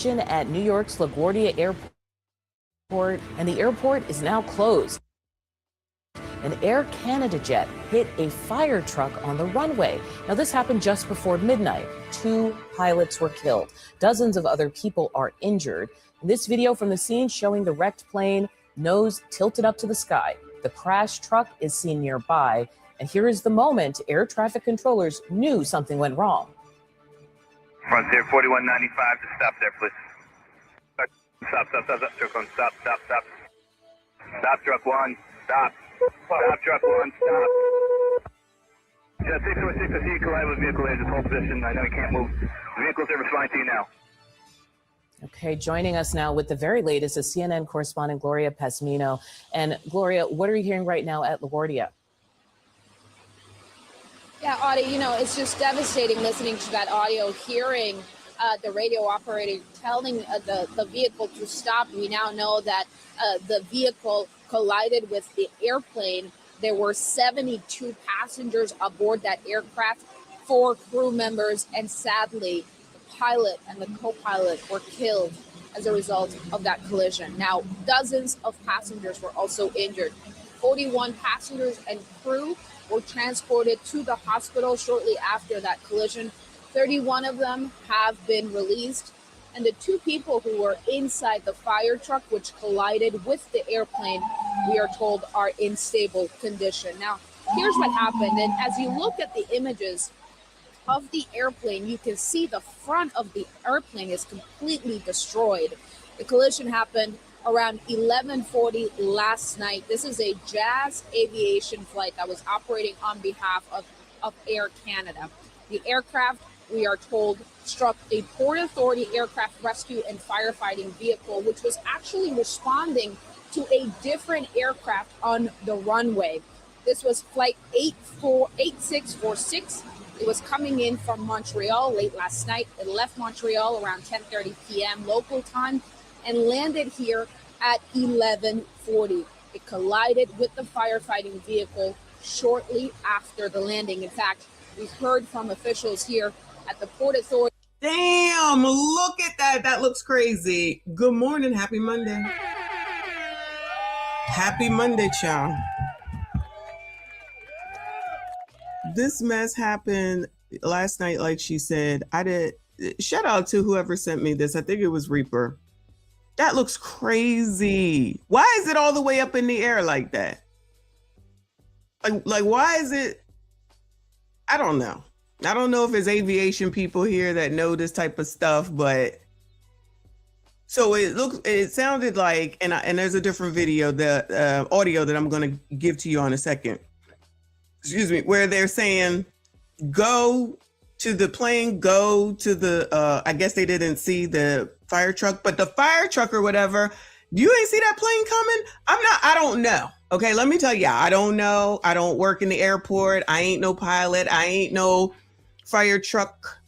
at New York's LaGuardia Airport, and the airport is now closed. An Air Canada jet hit a fire truck on the runway. Now, this happened just before midnight. 2 pilots were killed. Dozens of other people are injured. This video from the scene showing the wrecked plane, nose tilted up to the sky. The crashed truck is seen nearby. And here is the moment air traffic controllers knew something went wrong. Frontier 4195, just stop there, please. Stop, truck one, stop. Stop, truck one, stop. Stop, truck one, stop. Yeah, 646, I see you collide with vehicle in this whole position. I know you can't move. Vehicle service fine to you now. Okay, joining us now with the very latest is CNN correspondent Gloria Pesmino. And Gloria, what are you hearing right now at LaGuardia? Yeah, Audie, you know, it's just devastating listening to that audio, hearing the radio operator telling the vehicle to stop. We now know that the vehicle collided with the airplane. There were 72 passengers aboard that aircraft, 4 crew members, and sadly, the pilot and the co-pilot were killed as a result of that collision. Now, dozens of passengers were also injured. 41 passengers and crew were transported to the hospital shortly after that collision. 31 of them have been released, and the 2 people who were inside the fire truck, which collided with the airplane, we are told are in stable condition. Now, here's what happened, and as you look at the images of the airplane, you can see the front of the airplane is completely destroyed. The collision happened around 11:40 last night. This is a Jazz Aviation flight that was operating on behalf of Air Canada. The aircraft, we are told, struck a Port Authority aircraft rescue and firefighting vehicle, which was actually responding to a different aircraft on the runway. This was flight 8646. It was coming in from Montreal late last night. It left Montreal around 10:30 p.m. local time and landed here at 11:40. It collided with the firefighting vehicle shortly after the landing. In fact, we heard from officials here at the Port Authority. Damn, look at that. That looks crazy. Good morning. Happy Monday. Happy Monday, child. This mess happened last night, like she said. Shout out to whoever sent me this. I think it was Reaper. That looks crazy. Why is it all the way up in the air like that? Like why is it? I don't know. I don't know if it's aviation people here that know this type of stuff, but so it sounded like, and there's a different video, the audio that I'm going to give to you on a second. Excuse me, where they're saying, go to the plane, go to the, I guess they didn't see the fire truck, but the fire truck or whatever, you ain't see that plane coming? I don't know. Okay, let me tell you, I don't know. I don't work in the airport. I ain't no pilot. I ain't no fire truck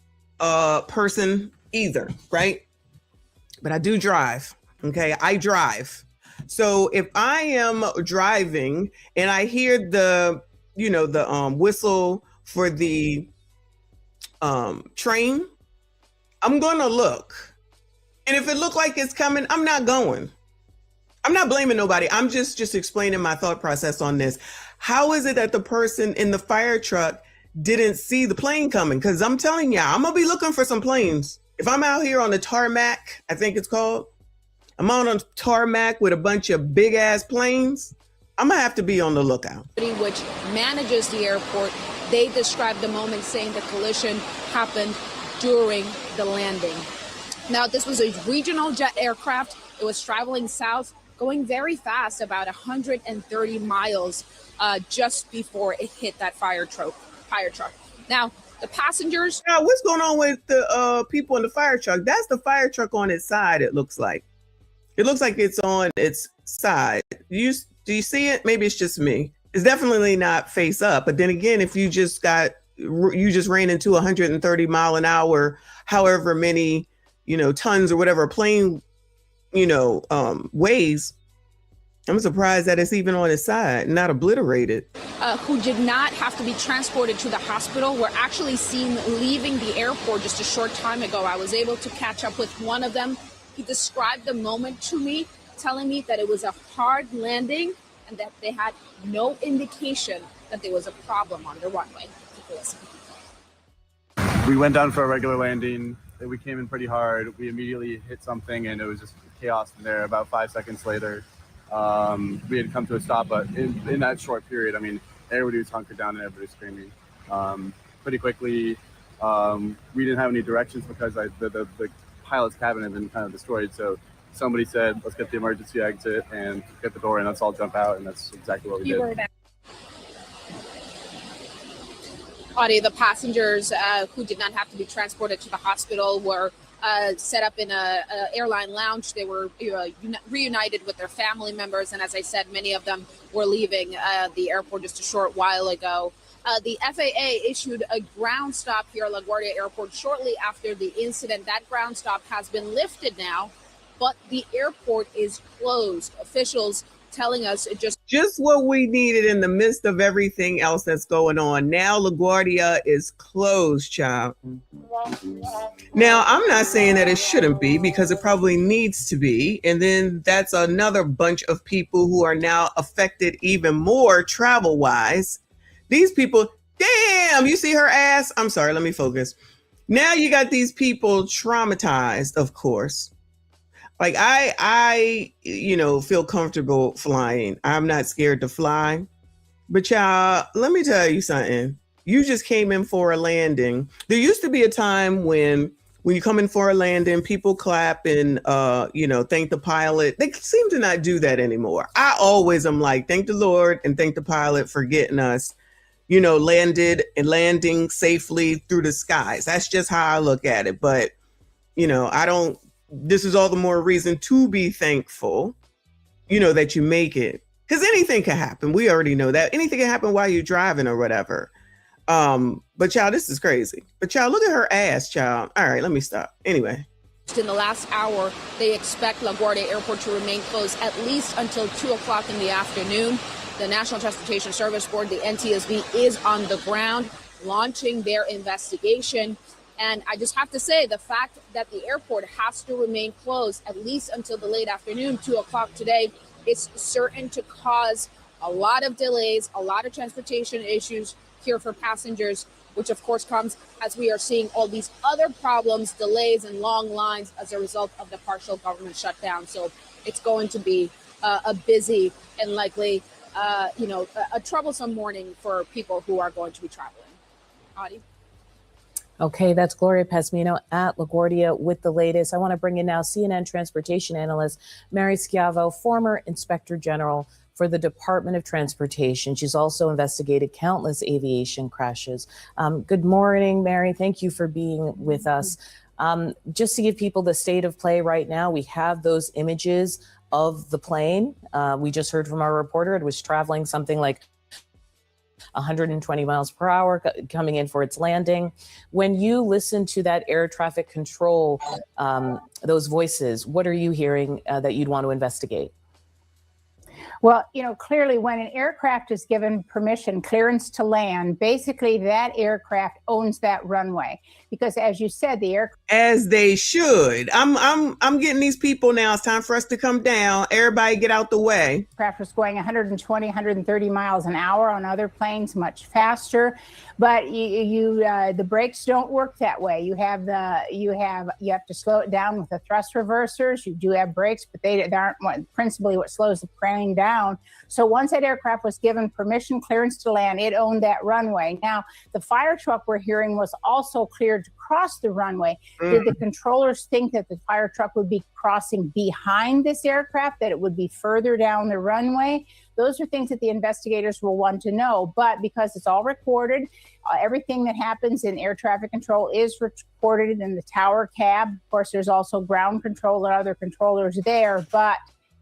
person either, right? But I do drive, okay? I drive. So if I am driving and I hear the, the whistle for the train, I'm gonna look. And if it look like it's coming, I'm not going. I'm not blaming nobody. I'm just explaining my thought process on this. How is it that the person in the fire truck didn't see the plane coming? Because I'm telling you, I'm gonna be looking for some planes. If I'm out here on the tarmac, I think it's called, I'm out on tarmac with a bunch of big ass planes, I'm gonna have to be on the lookout. Which manages the airport, they described the moment saying the collision happened during the landing. Now, this was a regional jet aircraft. It was traveling south, going very fast, about 130 miles just before it hit that fire truck. Now, the passengers. Now, what's going on with the people in the fire truck? That's the fire truck on its side, it looks like. It looks like it's on its side. Do you see it? Maybe it's just me. It's definitely not face up. But then again, if you just ran into 130 mile an hour, however many, tons or whatever a plane, weighs, I'm surprised that it's even on his side, not obliterated. Who did not have to be transported to the hospital were actually seen leaving the airport just a short time ago. I was able to catch up with one of them. He described the moment to me, telling me that it was a hard landing and that they had no indication that there was a problem on the runway. Take a listen. We went down for a regular landing. We came in pretty hard. We immediately hit something, and it was just chaos in there. About 5 seconds later, we had come to a stop, but in that short period, I mean, everybody was hunkered down and everybody was screaming. Pretty quickly, we didn't have any directions because the pilot's cabin had been kind of destroyed. So somebody said, let's get the emergency exit and get the door in. Let's all jump out, and that's exactly what we did. Audie, the passengers who did not have to be transported to the hospital were set up in a airline lounge. They were reunited with their family members, and as I said, many of them were leaving the airport just a short while ago. The FAA issued a ground stop here at LaGuardia Airport shortly after the incident. That ground stop has been lifted now, but the airport is closed. Officials telling us it just what we needed in the midst of everything else that's going on. Now LaGuardia is closed, child. Now, I'm not saying that it shouldn't be, because it probably needs to be. And then that's another bunch of people who are now affected even more travel-wise. These people, damn, you see her ass? I'm sorry, let me focus. Now you got these people traumatized, of course. Like I feel comfortable flying. I'm not scared to fly. But y'all, let me tell you something. You just came in for a landing. There used to be a time when you come in for a landing, people clap and, thank the pilot. They seem to not do that anymore. I always am like, thank the Lord and thank the pilot for getting us, landing safely through the skies. That's just how I look at it. But, this is all the more reason to be thankful, that you make it. Because anything can happen. We already know that. Anything can happen while you're driving or whatever. But child, this is crazy. But child, look at her ass, child. All right, let me stop. Anyway. In the last hour, they expect LaGuardia Airport to remain closed at least until 2 o'clock in the afternoon. The National Transportation Service Board, the NTSB, is on the ground launching their investigation. And I just have to say, the fact that the airport has to remain closed at least until the late afternoon, 2 o'clock today, is certain to cause a lot of delays, a lot of transportation issues here for passengers, which of course comes as we are seeing all these other problems, delays and long lines as a result of the partial government shutdown. So it's going to be a busy and likely, a troublesome morning for people who are going to be traveling. Audie? Okay, that's Gloria Pasmino at LaGuardia with the latest. I want to bring in now CNN transportation analyst Mary Schiavo, former Inspector General for the Department of Transportation. She's also investigated countless aviation crashes. Good morning, Mary. Thank you for being with us. Just to give people the state of play right now, we have those images of the plane. We just heard from our reporter, it was traveling something like 120 miles per hour coming in for its landing. When you listen to that air traffic control, those voices, what are you hearing that you'd want to investigate? Well, clearly when an aircraft is given permission, clearance to land, basically that aircraft owns that runway. Because as you said, the aircraft, as they should. I'm getting these people now. It's time for us to come down. Everybody get out the way. Aircraft was going 120, 130 miles an hour. On other planes, much faster. But the brakes don't work that way. You have to slow it down with the thrust reversers. You do have brakes, but they aren't principally what slows the plane down. So once that aircraft was given permission, clearance to land, it owned that runway. Now, the fire truck we're hearing was also cleared to cross the runway. Did the controllers think that the fire truck would be crossing behind this aircraft, that it would be further down the runway? Those are things that the investigators will want to know. But because it's all recorded, everything that happens in air traffic control is recorded in the tower cab. Of course, there's also ground control and other controllers there. But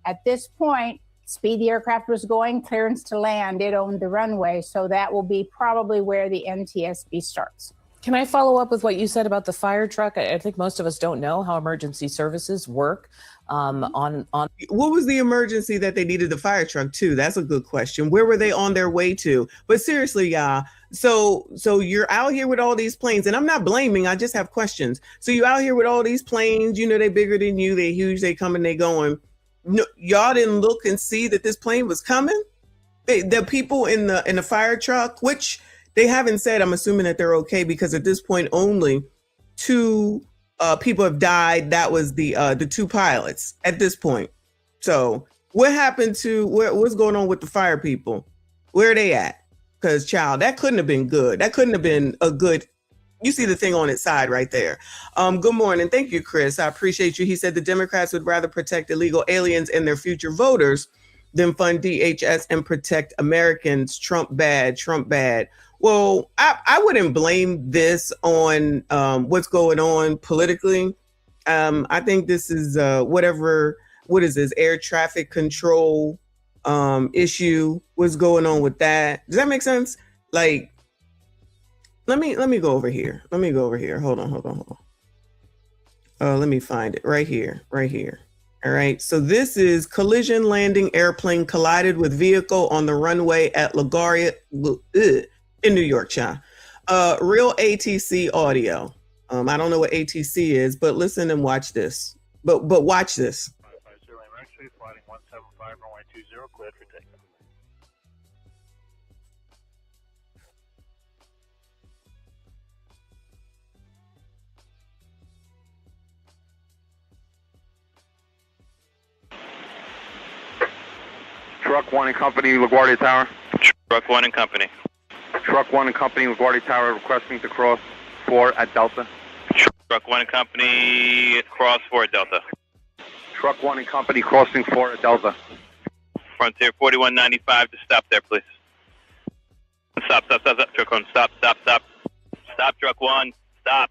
at this point, speed the aircraft was going, clearance to land, it owned the runway. So that will be probably where the NTSB starts. Can I follow up with what you said about the fire truck? I think most of us don't know how emergency services work. On What was the emergency that they needed the fire truck to? That's a good question. Where were they on their way to? But seriously, y'all, so you're out here with all these planes, and I'm not blaming, I just have questions. So you out here with all these planes, you know, they bigger than you, they huge, they coming, they going. No, y'all didn't look and see that this plane was coming? The people in the fire truck, which they haven't said, I'm assuming that they're okay, because at this point only 2 people have died. That was the 2 pilots at this point. So what happened to what's going on with the fire people? Where are they at? Because child, that couldn't have been good. That couldn't have been a good. You see the thing on its side right there. Good morning. Thank you, Chris. I appreciate you. He said the Democrats would rather protect illegal aliens and their future voters than fund DHS and protect Americans. Trump bad, Trump bad. Well, I wouldn't blame this on what's going on politically. I think this is what is this, air traffic control issue? What's going on with that? Does that make sense? Like, let me go over here. Let me go over here. Hold on. Let me find it right here. All right. So this is collision landing airplane collided with vehicle on the runway at LaGuardia in New York, child. Real ATC audio. I don't know what ATC is, but listen and watch this. But watch this. 550 Amex, flying 175, runway 20, cleared for takeoff. Truck 1 and Company, LaGuardia Tower. Truck 1 and Company. Truck 1 and Company, LaGuardia Tower, requesting to cross 4 at Delta. Truck 1 and Company, cross 4 at Delta. Truck 1 and Company, crossing 4 at Delta. Frontier 4195 to stop there, please. Stop. Truck 1, stop. Stop, Truck 1, stop.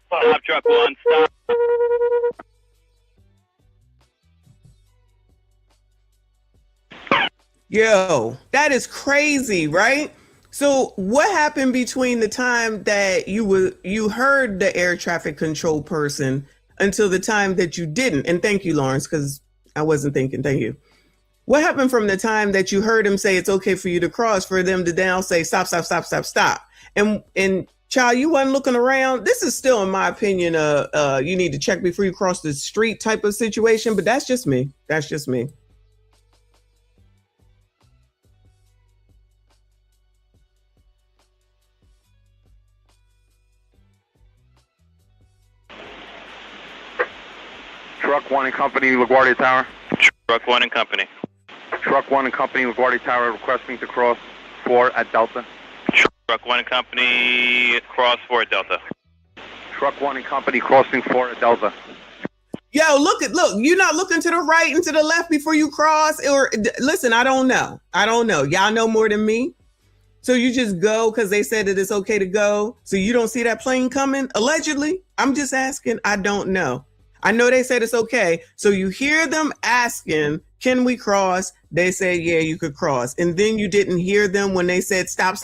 Stop, Truck 1, stop. Yo, that is crazy, right? So what happened between the time that you heard the air traffic control person until the time that you didn't? And thank you, Lawrence, because I wasn't thinking. Thank you. What happened from the time that you heard him say it's okay for you to cross for them to now say stop? And child, you wasn't looking around. This is still, in my opinion, you need to check before you cross the street type of situation. But that's just me. Truck 1 and Company, LaGuardia Tower. Truck 1 and Company. Truck 1 and Company, LaGuardia Tower, requesting to cross 4 at Delta. Truck 1 and Company, cross 4 at Delta. Truck 1 and Company, crossing 4 at Delta. Yo, look, you're not looking to the right and to the left before you cross, or listen, I don't know. Y'all know more than me. So you just go because they said that it's okay to go. So you don't see that plane coming, allegedly. I'm just asking. I don't know. I know they said it's okay. So you hear them asking, can we cross? They say, yeah, you could cross. And then you didn't hear them when they said, stop.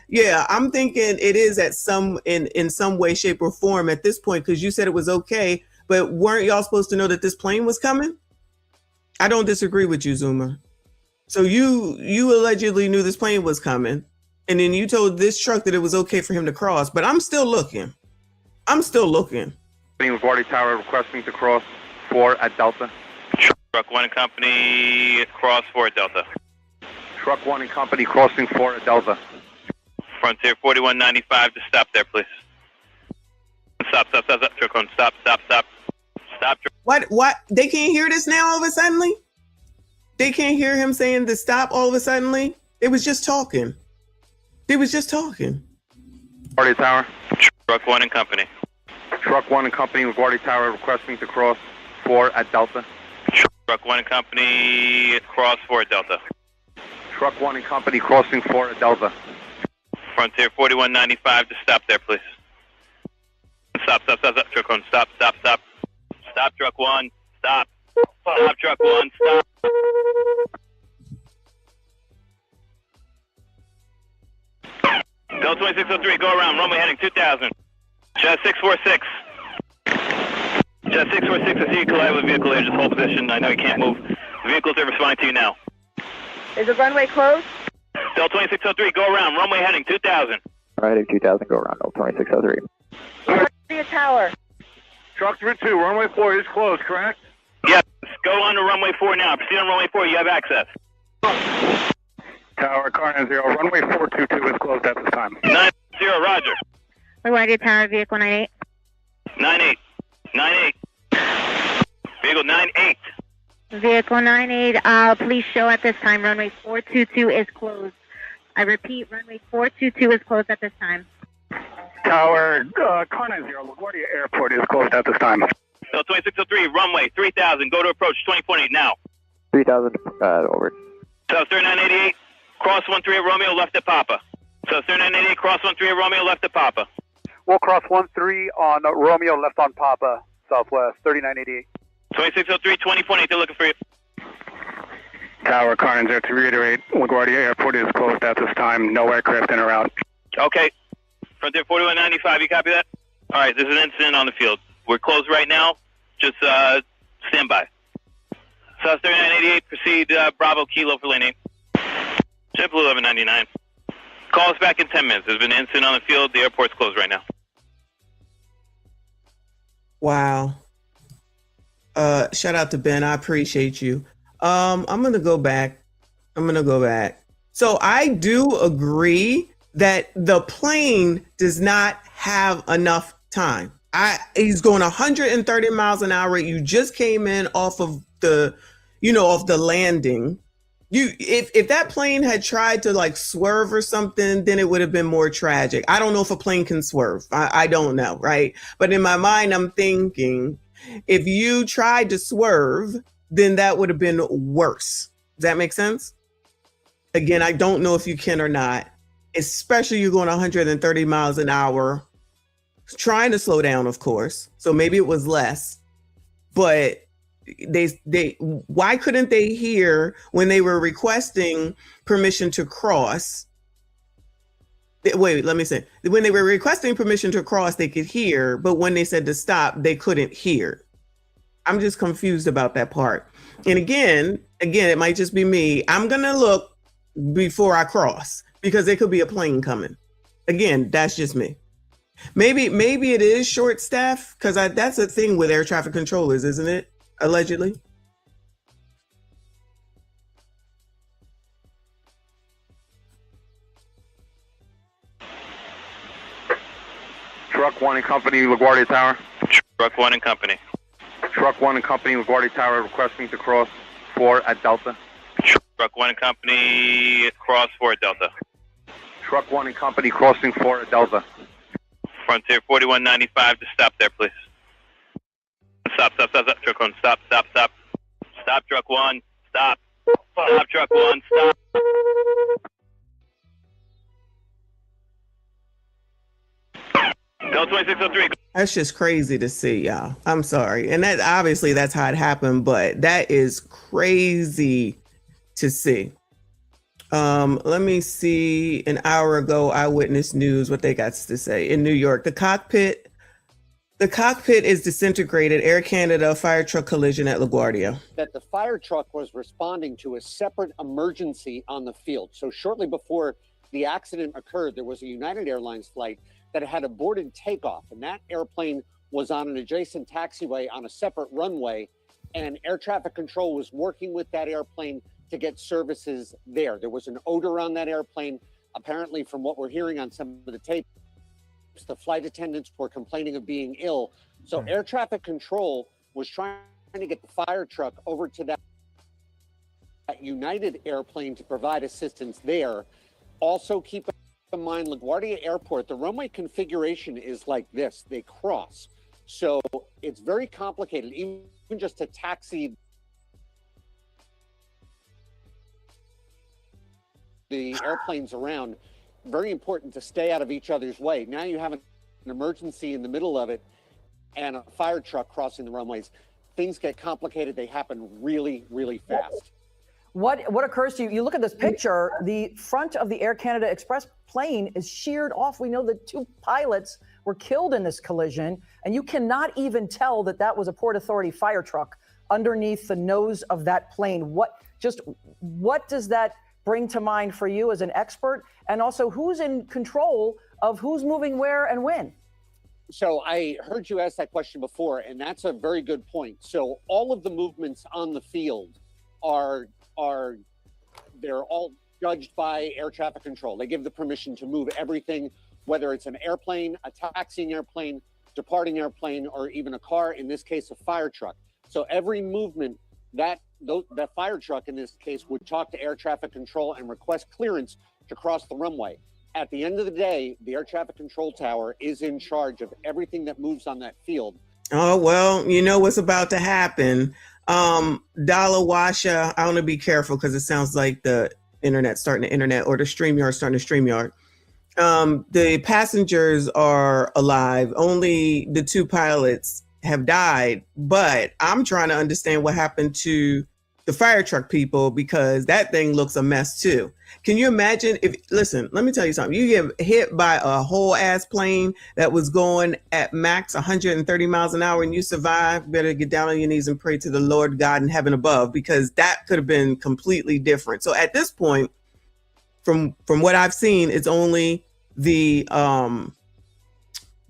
Yeah, I'm thinking it is in some way, shape, or form at this point, because you said it was okay, but weren't y'all supposed to know that this plane was coming? I don't disagree with you, Zuma. So you allegedly knew this plane was coming, and then you told this truck that it was okay for him to cross, but I'm still looking. LaGuardia Tower, requesting to cross 4 at Delta. Truck 1 and Company, cross 4 at Delta. Truck 1 and Company, crossing 4 at Delta. Frontier 4195 to stop there, please. Stop. Truck 1, stop. Stop. What? They can't hear this now all of a sudden? They can't hear him saying to stop all of a sudden? They was just talking. LaGuardia Tower. Truck 1 and Company. Truck 1 and Company, LaGuardia Tower, requesting to cross 4 at Delta. Truck 1 and Company, cross 4 at Delta. Truck 1 and Company, crossing 4 at Delta. Frontier 4195 to stop there, please. Stop. Truck 1, stop. Stop, Truck 1, stop. Stop, Truck 1, stop. Delta 2603, go Jet 646, I see you collide with a vehicle there. Just hold position. I know you can't move. The vehicles are responding to you now. Is the runway closed? Del 2603, go around. Runway heading 2000. Heading 2000, go around. Del 2603. LaGuardia Tower. Truck 32, runway 4 is closed, correct? Yes. Go on to runway 4 now. Proceed on runway 4. You have access. Tower, car 90, runway 422 is closed at this time. 90, roger. LaGuardia Tower, vehicle 98. 98. 98. Vehicle 98. Vehicle 98, please show at this time. Runway 422 is closed. I repeat, runway 422 is closed at this time. Tower, car 90, LaGuardia Airport is closed at this time. Del 2603, runway 3000. Go to approach 20.8 now. 3000, over. South 3988, cross 13 Romeo, left at Papa. South 3988, cross 13 Romeo, left at Papa. We'll cross 13 on Romeo, left on Papa, Southwest, 3988. 2603, 20.8, they're looking for you. Tower, car 90, to reiterate, LaGuardia Airport is closed at this time. No aircraft in or out. Okay. Frontier 4195, you copy that? All right, there's an incident on the field. We're closed right now. Just stand by. South 3988, proceed Bravo Kilo for lane 8. JetBlue 1199. Call us back in 10 minutes. There's been an incident on the field. The airport's closed right now. Wow. Shout out to Ben. I appreciate you. I'm going to go back. So I do agree that the plane does not have enough time. He's going 130 miles an hour. You just came in off of the landing. If that plane had tried to like swerve or something, then it would have been more tragic. I don't know if a plane can swerve. I don't know, right? But in my mind, I'm thinking if you tried to swerve, then that would have been worse. Does that make sense? Again, I don't know if you can or not, especially you're going 130 miles an hour, trying to slow down, of course. So maybe it was less, but why couldn't they hear when they were requesting permission to cross? Wait, let me say, when they were requesting permission to cross, they could hear, but when they said to stop, they couldn't hear. I'm just confused about that part. And again, it might just be me. I'm going to look before I cross because there could be a plane coming. Again, that's just me. Maybe it is short staff because that's a thing with air traffic controllers, isn't it? Allegedly. Truck 1 and Company, LaGuardia Tower. Truck 1 and Company. Truck 1 and Company, LaGuardia Tower, requesting to cross 4 at Delta. Truck 1 and Company, cross 4 at Delta. Truck 1 and Company, crossing 4 at Delta. Frontier 4195 to stop there, please. Stop. Truck 1, stop. Stop, Truck 1, stop. Stop, Truck 1, stop. Del 2603. That's just crazy to see, y'all. I'm sorry. And that obviously that's how it happened, but that is crazy to see. Let me see. An hour ago, Eyewitness News, what they got to say. In New York, the cockpit is disintegrated. Air Canada fire truck collision at LaGuardia. That the fire truck was responding to a separate emergency on the field. So shortly before the accident occurred, there was a United Airlines flight that had aborted takeoff, and that airplane was on an adjacent taxiway on a separate runway, and air traffic control was working with that airplane to get services there. There was an odor on that airplane. Apparently, from what we're hearing on some of the tapes, the flight attendants were complaining of being ill. So air traffic control was trying to get the fire truck over to that United airplane to provide assistance there. Also keep in mind, LaGuardia Airport, the runway configuration is like this. They cross. So it's very complicated, even just to taxi the airplanes around. Very important to stay out of each other's way. Now you have an emergency in the middle of it and a fire truck crossing the runways. Things get complicated. They happen really, really fast. What occurs to you? You look at this picture, the front of the Air Canada Express plane is sheared off. We know the two pilots were killed in this collision, and you cannot even tell that that was a Port Authority fire truck underneath the nose of that plane. What does that bring to mind for you as an expert? And also, who's in control of who's moving where and when? So I heard you ask that question before, and that's a very good point. So all of the movements on the field they're all judged by air traffic control. They give the permission to move everything, whether it's an airplane, a taxiing airplane, departing airplane, or even a car, in this case, a fire truck. So every movement that fire truck in this case would talk to air traffic control and request clearance to cross the runway. At the end of the day, the air traffic control tower is in charge of everything that moves on that field. Oh, well, you know what's about to happen. Dollar Washer, I want to be careful because it sounds like the internet starting to internet or the StreamYard starting to StreamYard. The passengers are alive. Only the 2 pilots have died, but I'm trying to understand what happened to the fire truck people because that thing looks a mess too. Can you imagine listen, let me tell you something. You get hit by a whole ass plane that was going at max 130 miles an hour and you survive, better get down on your knees and pray to the Lord God in heaven above, because that could have been completely different. So at this point, from what I've seen, it's only the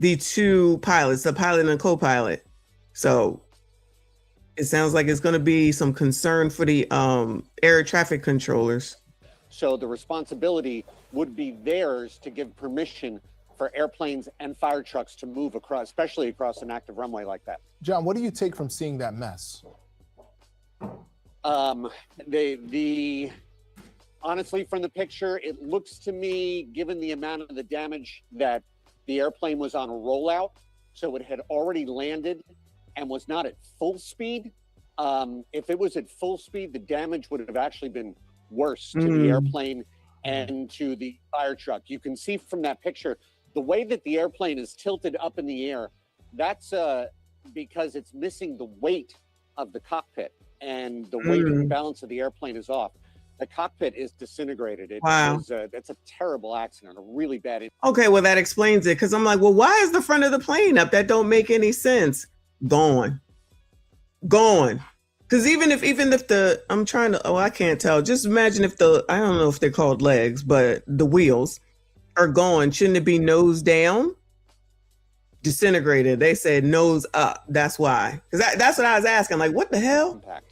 2 pilots, the pilot and the co-pilot. So it sounds like it's going to be some concern for the air traffic controllers. So the responsibility would be theirs to give permission for airplanes and fire trucks to move across, especially across an active runway like that. John, what do you take from seeing that mess? Honestly, from the picture, it looks to me, given the amount of the damage, that the airplane was on a rollout, so it had already landed and was not at full speed. If it was at full speed, the damage would have actually been worse to the airplane and to the fire truck. You can see from that picture, the way that the airplane is tilted up in the air, that's because it's missing the weight of the cockpit, and the weight and the balance of the airplane is off. The cockpit is disintegrated. That's a terrible accident, a really bad. Okay, well, that explains it, because I'm like, well, why is the front of the plane up? That don't make any sense. Gone. Because even if the, I'm trying to, I can't tell. Just imagine if I don't know if they're called legs, but the wheels are gone. Shouldn't it be nose down? Disintegrated. They said nose up. That's why. Because that's what I was asking. Like, what the hell? Impact.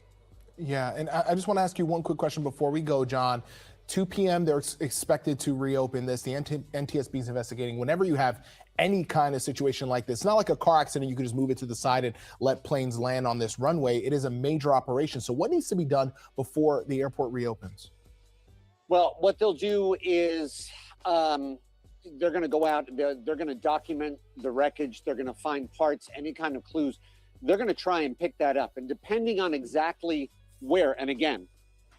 Yeah, and I just want to ask you one quick question before we go, John. 2 p.m., they're expected to reopen this. The NTSB is investigating. Whenever you have any kind of situation like this, it's not like a car accident. You can just move it to the side and let planes land on this runway. It is a major operation. So what needs to be done before the airport reopens? Well, what they'll do is they're going to go out. They're going to document the wreckage. They're going to find parts, any kind of clues. They're going to try and pick that up. And depending on exactly where, and again,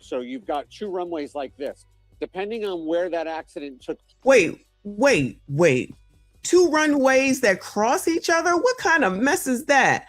so you've got 2 runways like this, depending on where that accident took. Wait. 2 runways that cross each other? What kind of mess is that?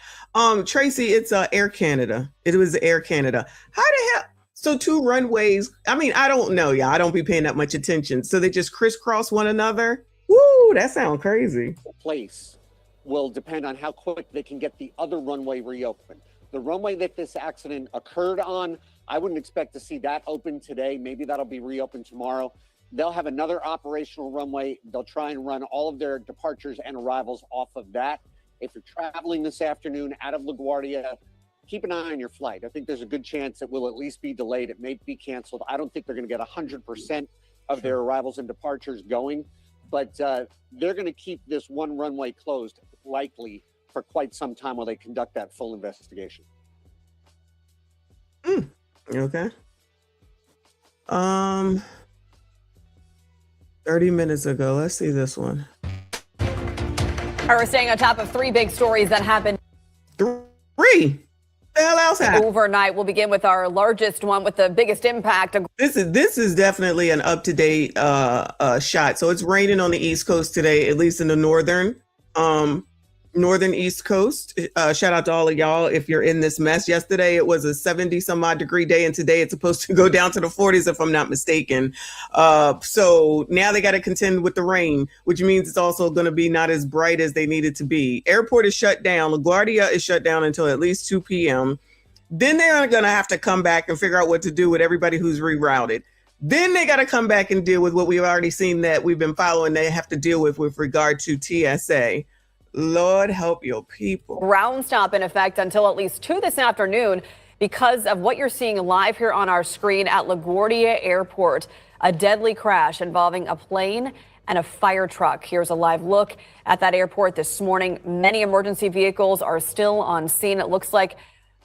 Tracy, it's Air Canada. It was Air Canada. How the hell? So 2 runways. I mean, I don't know. Yeah, I don't be paying that much attention. So they just crisscross one another? Woo, that sounds crazy. Place will depend on how quick they can get the other runway reopened. The runway that this accident occurred on, I wouldn't expect to see that open today. Maybe that'll be reopened tomorrow. They'll have another operational runway. They'll try and run all of their departures and arrivals off of that. If you're traveling this afternoon out of LaGuardia, keep an eye on your flight. I think there's a good chance it will at least be delayed. It may be canceled. I don't think they're going to get 100% of their arrivals and departures going, but they're going to keep this one runway closed, likely for quite some time while they conduct that full investigation. Okay. 30 minutes ago. Let's see this one. All right, we're staying on top of 3 big stories that happened. 3? The hell else happened? Overnight. We'll begin with our largest one with the biggest impact. This is definitely an up-to-date shot. So it's raining on the East Coast today, at least in the northern Northern East Coast. Shout out to all of y'all if you're in this mess. Yesterday it was a 70 some odd degree day, and today it's supposed to go down to the 40s if I'm not mistaken. So now they got to contend with the rain, which means it's also going to be not as bright as they need it to be. Airport is shut down. LaGuardia is shut down until at least 2 p.m. Then they're going to have to come back and figure out what to do with everybody who's rerouted. Then they got to come back and deal with what we've already seen that we've been following they have to deal with regard to TSA. Lord help your people. Ground stop in effect until at least 2 this afternoon because of what you're seeing live here on our screen at LaGuardia Airport. A deadly crash involving a plane and a fire truck. Here's a live look at that airport this morning. Many emergency vehicles are still on scene. It looks like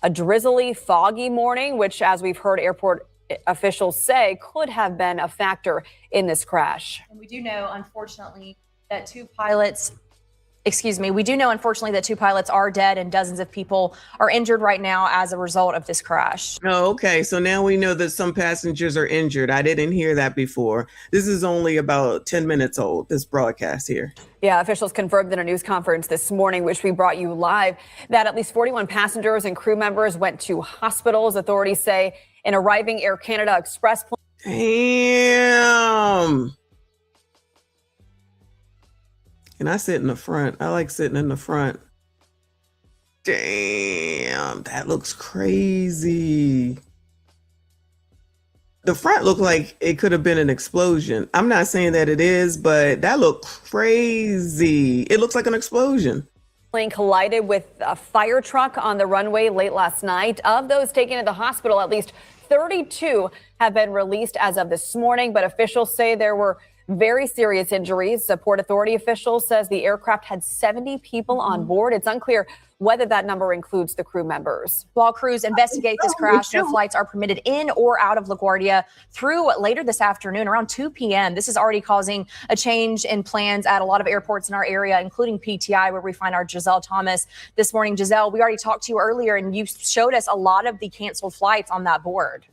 a drizzly, foggy morning, which, as we've heard airport officials say, could have been a factor in this crash. And we do know, unfortunately, that two pilots are dead and dozens of people are injured right now as a result of this crash. Oh, okay. So now we know that some passengers are injured. I didn't hear that before. This is only about 10 minutes old, this broadcast here. Yeah, officials confirmed in a news conference this morning, which we brought you live, that at least 41 passengers and crew members went to hospitals. Authorities say an arriving Air Canada Express plane. Damn. And I sit in the front. I like sitting in the front. Damn, that looks crazy. The front looked like it could have been an explosion. I'm not saying that it is, but that looked crazy. It looks like an explosion. Plane collided with a fire truck on the runway late last night. Of those taken to the hospital, at least 32 have been released as of this morning, but officials say there were very serious injuries. The Port Authority official says the aircraft had 70 people on board. It's unclear whether that number includes the crew members. While crews investigate this crash, no flights are permitted in or out of LaGuardia through later this afternoon around 2 p.m. This is already causing a change in plans at a lot of airports in our area, including PTI, where we find our Giselle Thomas this morning. Giselle, we already talked to you earlier, and you showed us a lot of the canceled flights on that board.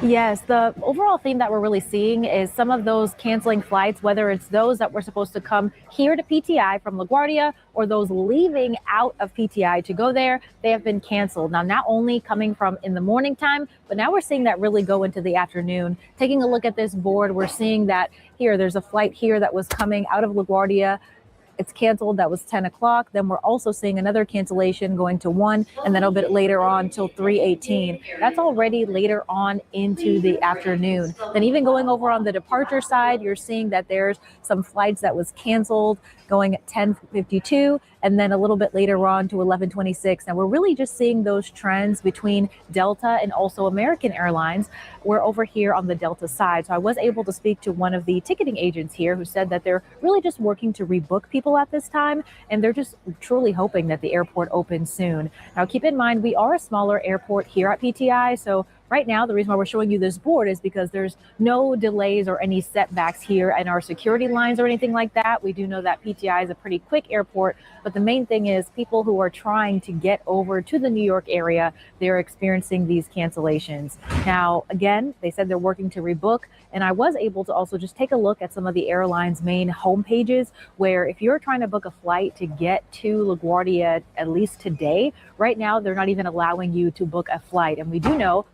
Yes, the overall theme that we're really seeing is some of those canceling flights, whether it's those that were supposed to come here to PTI from LaGuardia or those leaving out of PTI to go there, they have been canceled. Now, not only coming from in the morning time, but now we're seeing that really go into the afternoon. Taking a look at this board, we're seeing that here, there's a flight here that was coming out of LaGuardia. It's canceled. That was 10 o'clock. Then we're also seeing another cancellation going to 1 and then a bit later on till 3:18. That's already later on into the afternoon. Then even going over on the departure side, you're seeing that there's some flights that was canceled going at 10:52 and then a little bit later on to 11:26. Now we're really just seeing those trends between Delta and also American Airlines. We're over here on the Delta side. So I was able to speak to one of the ticketing agents here who said that they're really just working to rebook people at this time, and they're just truly hoping that the airport opens soon. Now keep in mind, we are a smaller airport here at PTI, so right now, the reason why we're showing you this board is because there's no delays or any setbacks here in our security lines or anything like that. We do know that PTI is a pretty quick airport, but the main thing is people who are trying to get over to the New York area, they're experiencing these cancellations. Now, again, they said they're working to rebook, and I was able to also just take a look at some of the airlines' main home pages, where if you're trying to book a flight to get to LaGuardia, at least today, right now, they're not even allowing you to book a flight. And we do know,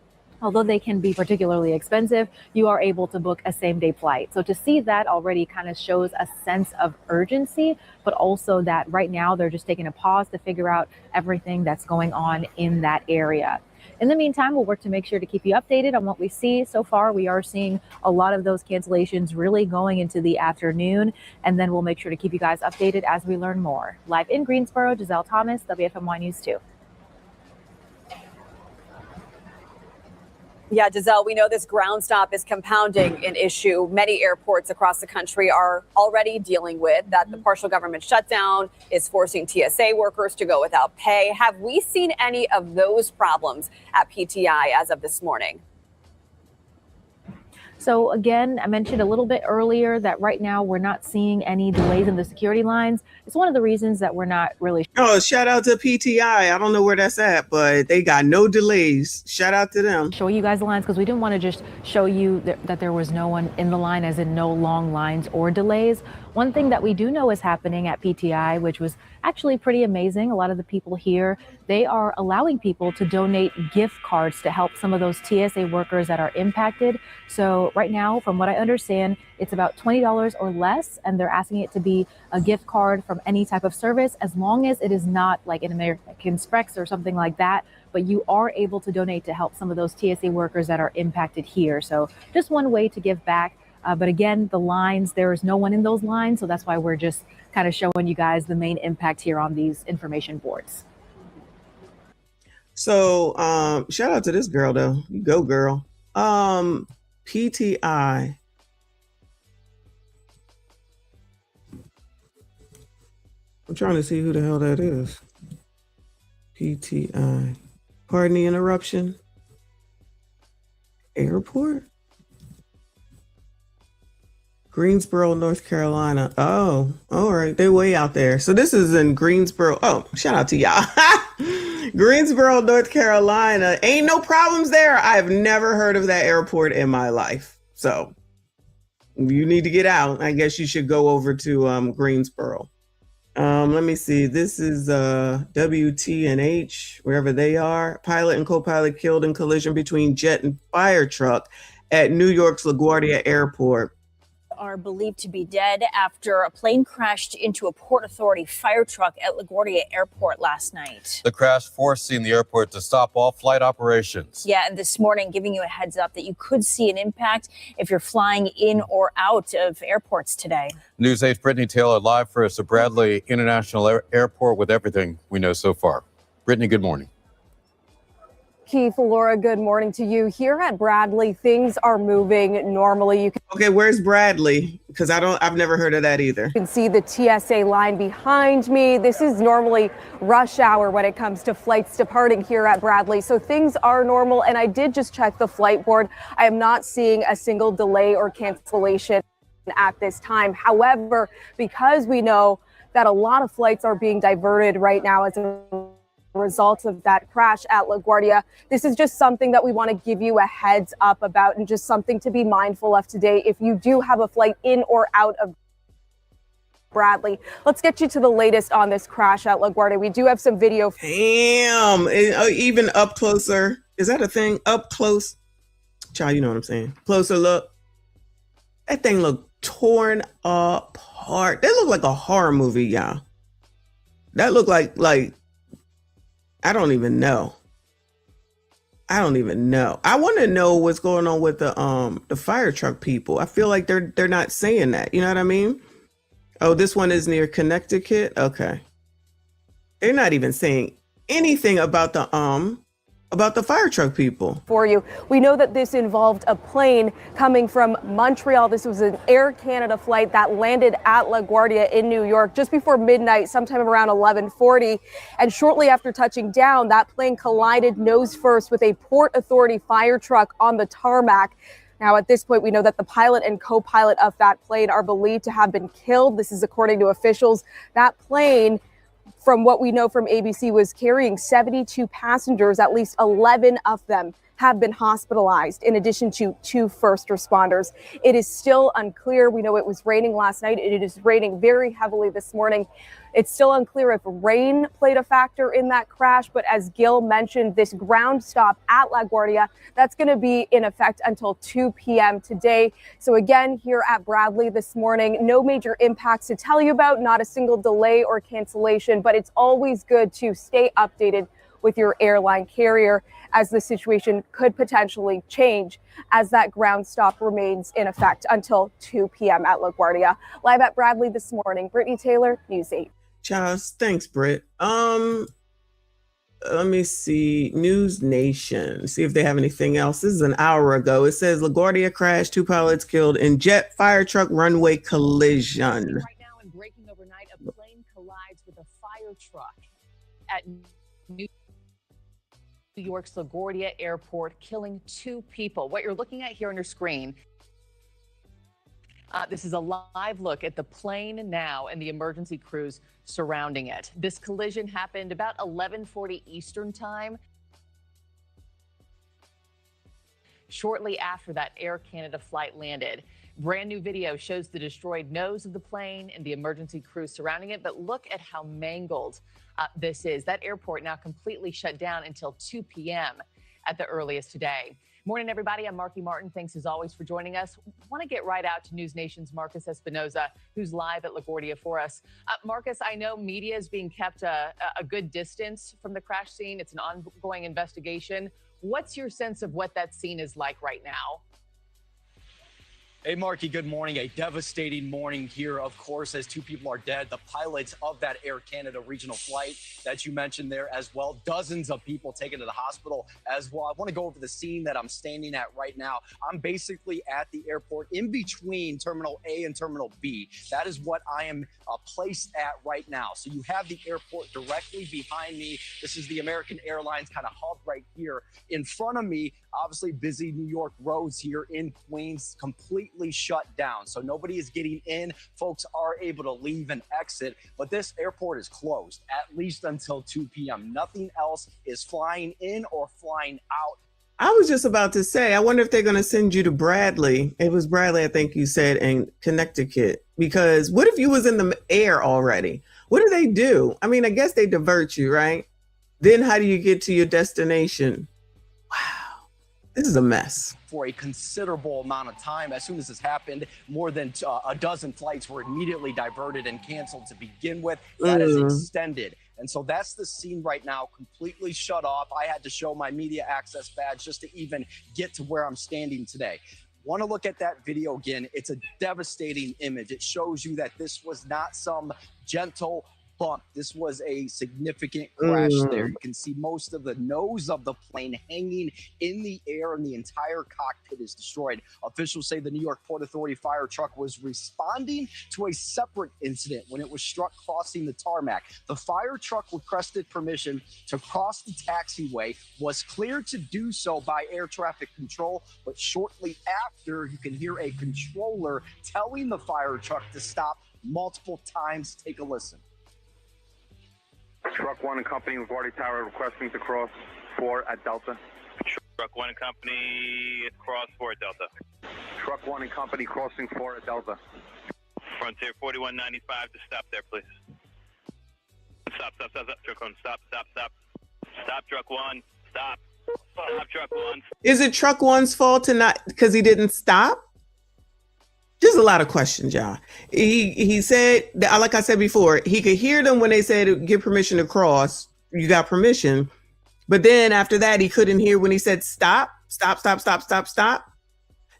although they can be particularly expensive, you are able to book a same-day flight. So to see that already kind of shows a sense of urgency, but also that right now they're just taking a pause to figure out everything that's going on in that area. In the meantime, we'll work to make sure to keep you updated on what we see. So far, we are seeing a lot of those cancellations really going into the afternoon, and then we'll make sure to keep you guys updated as we learn more. Live in Greensboro, Giselle Thomas, WFMY News 2. Yeah, Giselle, we know this ground stop is compounding an issue many airports across the country are already dealing with, that the partial government shutdown is forcing TSA workers to go without pay. Have we seen any of those problems at PTI as of this morning? So again, I mentioned a little bit earlier that right now we're not seeing any delays in the security lines. It's one of the reasons that we're not really. Oh, shout out to PTI. I don't know where that's at, but they got no delays. Shout out to them. Show you guys the lines because we didn't want to just show you that there was no one in the line, as in no long lines or delays. One thing that we do know is happening at PTI, which was actually pretty amazing. A lot of the people here, they are allowing people to donate gift cards to help some of those TSA workers that are impacted. So right now, from what I understand, it's about $20 or less, and they're asking it to be a gift card from any type of service, as long as it is not like an American Express or something like that. But you are able to donate to help some of those TSA workers that are impacted here. So just one way to give back. But again, the lines, there is no one in those lines. So that's why we're just kind of showing you guys the main impact here on these information boards. So shout out to this girl though. You go, girl. PTI. I'm trying to see who the hell that is. PTI. Pardon the interruption. Airport? Greensboro, North Carolina. Oh, all right. They're way out there. So this is in Greensboro. Oh, shout out to y'all. Greensboro, North Carolina. Ain't no problems there. I've never heard of that airport in my life. So you need to get out. I guess you should go over to Greensboro. Let me see. This is WT&H, wherever they are. Pilot and co-pilot killed in collision between jet and fire truck at New York's LaGuardia Airport. Are believed to be dead after a plane crashed into a Port Authority fire truck at LaGuardia Airport last night. The crash forcing the airport to stop all flight operations. Yeah, and this morning giving you a heads up that you could see an impact if you're flying in or out of airports today. News 8's Brittany Taylor live for us at Bradley International Airport with everything we know so far. Brittany, good morning. Keith, Laura, good morning to you. Here at Bradley, things are moving normally. Okay, where's Bradley? Because I've never heard of that either. You can see the TSA line behind me. This is normally rush hour when it comes to flights departing here at Bradley. So things are normal. And I did just check the flight board. I am not seeing a single delay or cancellation at this time. However, because we know that a lot of flights are being diverted right now as a result of that crash at LaGuardia, this is just something that we want to give you a heads up about and just something to be mindful of today if you do have a flight in or out of Bradley. Let's get you to the latest on this crash at LaGuardia. We do have some video. Damn, even up closer. Is that a thing? Up close? Child, you know what I'm saying. Closer look. That thing looked torn apart. That looked like a horror movie, y'all. That looked like I don't even know. I want to know what's going on with the fire truck people. I feel like they're not saying that. You know what I mean? Oh, this one is near Connecticut. Okay. They're not even saying anything about the fire truck people. For you, we know that this involved a plane coming from Montreal. This was an Air Canada flight that landed at LaGuardia in New York just before midnight, sometime around 11:40. And shortly after touching down, that plane collided nose first with a Port Authority fire truck on the tarmac. Now, at this point, we know that the pilot and co-pilot of that plane are believed to have been killed. This is according to officials. That plane, from what we know from ABC, was carrying 72 passengers. At least 11 of them have been hospitalized, in addition to 2 first responders. It is still unclear. We know it was raining last night. It is raining very heavily this morning. It's still unclear if rain played a factor in that crash, but as Gil mentioned, this ground stop at LaGuardia, that's going to be in effect until 2 p.m. today. So again, here at Bradley this morning, no major impacts to tell you about, not a single delay or cancellation, but it's always good to stay updated with your airline carrier, as the situation could potentially change as that ground stop remains in effect until 2 p.m. at LaGuardia. Live at Bradley this morning, Brittany Taylor, News 8. Charles, thanks, Britt. Let me see. News Nation. See if they have anything else. This is an hour ago. It says LaGuardia crash, 2 pilots killed in jet fire truck runway collision. Right now, in breaking overnight, a plane collides with a fire truck at New York's LaGuardia Airport, killing 2 people. What you're looking at here on your screen, this is a live look at the plane now and the emergency crews surrounding it. This collision happened about 11:40 Eastern time. Shortly after that Air Canada flight landed. Brand new video shows the destroyed nose of the plane and the emergency crew surrounding it. But look at how mangled this is. That airport now completely shut down until 2 p.m. at the earliest today. Morning, everybody. I'm Marky Martin. Thanks as always for joining us. Want to get right out to News Nation's Marcus Espinoza, who's live at LaGuardia for us. Marcus, I know media is being kept a good distance from the crash scene. It's an ongoing investigation. What's your sense of what that scene is like right now? Hey, Marky, good morning. A devastating morning here, of course, as 2 people are dead. The pilots of that Air Canada regional flight that you mentioned there as well. Dozens of people taken to the hospital as well. I want to go over the scene that I'm standing at right now. I'm basically at the airport in between Terminal A and Terminal B. That is what I am placed at right now. So you have the airport directly behind me. This is the American Airlines kind of hub right here. In front of me, obviously busy New York roads here in Queens, completely shut down. So nobody is getting in. Folks are able to leave and exit, but this airport is closed at least until 2 p.m. Nothing else is flying in or flying out. I was just about to say, I wonder if they're going to send you to Bradley. It was Bradley, I think you said, in Connecticut. Because what if you was in the air already? What do they do? I mean, I guess they divert you, right? Then how do you get to your destination? Wow, this is a mess. For a considerable amount of time. As soon as this happened, more than a dozen flights were immediately diverted and canceled to begin with. That is extended. And so that's the scene right now, completely shut off. I had to show my media access badge just to even get to where I'm standing today. Want to look at that video again. It's a devastating image. It shows you that this was not some gentle bump. This was a significant crash there. You can see most of the nose of the plane hanging in the air, and the entire cockpit is destroyed. Officials say the New York Port Authority fire truck was responding to a separate incident when it was struck crossing the tarmac. The fire truck requested permission to cross the taxiway, was cleared to do so by air traffic control, but shortly after, you can hear a controller telling the fire truck to stop multiple times. Take a listen. Truck 1 and Company, LaGuardia Tower, requesting to cross 4 at Delta. Truck 1 and Company, cross 4 at Delta. Truck 1 and Company, crossing 4 at Delta. Frontier 4195 to stop there, please. Stop, Truck 1, stop. Stop, Truck 1, stop. Stop, Truck 1. Is it Truck 1's fault to not, because he didn't stop? There's a lot of questions, y'all. He said, like I said before, he could hear them when they said give permission to cross. You got permission. But then after that, he couldn't hear when he said stop. Y'all,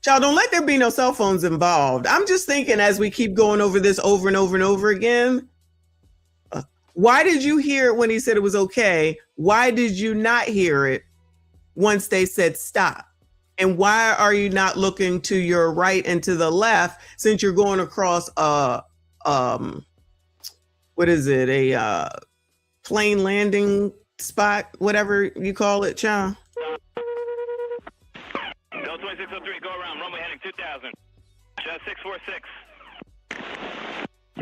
don't let there be no cell phones involved. I'm just thinking as we keep going over this over and over and over again, why did you hear it when he said it was okay? Why did you not hear it once they said stop? And why are you not looking to your right and to the left since you're going across a plane landing spot, whatever you call it, Cha? Delta 2603, go around, runway heading 2000. Jet 646.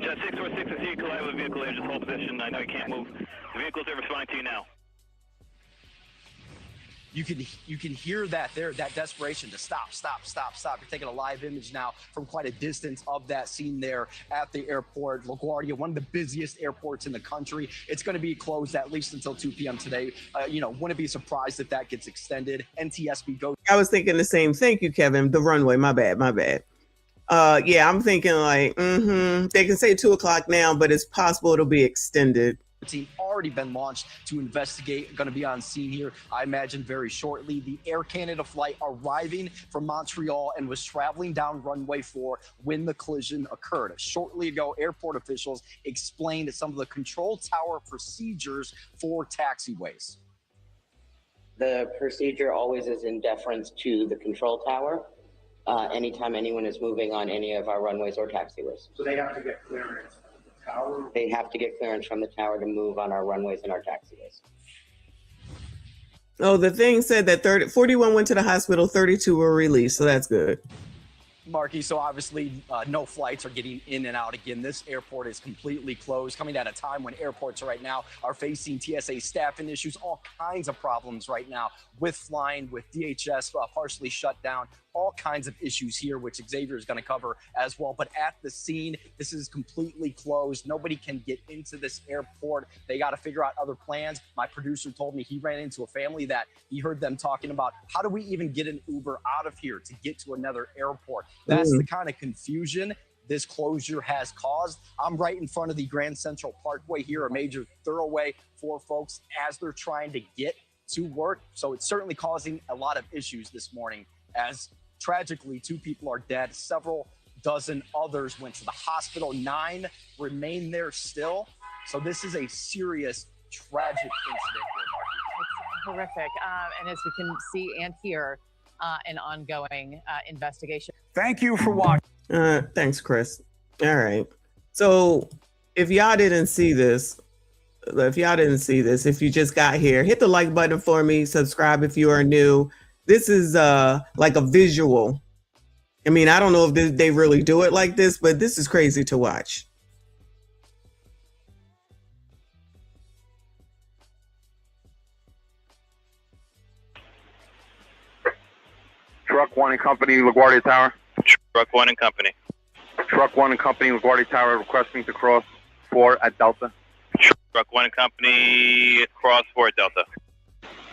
Jet 646, I see you collide with a vehicle here, just hold position. I know you can't move. The vehicles are responding to you now. You can hear that there, that desperation to stop. You're taking a live image now from quite a distance of that scene there at the airport. LaGuardia, one of the busiest airports in the country. It's going to be closed at least until 2 p.m. today. Wouldn't be surprised if that gets extended. NTSB goes. I was thinking the same. Thank you, Kevin. The runway. My bad. Yeah, I'm thinking like, they can say 2 o'clock now, but it's possible it'll be extended. Team already been launched to investigate, going to be on scene here, I imagine, very shortly. The Air Canada flight arriving from Montreal and was traveling down runway 4 when the collision occurred. Shortly ago, airport officials explained some of the control tower procedures for taxiways. The procedure always is in deference to the control tower anytime anyone is moving on any of our runways or taxiways. So they have to get clearance. They have to get clearance from the tower to move on our runways and our taxiways. Oh, the thing said that 41 went to the hospital, 32 were released, so that's good. Marky, so obviously no flights are getting in and out again. This airport is completely closed, coming at a time when airports right now are facing TSA staffing issues, all kinds of problems right now with flying, with DHS partially shut down, all kinds of issues here, which Xavier is going to cover as well. But at the scene, this is completely closed. Nobody can get into this airport. They got to figure out other plans. My producer told me he ran into a family that he heard them talking about, how do we even get an Uber out of here to get to another airport? That's the kind of confusion this closure has caused. I'm right in front of the Grand Central Parkway here, a major thoroughway for folks as they're trying to get to work. So it's certainly causing a lot of issues this morning, as tragically 2 people are dead. Several dozen others went to the hospital. 9 remain there still. So this is a serious, tragic incident here, Marky. It's horrific. And as we can see and hear, an ongoing investigation. Thank you for watching. Thanks, Chris. All right. So if y'all didn't see this, if you just got here, hit the like button for me, subscribe if you are new. This is like a visual. I mean, I don't know if they really do it like this, but this is crazy to watch. Truck 1 and Company, LaGuardia Tower. Truck 1 and Company. Truck 1 and Company, LaGuardia Tower, requesting to cross 4 at Delta. Truck 1 and Company, cross 4 at Delta.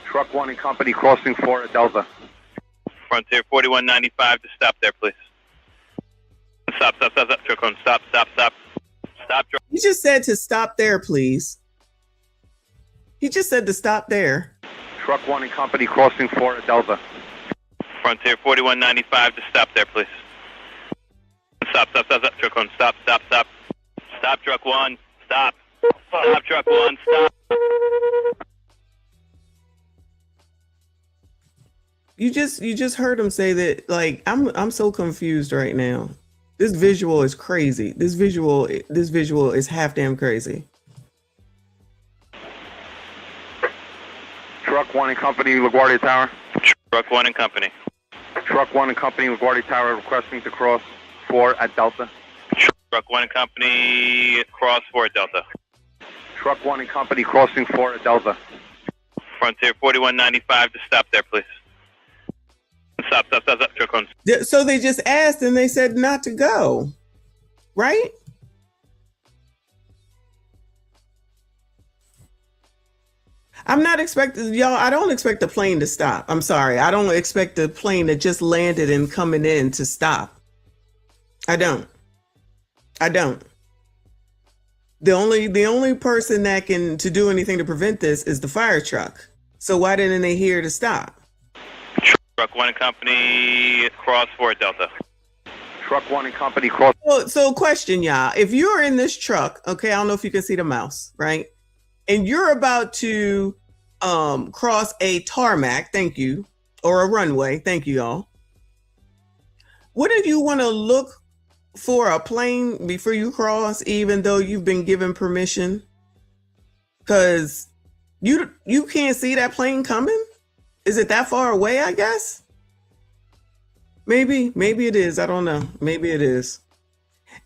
Truck 1 and Company, crossing 4 at Delta. Frontier 4195 to stop there, please. Stop. Truck 1, stop. Stop. He just said to stop there, please. He just said to stop there. Truck 1 and Company, crossing 4 at Delta. Frontier 4195 to stop there, please. Stop. Truck 1, stop. Stop, Truck 1, stop. Stop, Truck 1, stop. You just heard him say that. Like, I'm so confused right now. This visual is crazy. This visual is half damn crazy. Truck 1 and Company, LaGuardia Tower. Truck 1 and Company. Truck 1 and Company, LaGuardia Tower, requesting to cross 4 at Delta. Truck 1 and Company, cross 4 at Delta. Truck 1 and Company, crossing 4 at Delta. Frontier 4195 to stop there, please. Stop. Truck 1. So they just asked and they said not to go, right? I'm not expecting, y'all, I don't expect the plane to stop. I'm sorry. I don't expect the plane that just landed and coming in to stop. I don't. The only person that can to do anything to prevent this is the fire truck. So why didn't they hear to stop? Truck 1 and Company, cross 4 at Delta. Truck 1 and Company, cross. So question, y'all. If you're in this truck, okay, I don't know if you can see the mouse, right? And you're about to cross a tarmac, thank you, or a runway, thank you, y'all. Wouldn't you want to look for a plane before you cross, even though you've been given permission? Because you can't see that plane coming? Is it that far away, I guess? Maybe it is. I don't know. Maybe it is.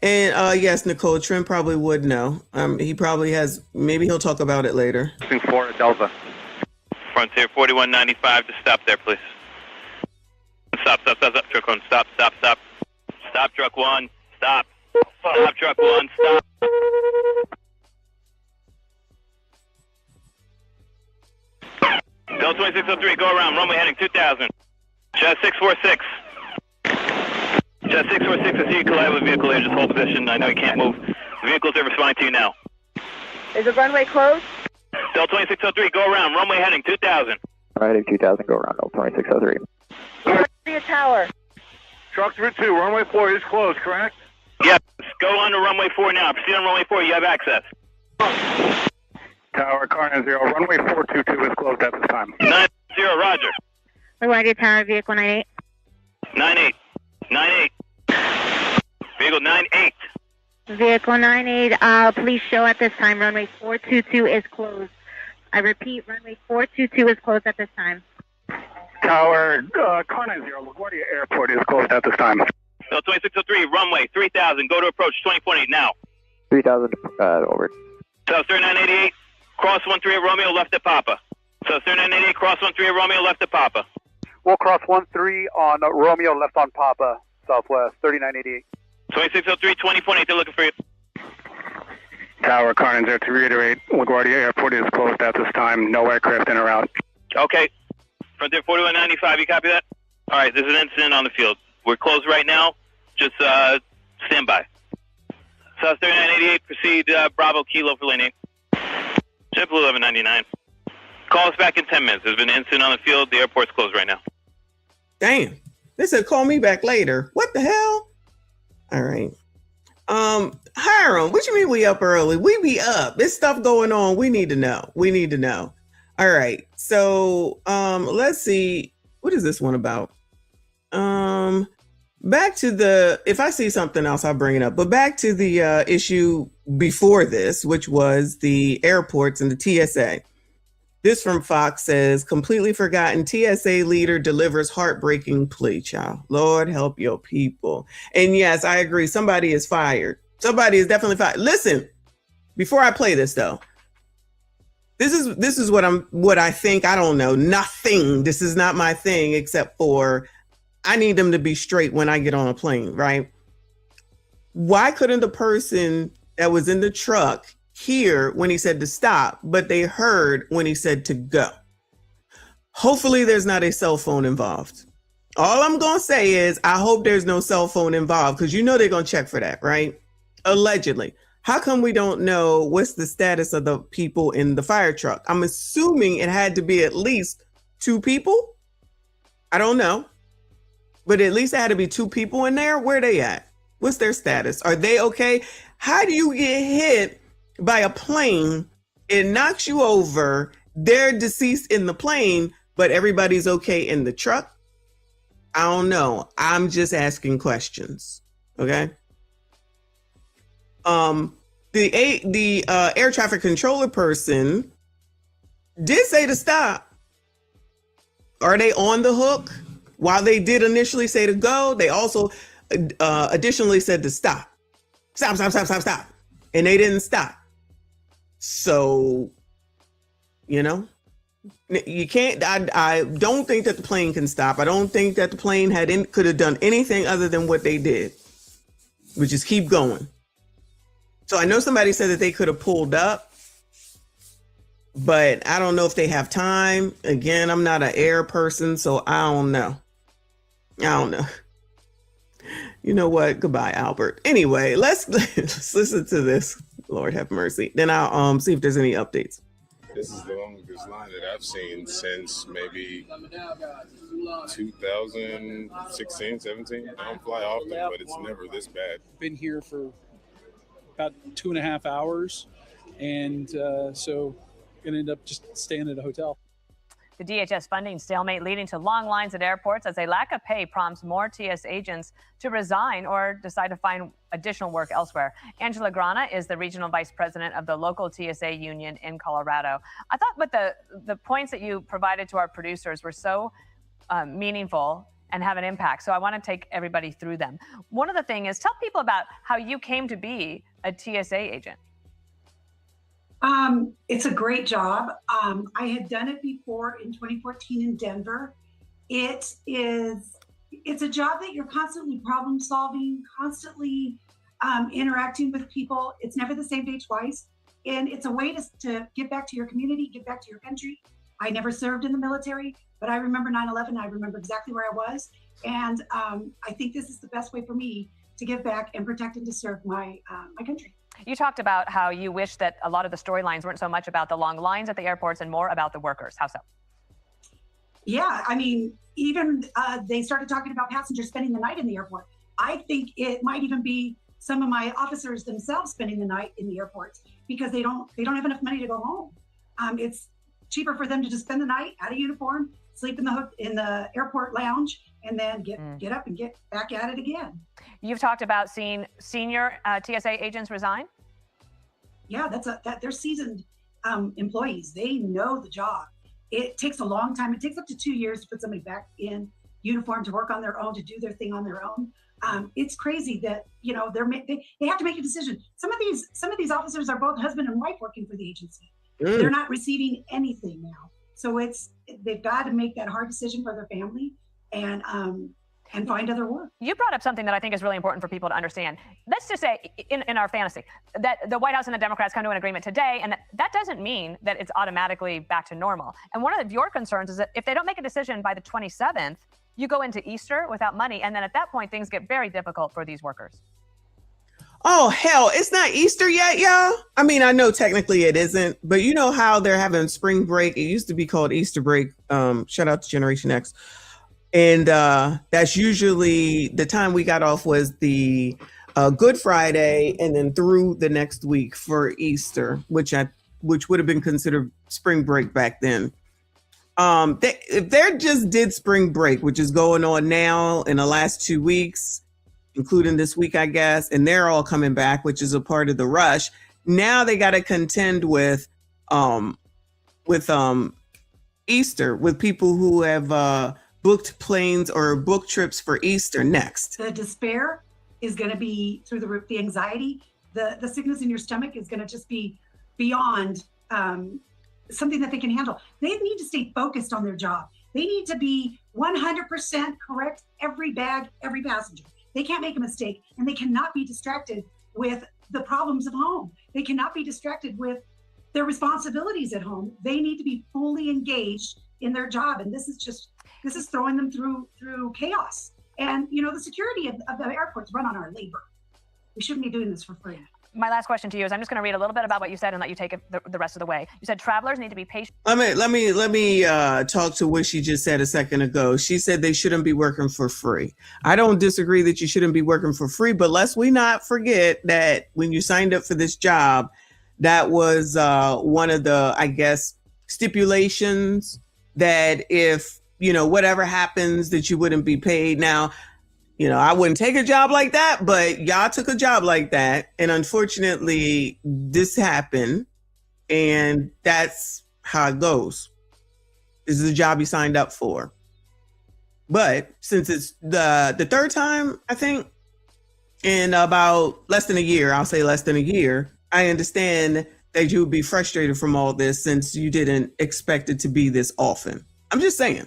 And yes, Nicole, Trent probably would know. He probably has. Maybe he'll talk about it later. 4 at Delta. Frontier 4195 to stop there, please. Stop. Truck 1, stop. Stop, Truck 1, stop. Stop, Truck 1, stop. Delta 2603, go around, runway heading 2000. Jet 646. Jet 646, I see you collide with a vehicle there, just hold position. I know you can't move. The vehicles are responding to you now. Is the runway closed? Delta 2603, go around, runway heading 2000. Heading 2000, go around, 2603. LaGuardia Tower. Truck 2, runway 4 is closed, correct? Yes, go on to runway 4 now. Proceed on runway 4, you have access. Tower, car 90, runway 422 is closed at this time. 90, roger. LaGuardia Tower, vehicle 98. 98. Vehicle 98. Vehicle 98, please show at this time. Runway 422 is closed. I repeat, runway 422 is closed at this time. Tower, car 90, LaGuardia Airport is closed at this time. Delta 2603, runway 3000, go to approach 20.8 now. 3000, over. South 3988, cross 13 at Romeo, left at Papa. South 3988, cross 13 at Romeo, left at Papa. We'll cross 1-3 on Romeo, left on Papa, Southwest, 3988. 2603, 20.8, they're looking for you. Tower, Carnes there to reiterate, LaGuardia Airport is closed at this time. No aircraft in or out. Okay. Frontier 4195, you copy that? All right, there's an incident on the field. We're closed right now. Just stand by. South 3988, proceed Bravo Kilo for lane 8. JetBlue 1199. Call us back in 10 minutes. There's been an incident on the field. The airport's closed right now. Damn. They said call me back later. What the hell? All right. Hiram, what you mean we up early? We be up. There's stuff going on. We need to know. We need to know. All right. So let's see. What is this one about? Back to the, if I see something else, I'll bring it up. But back to the issue before this, which was the airports and the TSA. This from Fox says, completely forgotten TSA leader delivers heartbreaking plea, child. Lord help your people. And yes, I agree. Somebody is fired. Somebody is definitely fired. Listen, before I play this though, this is what I think. I don't know. Nothing. This is not my thing, except for I need them to be straight when I get on a plane, right? Why couldn't the person that was in the truck hear when he said to stop, but they heard when he said to go? Hopefully there's not a cell phone involved. All I'm going to say is I hope there's no cell phone involved, because you know they're going to check for that, right? Allegedly. How come we don't know what's the status of the people in the fire truck? I'm assuming it had to be at least 2 people. I don't know. But at least it had to be 2 people in there. Where are they at? What's their status? Are they okay? How do you get hit by a plane? It knocks you over. They're deceased in the plane, but everybody's okay in the truck. I don't know. I'm just asking questions. Okay. The air traffic controller person did say to stop. Are they on the hook? While they did initially say to go, they also additionally said to stop. Stop, stop, stop, stop, stop. And they didn't stop. So, you know, you can't, I don't think that the plane can stop. I don't think that the plane could have done anything other than what they did, which is keep going. So I know somebody said that they could have pulled up, but I don't know if they have time. Again, I'm not an air person, so I don't know. You know what? Goodbye, Albert. Anyway, let's listen to this. Lord have mercy. Then I'll see if there's any updates. This is the longest line that I've seen since maybe 2016, 17. I don't fly often, but it's never this bad. Been here for about 2.5 hours, and so gonna end up just staying at a hotel. The DHS funding stalemate leading to long lines at airports as a lack of pay prompts more TS agents to resign or decide to find additional work elsewhere. Angela Grana is the regional vice president of the local TSA union in Colorado. I thought what the points that you provided to our producers were so meaningful and have an impact. So I want to take everybody through them. One of the things is tell people about how you came to be a TSA agent. It's a great job. I had done it before in 2014 in Denver. It's a job that you're constantly problem solving, constantly interacting with people. It's never the same day twice. And it's a way to get back to your community, get back to your country. I never served in the military, but I remember 9/11. I remember exactly where I was. And I think this is the best way for me to give back and protect and to serve my country. You talked about how you wish that a lot of the storylines weren't so much about the long lines at the airports and more about the workers. How so? Yeah, I mean, even they started talking about passengers spending the night in the airport. I think it might even be some of my officers themselves spending the night in the airports because they don't have enough money to go home. It's cheaper for them to just spend the night out of uniform, sleep in the airport lounge, and then get up and get back at it again. You've talked about seeing senior TSA agents resign. Yeah, they're seasoned employees. They know the job. It takes a long time. It takes up to 2 years to put somebody back in uniform to work on their own, to do their thing on their own. It's crazy that they have to make a decision. Some of these officers are both husband and wife working for the agency. They're not receiving anything now. So it's they've got to make that hard decision for their family and find other work. You brought up something that I think is really important for people to understand. Let's just say, in our fantasy, that the White House and the Democrats come to an agreement today, and that doesn't mean that it's automatically back to normal. And one of your concerns is that if they don't make a decision by the 27th, you go into Easter without money, and then at that point, things get very difficult for these workers. Oh, hell, it's not Easter yet, y'all. I mean, I know technically it isn't, but you know how they're having spring break. It used to be called Easter break. Shout out to Generation X. And that's usually the time we got off was the Good Friday and then through the next week for Easter, which would have been considered spring break back then. If they just did spring break, which is going on now in the last 2 weeks, including this week, I guess, and they're all coming back, which is a part of the rush. Now they got to contend with Easter, with people who have booked planes or booked trips for Easter next. The despair is going to be through the roof. The anxiety, the sickness in your stomach is going to just be beyond something that they can handle. They need to stay focused on their job. They need to be 100% correct every bag, every passenger. They can't make a mistake, and they cannot be distracted with the problems of home. They cannot be distracted with their responsibilities at home. They need to be fully engaged in their job, and this is throwing them through chaos. And you know, the security of the airports run on our labor. We shouldn't be doing this for free. My last question to you is, I'm just going to read a little bit about what you said and let you take it the rest of the way. You said travelers need to be patient. Let me talk to what she just said a second ago. She said they shouldn't be working for free. I don't disagree that you shouldn't be working for free, but let's we not forget that when you signed up for this job, that was one of the, I guess, stipulations that if, you know, whatever happens that you wouldn't be paid. Now, you know, I wouldn't take a job like that, but y'all took a job like that. And unfortunately, this happened. And that's how it goes. This is a job you signed up for. But since it's the third time, I think, in about less than a year, I'll say less than a year, I understand that you would be frustrated from all this since you didn't expect it to be this often. I'm just saying.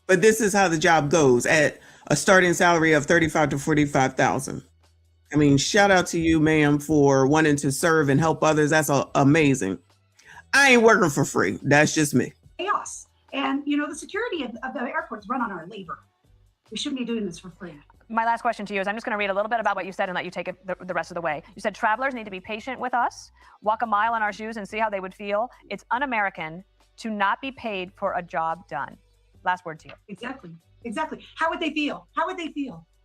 But this is how the job goes at a starting salary of $35,000 to $45,000. I mean, shout out to you, ma'am, for wanting to serve and help others. That's amazing. I ain't working for free. That's just me. Chaos. And, you know, the security of the airports run on our labor. We shouldn't be doing this for free. My last question to you is, I'm just going to read a little bit about what you said and let you take it the rest of the way. You said travelers need to be patient with us, walk a mile in our shoes and see how they would feel. It's un-American to not be paid for a job done. Last word to you. Exactly. How would they feel?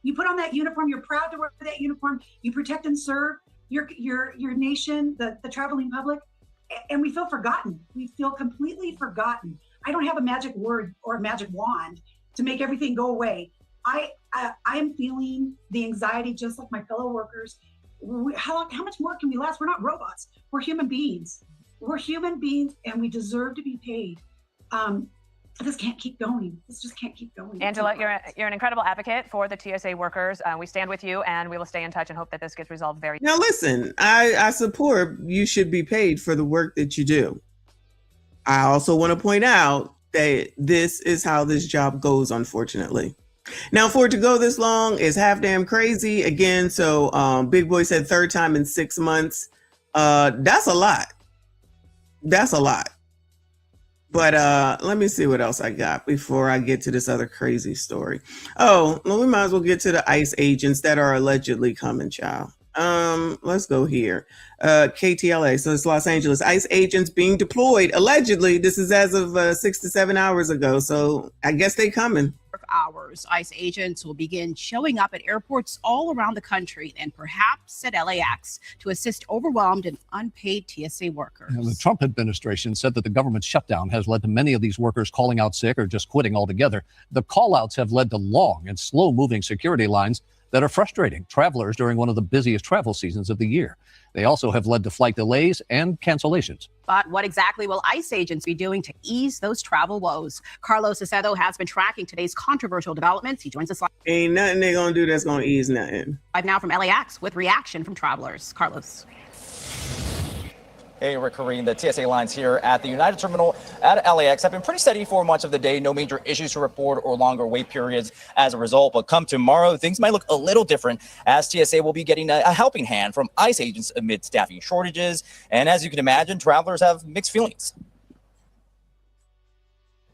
You put on that uniform, you're proud to wear that uniform, you protect and serve your nation, the traveling public, and we feel forgotten. We feel completely forgotten. I don't have a magic word or a magic wand to make everything go away. I am feeling the anxiety just like my fellow workers. How much more can we last? We're not robots. We're human beings. And we deserve to be paid. This can't keep going. This just can't keep going. Angela, you're an incredible advocate for the TSA workers. We stand with you, and we will stay in touch and hope that this gets resolved very soon. Now, listen, I support you should be paid for the work that you do. I also want to point out that this is how this job goes, unfortunately. Now, for it to go this long is half damn crazy. Again, so Big Boy said third time in 6 months. That's a lot. But let me see what else I got before I get to this other crazy story. Oh, well, we might as well get to the ICE agents that are allegedly coming, child. Let's go here. KTLA, so it's Los Angeles. ICE agents being deployed, allegedly. This is as of 6 to 7 hours ago, so I guess they coming. Hours, ICE agents will begin showing up at airports all around the country and perhaps at LAX to assist overwhelmed and unpaid TSA workers. And the Trump administration said that the government shutdown has led to many of these workers calling out sick or just quitting altogether. The call-outs have led to long and slow-moving security lines that are frustrating travelers during one of the busiest travel seasons of the year. They also have led to flight delays and cancellations. But what exactly will ICE agents be doing to ease those travel woes? Carlos Acedo has been tracking today's controversial developments. He joins us live. Ain't nothing they're going to do that's going to ease nothing. Live now from LAX with reaction from travelers. Carlos. Hey, Rick Kareen, the TSA lines here at the United Terminal at LAX have been pretty steady for much of the day. No major issues to report or longer wait periods as a result. But come tomorrow, things might look a little different as TSA will be getting a helping hand from ICE agents amid staffing shortages. And as you can imagine, travelers have mixed feelings.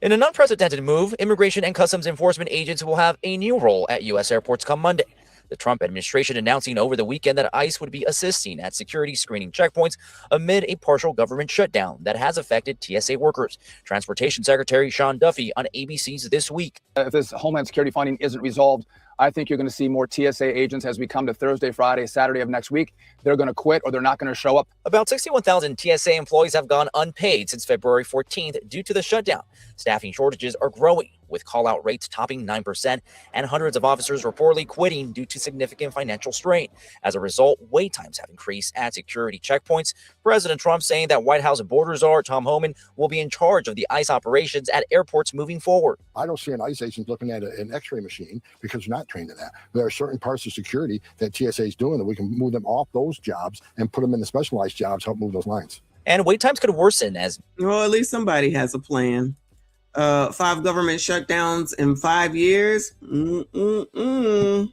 In an unprecedented move, immigration and customs enforcement agents will have a new role at U.S. airports come Monday. The Trump administration announcing over the weekend that ICE would be assisting at security screening checkpoints amid a partial government shutdown that has affected TSA workers. Transportation Secretary Sean Duffy on ABC's This Week. If this Homeland Security funding isn't resolved, I think you're going to see more TSA agents as we come to Thursday, Friday, Saturday of next week. They're going to quit or they're not going to show up. About 61,000 TSA employees have gone unpaid since February 14th due to the shutdown. Staffing shortages are growing, with call-out rates topping 9% and hundreds of officers reportedly quitting due to significant financial strain. As a result, wait times have increased at security checkpoints. President Trump saying that White House border czar Tom Homan will be in charge of the ICE operations at airports moving forward. I don't see an ICE agent looking at an x-ray machine because you're not trained in that. There are certain parts of security that TSA is doing that we can move them off those jobs and put them in the specialized jobs, help move those lines. And wait times could worsen as... Well, at least somebody has a plan. 5 government shutdowns in 5 years. Come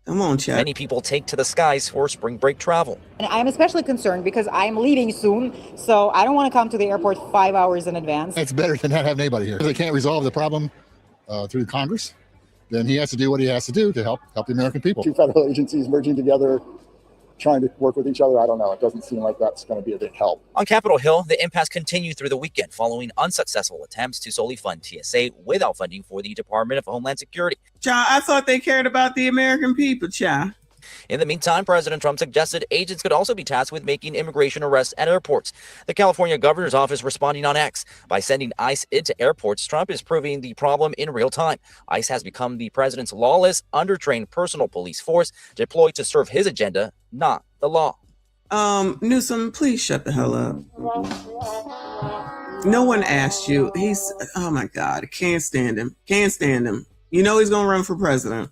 on, Chuck. Many people take to the skies for spring break travel. And I'm especially concerned because I'm leaving soon, so I don't want to come to the airport 5 hours in advance. It's better than not having anybody here. If they can't resolve the problem through Congress, then he has to do what he has to do to help the American people. 2 federal agencies merging together, trying to work with each other. I don't know. It doesn't seem like that's going to be a big help. On Capitol Hill, the impasse continued through the weekend following unsuccessful attempts to solely fund TSA without funding for the Department of Homeland Security. Cha, I thought they cared about the American people, Cha. In the meantime, President Trump suggested agents could also be tasked with making immigration arrests at airports. The California governor's office responding on X. By sending ICE into airports, Trump is proving the problem in real time. ICE has become the president's lawless, undertrained personal police force deployed to serve his agenda, not the law. Newsom, please shut the hell up. No one asked you. Oh my God, can't stand him. Can't stand him. You know he's going to run for president.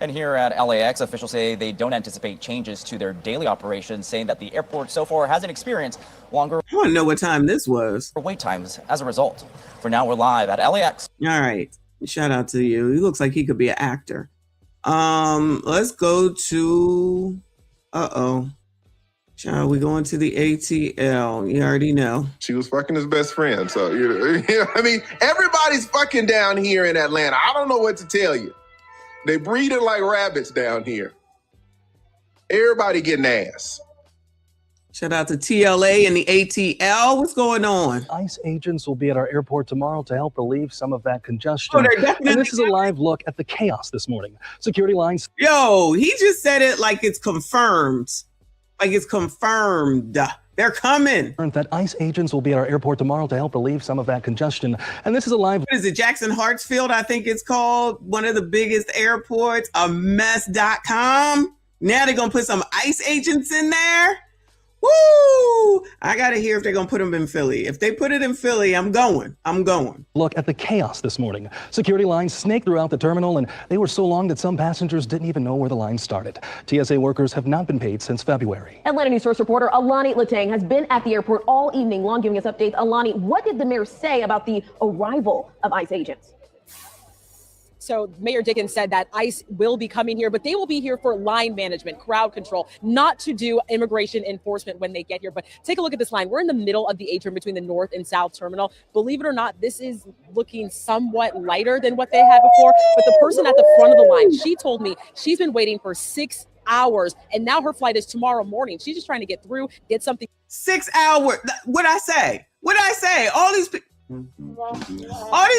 And here at LAX, officials say they don't anticipate changes to their daily operations, saying that the airport so far hasn't experienced longer. I want to know what time this was. Wait times as a result. For now, we're live at LAX. All right. Shout out to you. He looks like he could be an actor. Let's go to, Shall we go into the ATL? You already know. She was fucking his best friend. So, I mean, everybody's fucking down here in Atlanta. I don't know what to tell you. They breeding like rabbits down here. Everybody getting ass. Shout out to TLA and the ATL. What's going on? ICE agents will be at our airport tomorrow to help relieve some of that congestion. Oh, they're definitely- And this is a live look at the chaos this morning. Security lines. Yo, he just said it like it's confirmed. Like it's confirmed. They're coming. That ICE agents will be at our airport tomorrow to help relieve some of that congestion. And this is a live. What is it? Jackson Hartsfield, I think it's called. One of the biggest airports. A mess.com. Now they're going to put some ICE agents in there. Woo! I got to hear if they're going to put them in Philly. If they put it in Philly, I'm going. Look at the chaos this morning. Security lines snaked throughout the terminal, and they were so long that some passengers didn't even know where the line started. TSA workers have not been paid since February. Atlanta News First reporter Alani Latang has been at the airport all evening long giving us updates. Alani, what did the mayor say about the arrival of ICE agents? So Mayor Dickens said that ICE will be coming here, but they will be here for line management, crowd control, not to do immigration enforcement when they get here. But take a look at this line. We're in the middle of the atrium between the North and South Terminal. Believe it or not, this is looking somewhat lighter than what they had before. But the person at the front of the line, she told me she's been waiting for 6 hours, and now her flight is tomorrow morning. She's just trying to get through, get something. 6 hours. What'd I say? All these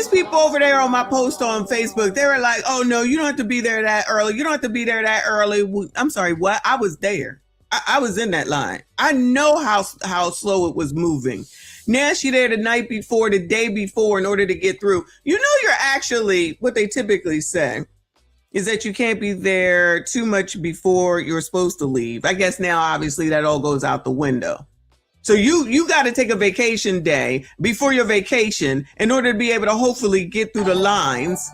people over there on my post on Facebook, they were like, oh no, you don't have to be there that early. I'm sorry, what? I was there. I was in that line. I know how slow it was moving. Now she there the night before, the day before in order to get through. You know, you're actually, what they typically say is that you can't be there too much before you're supposed to leave. I guess now, obviously, that all goes out the window. So you got to take a vacation day before your vacation in order to be able to hopefully get through the lines.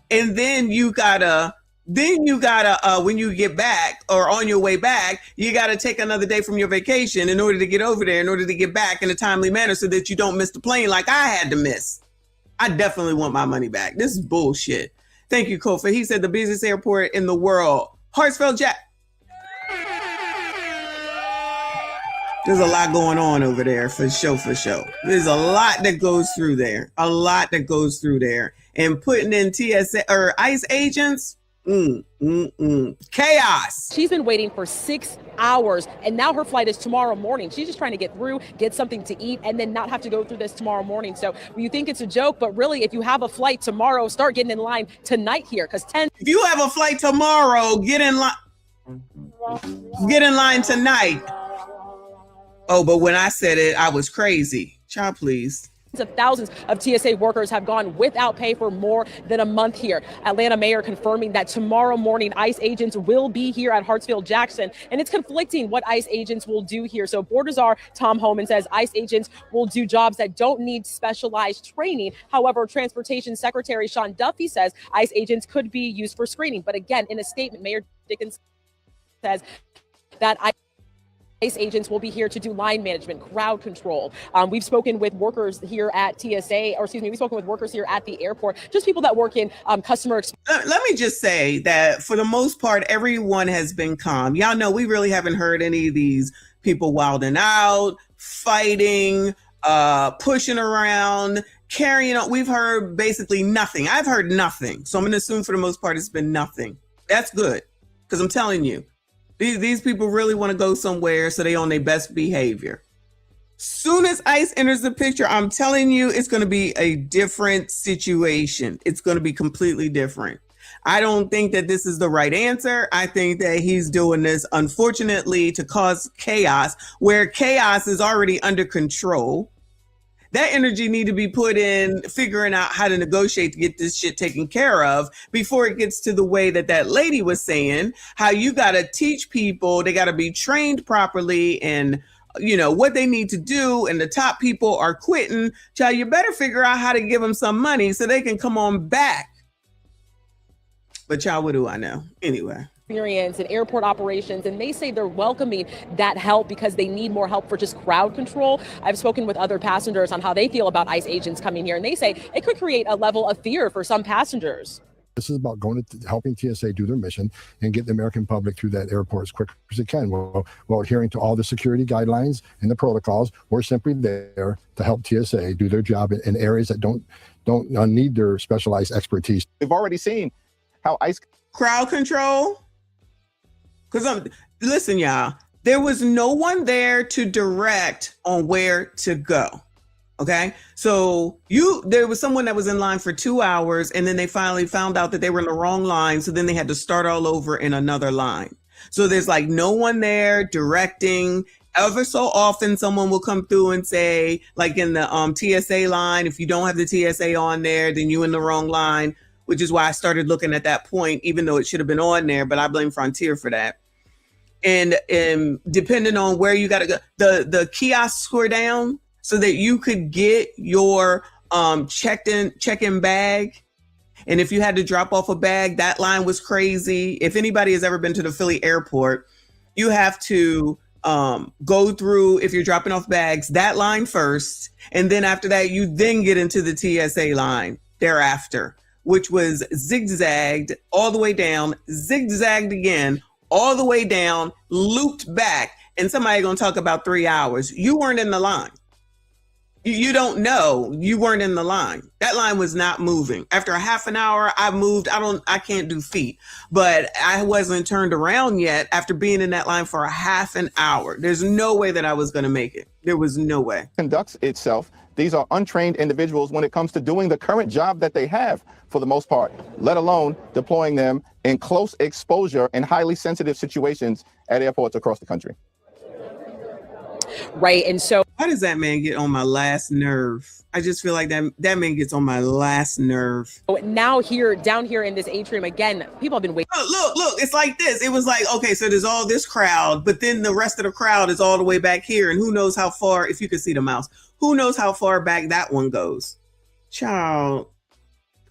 And then you got to Then you gotta, when you get back or on your way back, you gotta take another day from your vacation in order to get over there, in order to get back in a timely manner so that you don't miss the plane like I had to miss. I definitely want my money back. This is bullshit. Thank you, Kofa. He said the busiest airport in the world. Hartsfield Jack. There's a lot going on over there for sure, for sure. There's a lot that goes through there. A lot that goes through there. And putting in TSA or ICE agents, chaos. She's been waiting for 6 hours and now her flight is tomorrow morning. She's just trying to get through, get something to eat, and then not have to go through this tomorrow morning. So you think it's a joke, but really, if you have a flight tomorrow, start getting in line tonight here, because If you have a flight tomorrow, get in line. Get in line tonight. Oh, but when I said it, I was crazy. Child, please. Of thousands of TSA workers have gone without pay for more than a month here. Atlanta mayor confirming that tomorrow morning ICE agents will be here at Hartsfield Jackson, and it's conflicting what ICE agents will do here. So Board Czar Tom Homan says ICE agents will do jobs that don't need specialized training. However, Transportation Secretary Sean Duffy says ICE agents could be used for screening. But again, in a statement, Mayor Dickens says that ICE agents will be here to do line management, crowd control. We've spoken with workers here at TSA, or excuse me, we've spoken with workers here at the airport, just people that work in customer experience. Let me just say that for the most part, everyone has been calm. Y'all know we really haven't heard any of these people wilding out, fighting, pushing around, carrying on. We've heard basically nothing. I've heard nothing. So I'm going to assume for the most part, it's been nothing. That's good. Because I'm telling you, these people really want to go somewhere, so they on their best behavior. Soon as ICE enters the picture, I'm telling you, it's going to be a different situation. It's going to be completely different. I don't think that this is the right answer. I think that he's doing this, unfortunately, to cause chaos, where chaos is already under control. That energy need to be put in figuring out how to negotiate to get this shit taken care of before it gets to the way that that lady was saying, how you got to teach people, they got to be trained properly and, you know, what they need to do. And the top people are quitting. Child, you better figure out how to give them some money so they can come on back. But child, what do I know? Anyway. Experience and airport operations, and they say they're welcoming that help because they need more help for just crowd control. I've spoken with other passengers on how they feel about ICE agents coming here, and they say it could create a level of fear for some passengers. This is about going to helping TSA do their mission and get the American public through that airport as quick as it can. While adhering to all the security guidelines and the protocols, we're simply there to help TSA do their job in areas that don't need their specialized expertise. We've already seen how ICE crowd control. Because listen, y'all, there was no one there to direct on where to go. Okay, so there was someone that was in line for 2 hours, and then they finally found out that they were in the wrong line. So then they had to start all over in another line. So there's like no one there directing. Ever so often, someone will come through and say, like in the TSA line, if you don't have the TSA on there, then you're in the wrong line. Which is why I started looking at that point, even though it should have been on there, but I blame Frontier for that. And depending on where you got to go, the kiosks were down so that you could get your check-in bag. And if you had to drop off a bag, that line was crazy. If anybody has ever been to the Philly airport, you have to go through, if you're dropping off bags, that line first. And then after that, you then get into the TSA line thereafter, which was zigzagged all the way down, zigzagged again, all the way down, looped back. And somebody gonna talk about 3 hours. You weren't in the line. You don't know. You weren't in the line. That line was not moving. After a half an hour, I moved. I can't do feet, but I wasn't turned around yet after being in that line for a half an hour. There's no way that I was gonna make it. There was no way. Conducts itself. These are untrained individuals when it comes to doing the current job that they have for the most part, let alone deploying them in close exposure and highly sensitive situations at airports across the country. Right. And so why does that man get on my last nerve? I just feel like that man gets on my last nerve. Now down here in this atrium, again, people have been waiting. Look, it's like this. It was like, okay, so there's all this crowd, but then the rest of the crowd is all the way back here. And who knows how far, if you could see the mouse, who knows how far back that one goes. Child.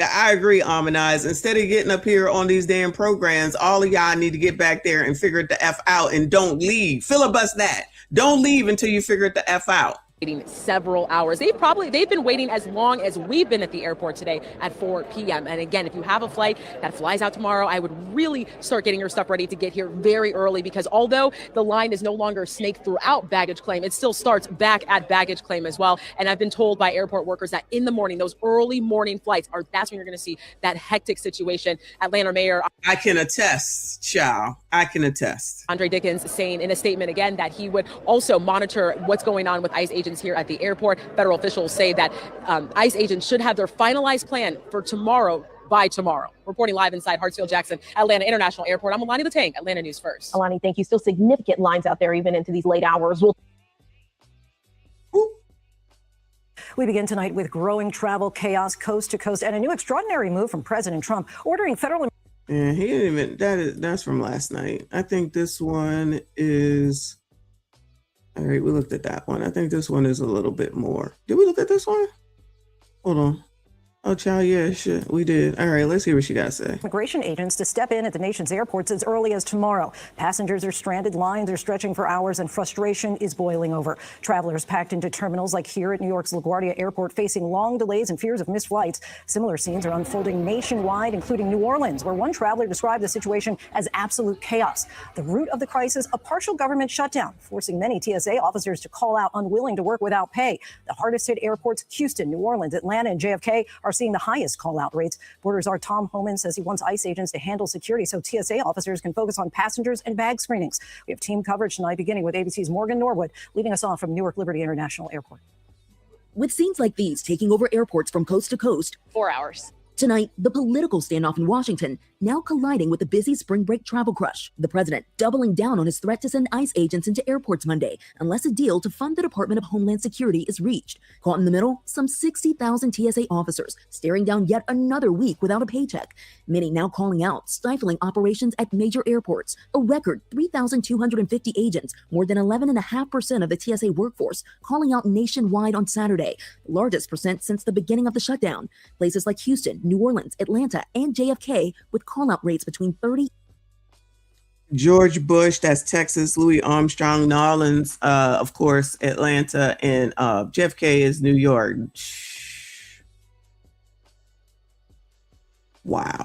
I agree, Amanize. Instead of getting up here on these damn programs, all of y'all need to get back there and figure it the F out and don't leave. Filibust that. Don't leave until you figure it the F out. Several hours. They've been waiting as long as we've been at the airport today at 4 p.m. And again, if you have a flight that flies out tomorrow, I would really start getting your stuff ready to get here very early, because although the line is no longer snaked throughout baggage claim, it still starts back at baggage claim as well. And I've been told by airport workers that in the morning, those early morning flights that's when you're going to see that hectic situation. Atlanta Mayor, I can attest, child. I can attest. Andre Dickens saying in a statement again that he would also monitor what's going on with ICE agents here at the airport. Federal officials say that ICE agents should have their finalized plan for tomorrow by tomorrow. Reporting live inside Hartsfield-Jackson Atlanta International Airport, I'm Alani Latang, Atlanta News First. Alani, thank you. Still significant lines out there even into these late hours. We begin tonight with growing travel chaos coast to coast and a new extraordinary move from President Trump ordering federal. Yeah, he didn't even, that's from last night. I think this one is, all right, we looked at that one. I think this one is a little bit more. Did we look at this one? Hold on. Oh, child, yeah, shit, we did. All right, let's hear what she got to say. Immigration agents to step in at the nation's airports as early as tomorrow. Passengers are stranded, lines are stretching for hours, and frustration is boiling over. Travelers packed into terminals like here at New York's LaGuardia Airport facing long delays and fears of missed flights. Similar scenes are unfolding nationwide, including New Orleans, where one traveler described the situation as absolute chaos. The root of the crisis, a partial government shutdown, forcing many TSA officers to call out unwilling to work without pay. The hardest hit airports, Houston, New Orleans, Atlanta, and JFK, are seeing the highest call-out rates. Borders Czar Tom Homan says he wants ICE agents to handle security so TSA officers can focus on passengers and bag screenings. We have team coverage tonight, beginning with ABC's Morgan Norwood, leading us off from Newark Liberty International Airport. With scenes like these taking over airports from coast to coast, 4 hours. Tonight, the political standoff in Washington now colliding with the busy spring break travel crush. The president doubling down on his threat to send ICE agents into airports Monday unless a deal to fund the Department of Homeland Security is reached. Caught in the middle, some 60,000 TSA officers staring down yet another week without a paycheck. Many now calling out stifling operations at major airports. A record 3,250 agents, more than 11.5% of the TSA workforce, calling out nationwide on Saturday, the largest percent since the beginning of the shutdown. Places like Houston, New Orleans, Atlanta, and JFK with call-out rates between 30. George Bush, that's Texas. Louis Armstrong, New Orleans, of course, Atlanta, and JFK is New York. Wow.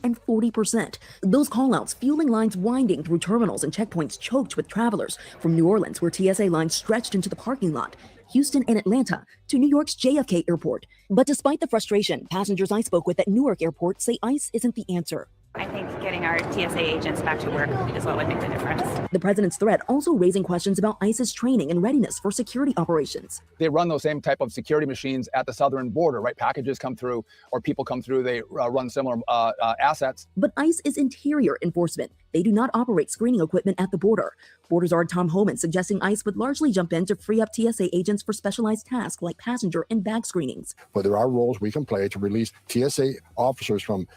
And 40%. Those callouts fueling lines winding through terminals and checkpoints choked with travelers from New Orleans, where TSA lines stretched into the parking lot, Houston and Atlanta, to New York's JFK Airport. But despite the frustration, passengers I spoke with at Newark Airport say ICE isn't the answer. I think getting our TSA agents back to work is what would make the difference. The president's threat also raising questions about ICE's training and readiness for security operations. They run those same type of security machines at the southern border, right? Packages come through or people come through, they run similar assets. But ICE is interior enforcement. They do not operate screening equipment at the border. Borders Czar Tom Homan suggesting ICE would largely jump in to free up TSA agents for specialized tasks like passenger and bag screenings. But there are roles we can play to release TSA officers from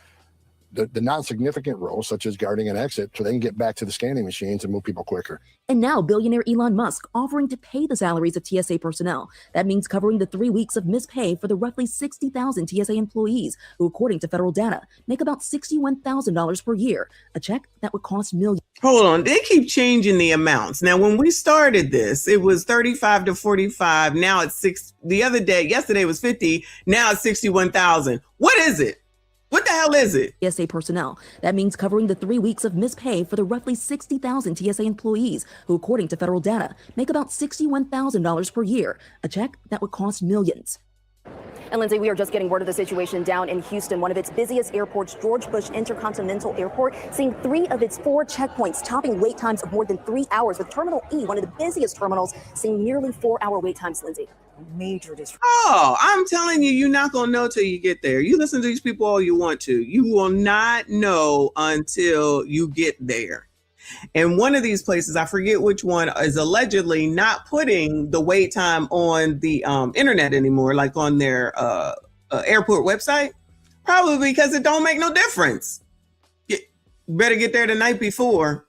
the non-significant roles, such as guarding an exit, so they can get back to the scanning machines and move people quicker. And now billionaire Elon Musk offering to pay the salaries of TSA personnel. That means covering the 3 weeks of missed pay for the roughly 60,000 TSA employees who, according to federal data, make about $61,000 per year, a check that would cost millions. Hold on, they keep changing the amounts. Now, when we started this, it was 35 to 45. Now it's yesterday was 50. Now it's 61,000. What is it? What the hell is it? TSA personnel. That means covering the 3 weeks of missed pay for the roughly 60,000 TSA employees who, according to federal data, make about $61,000 per year, a check that would cost millions. And Lindsay, we are just getting word of the situation down in Houston, one of its busiest airports, George Bush Intercontinental Airport, seeing 3 of its 4 checkpoints topping wait times of more than 3 hours, with Terminal E, one of the busiest terminals, seeing nearly 4-hour wait times, Lindsay. Major disruption. Oh, I'm telling you, you're not going to know till you get there. You listen to these people all you want to. You will not know until you get there. And one of these places, I forget which one, is allegedly not putting the wait time on the internet anymore, like on their airport website, probably because it don't make no difference. You better get there the night before.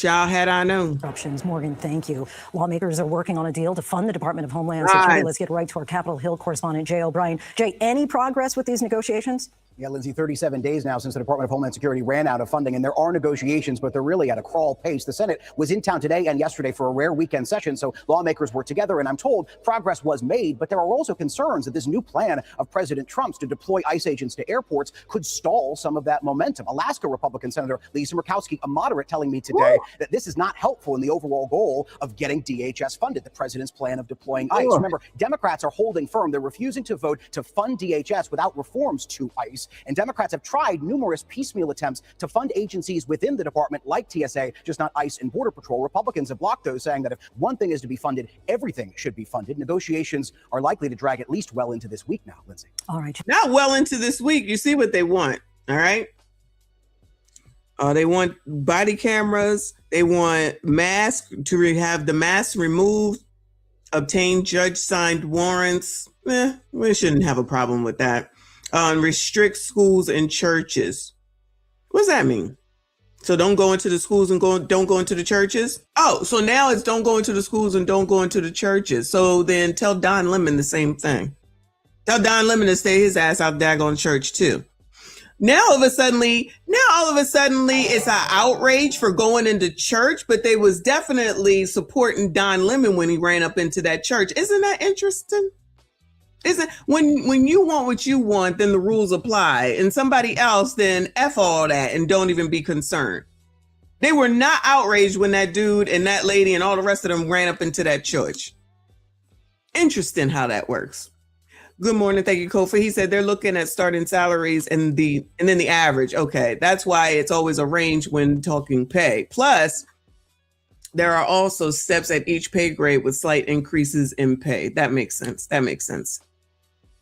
Child, had I known. Options, Morgan, thank you. Lawmakers are working on a deal to fund the Department of Homeland Security. Let's get right to our Capitol Hill correspondent, Jay O'Brien. Jay, any progress with these negotiations? Yeah, Lindsay, 37 days now since the Department of Homeland Security ran out of funding, and there are negotiations, but they're really at a crawl pace. The Senate was in town today and yesterday for a rare weekend session, so lawmakers were together, and I'm told progress was made, but there are also concerns that this new plan of President Trump's to deploy ICE agents to airports could stall some of that momentum. Alaska Republican Senator Lisa Murkowski, a moderate, telling me today that this is not helpful in the overall goal of getting DHS funded, the president's plan of deploying ICE. Remember, Democrats are holding firm. They're refusing to vote to fund DHS without reforms to ICE, and Democrats have tried numerous piecemeal attempts to fund agencies within the department like TSA, just not ICE and Border Patrol. Republicans have blocked those, saying that if one thing is to be funded, everything should be funded. Negotiations are likely to drag at least well into this week now, Lindsay. All right. Not well into this week. You see what they want, all right? They want body cameras. They want masks, to have the masks removed, obtain judge-signed warrants. We shouldn't have a problem with that. Restrict schools and churches. What does that mean? So don't go into the schools and don't go into the churches? Oh, so now it's don't go into the schools and don't go into the churches. So then tell Don Lemon the same thing. Tell Don Lemon to stay his ass out daggone church too. Now all of a sudden it's an outrage for going into church, but they was definitely supporting Don Lemon when he ran up into that church. Isn't that interesting? Isn't when you want what you want, then the rules apply, and somebody else then F all that and don't even be concerned. They were not outraged when that dude and that lady and all the rest of them ran up into that church. Interesting how that works. Good morning, thank you, Kofi. He said they're looking at starting salaries and then the average. Okay, that's why it's always a range when talking pay. Plus, there are also steps at each pay grade with slight increases in pay. That makes sense.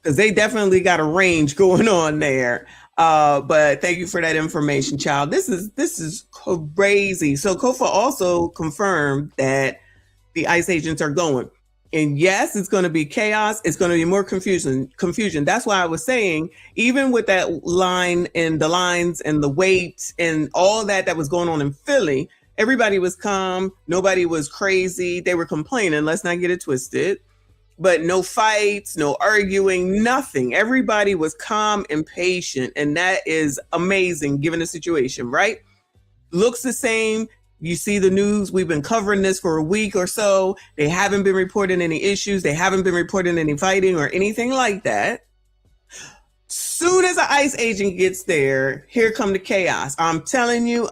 Because they definitely got a range going on there. But thank you for that information, child. This is crazy. So Kofa also confirmed that the ICE agents are going. And yes, it's going to be chaos. It's going to be more confusion. That's why I was saying, even with that line and the lines and the wait and all that was going on in Philly, everybody was calm. Nobody was crazy. They were complaining. Let's not get it twisted. But no fights, no arguing, nothing. Everybody was calm and patient. And that is amazing given the situation, right? Looks the same. You see the news. We've been covering this for a week or so. They haven't been reporting any issues. They haven't been reporting any fighting or anything like that. Soon as an ICE agent gets there, here come the chaos. I'm telling you,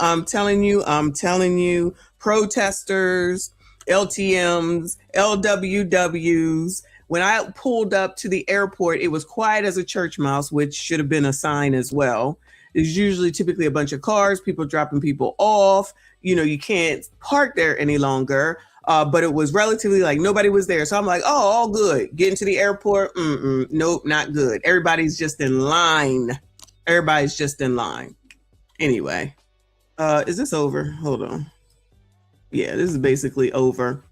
protesters, LTMs, LWWs. When I pulled up to the airport, it was quiet as a church mouse, which should have been a sign as well. There's usually typically a bunch of cars, people dropping people off. You know, you can't park there any longer. But it was relatively like nobody was there. So I'm like, oh, all good. Getting to the airport. Nope, not good. Everybody's just in line. Anyway, is this over? Hold on. Yeah, this is basically over.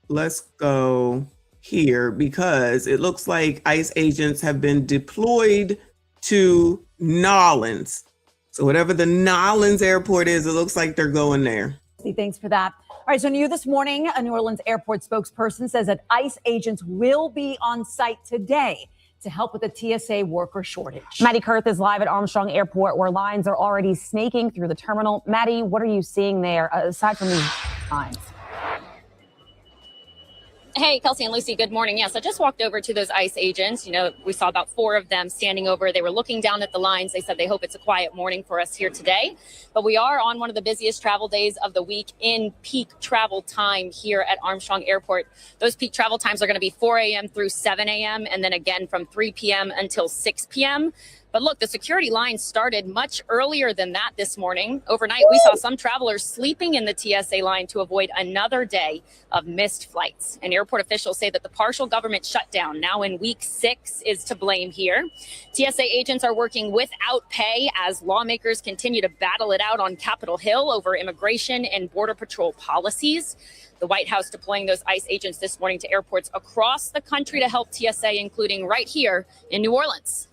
Let's go here because it looks like ICE agents have been deployed to Nolens. So whatever the Nolens airport is, it looks like they're going there. Thanks for that. All right, so new this morning, a New Orleans airport spokesperson says that ICE agents will be on site today to help with the TSA worker shortage. Maddie Kurth is live at Armstrong Airport, where lines are already snaking through the terminal. Maddie, what are you seeing there aside from these lines? Hey, Kelsey and Lucy, good morning. Yes, I just walked over to those ICE agents. You know, we saw about 4 of them standing over. They were looking down at the lines. They said they hope it's a quiet morning for us here today. But we are on one of the busiest travel days of the week in peak travel time here at Armstrong Airport. Those peak travel times are going to be 4 a.m. through 7 a.m. and then again from 3 p.m. until 6 p.m. But look, the security line started much earlier than that this morning. Overnight, we saw some travelers sleeping in the TSA line to avoid another day of missed flights. And airport officials say that the partial government shutdown, now in week 6, is to blame here. TSA agents are working without pay as lawmakers continue to battle it out on Capitol Hill over immigration and Border Patrol policies. The White House deploying those ICE agents this morning to airports across the country to help TSA, including right here in New Orleans.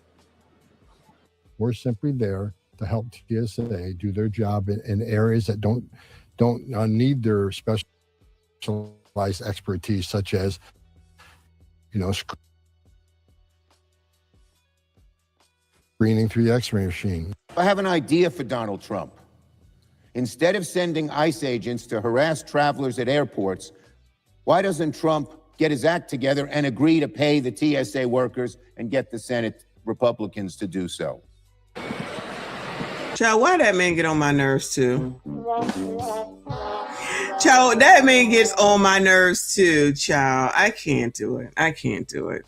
We're simply there to help TSA do their job in areas that don't need their specialized expertise, such as, screening through the X-ray machine. I have an idea for Donald Trump. Instead of sending ICE agents to harass travelers at airports, why doesn't Trump get his act together and agree to pay the TSA workers and get the Senate Republicans to do so? Child, why that man get on my nerves too? Child, that man gets on my nerves too, child. I can't do it. I can't do it.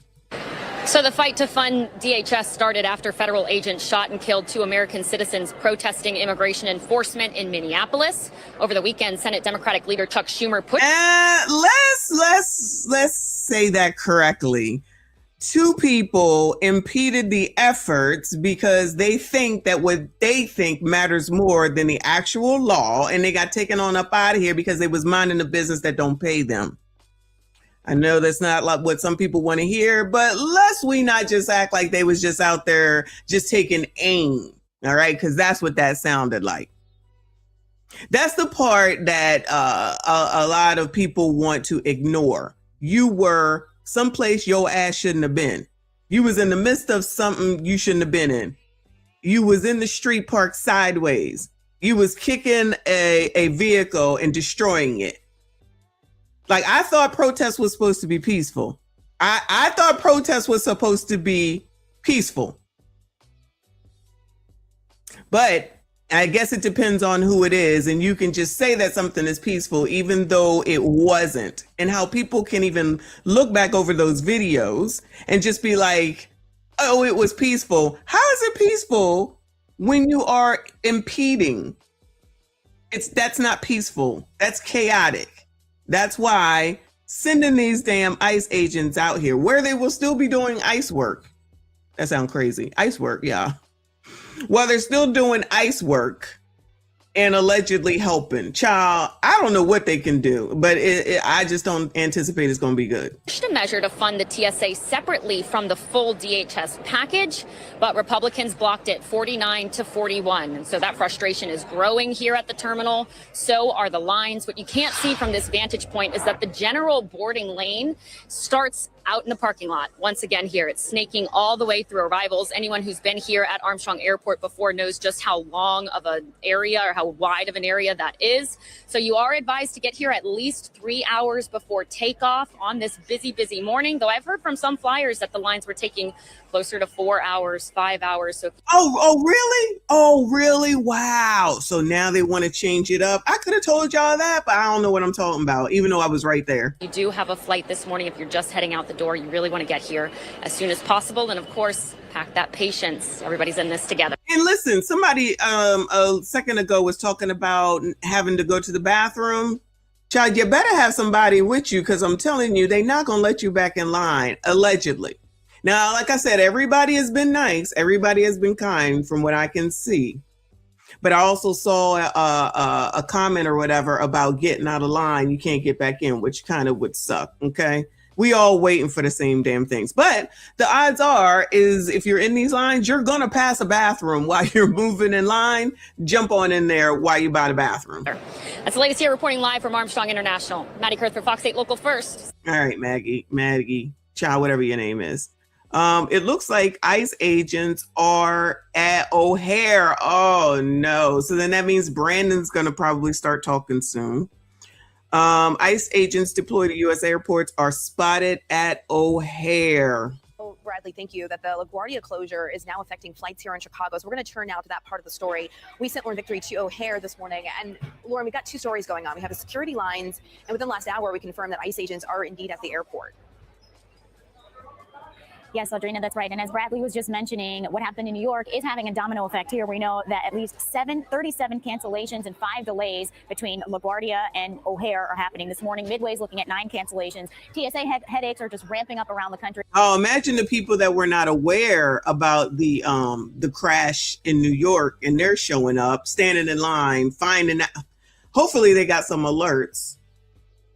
So the fight to fund DHS started after federal agents shot and killed 2 American citizens protesting immigration enforcement in Minneapolis. Over the weekend, Senate Democratic leader Chuck Schumer put... Let's say that correctly. 2 people impeded the efforts because they think that what they think matters more than the actual law, and they got taken on up out of here because they was minding a business that don't pay them. I know that's not like what some people want to hear, but let's we not just act like they was just out there just taking aim, all right? Because that's what that sounded like. That's the part that a lot of people want to ignore. You were someplace your ass shouldn't have been. You was in the midst of something you shouldn't have been in. You was in the street parked sideways. You was kicking a vehicle and destroying it. Like, I thought protest was supposed to be peaceful. I thought protest was supposed to be peaceful. But I guess it depends on who it is. And you can just say that something is peaceful, even though it wasn't. And how people can even look back over those videos and just be like, oh, it was peaceful. How is it peaceful when you are impeding? That's not peaceful. That's chaotic. That's why sending these damn ICE agents out here where they will still be doing ICE work. That sounds crazy. ICE work, yeah. While they're still doing ICE work and allegedly helping. Child, I don't know what they can do, but I just don't anticipate it's going to be good. A measure to fund the TSA separately from the full DHS package, but Republicans blocked it 49-41. And so that frustration is growing here at the terminal. So are the lines. What you can't see from this vantage point is that the general boarding lane starts out in the parking lot. Once again here, it's snaking all the way through arrivals. Anyone who's been here at Armstrong Airport before knows just how long of an area or how wide of an area that is. So you are advised to get here at least 3 hours before takeoff on this busy morning, though I've heard from some flyers that the lines were taking closer to 4 hours, 5 hours. So Oh, really? Oh, really? Wow. So now they want to change it up. I could have told y'all that, but I don't know what I'm talking about, even though I was right there. You do have a flight this morning. If you're just heading out the door, you really want to get here as soon as possible. And of course, pack that patience. Everybody's in this together. And listen, somebody a second ago was talking about having to go to the bathroom. Child, you better have somebody with you, because I'm telling you, they're not going to let you back in line, allegedly. Now, like I said, everybody has been nice. Everybody has been kind from what I can see. But I also saw a comment or whatever about getting out of line. You can't get back in, which kind of would suck. Okay. We all waiting for the same damn things. But the odds are is if you're in these lines, you're going to pass a bathroom while you're moving in line. Jump on in there while you by the bathroom. That's the latest here, reporting live from Armstrong International. Maddie Kurth for Fox 8 Local First. All right, Maggie, child, whatever your name is. It looks like ICE agents are at O'Hare. Oh, no. So then that means Brandon's going to probably start talking soon. ICE agents deployed to U.S. airports are spotted at O'Hare. Oh, Bradley, thank you. That the LaGuardia closure is now affecting flights here in Chicago. So we're going to turn now to that part of the story. We sent Lauren Victory to O'Hare this morning. And Lauren, we've got 2 stories going on. We have the security lines. And within the last hour, we confirmed that ICE agents are indeed at the airport. Yes, Audrina, that's right. And as Bradley was just mentioning, what happened in New York is having a domino effect here. We know that at least 37 cancellations and 5 delays between LaGuardia and O'Hare are happening this morning. Midway's looking at 9 cancellations. TSA headaches are just ramping up around the country. Oh, imagine the people that were not aware about the crash in New York, and they're showing up, standing in line, finding out. Hopefully they got some alerts.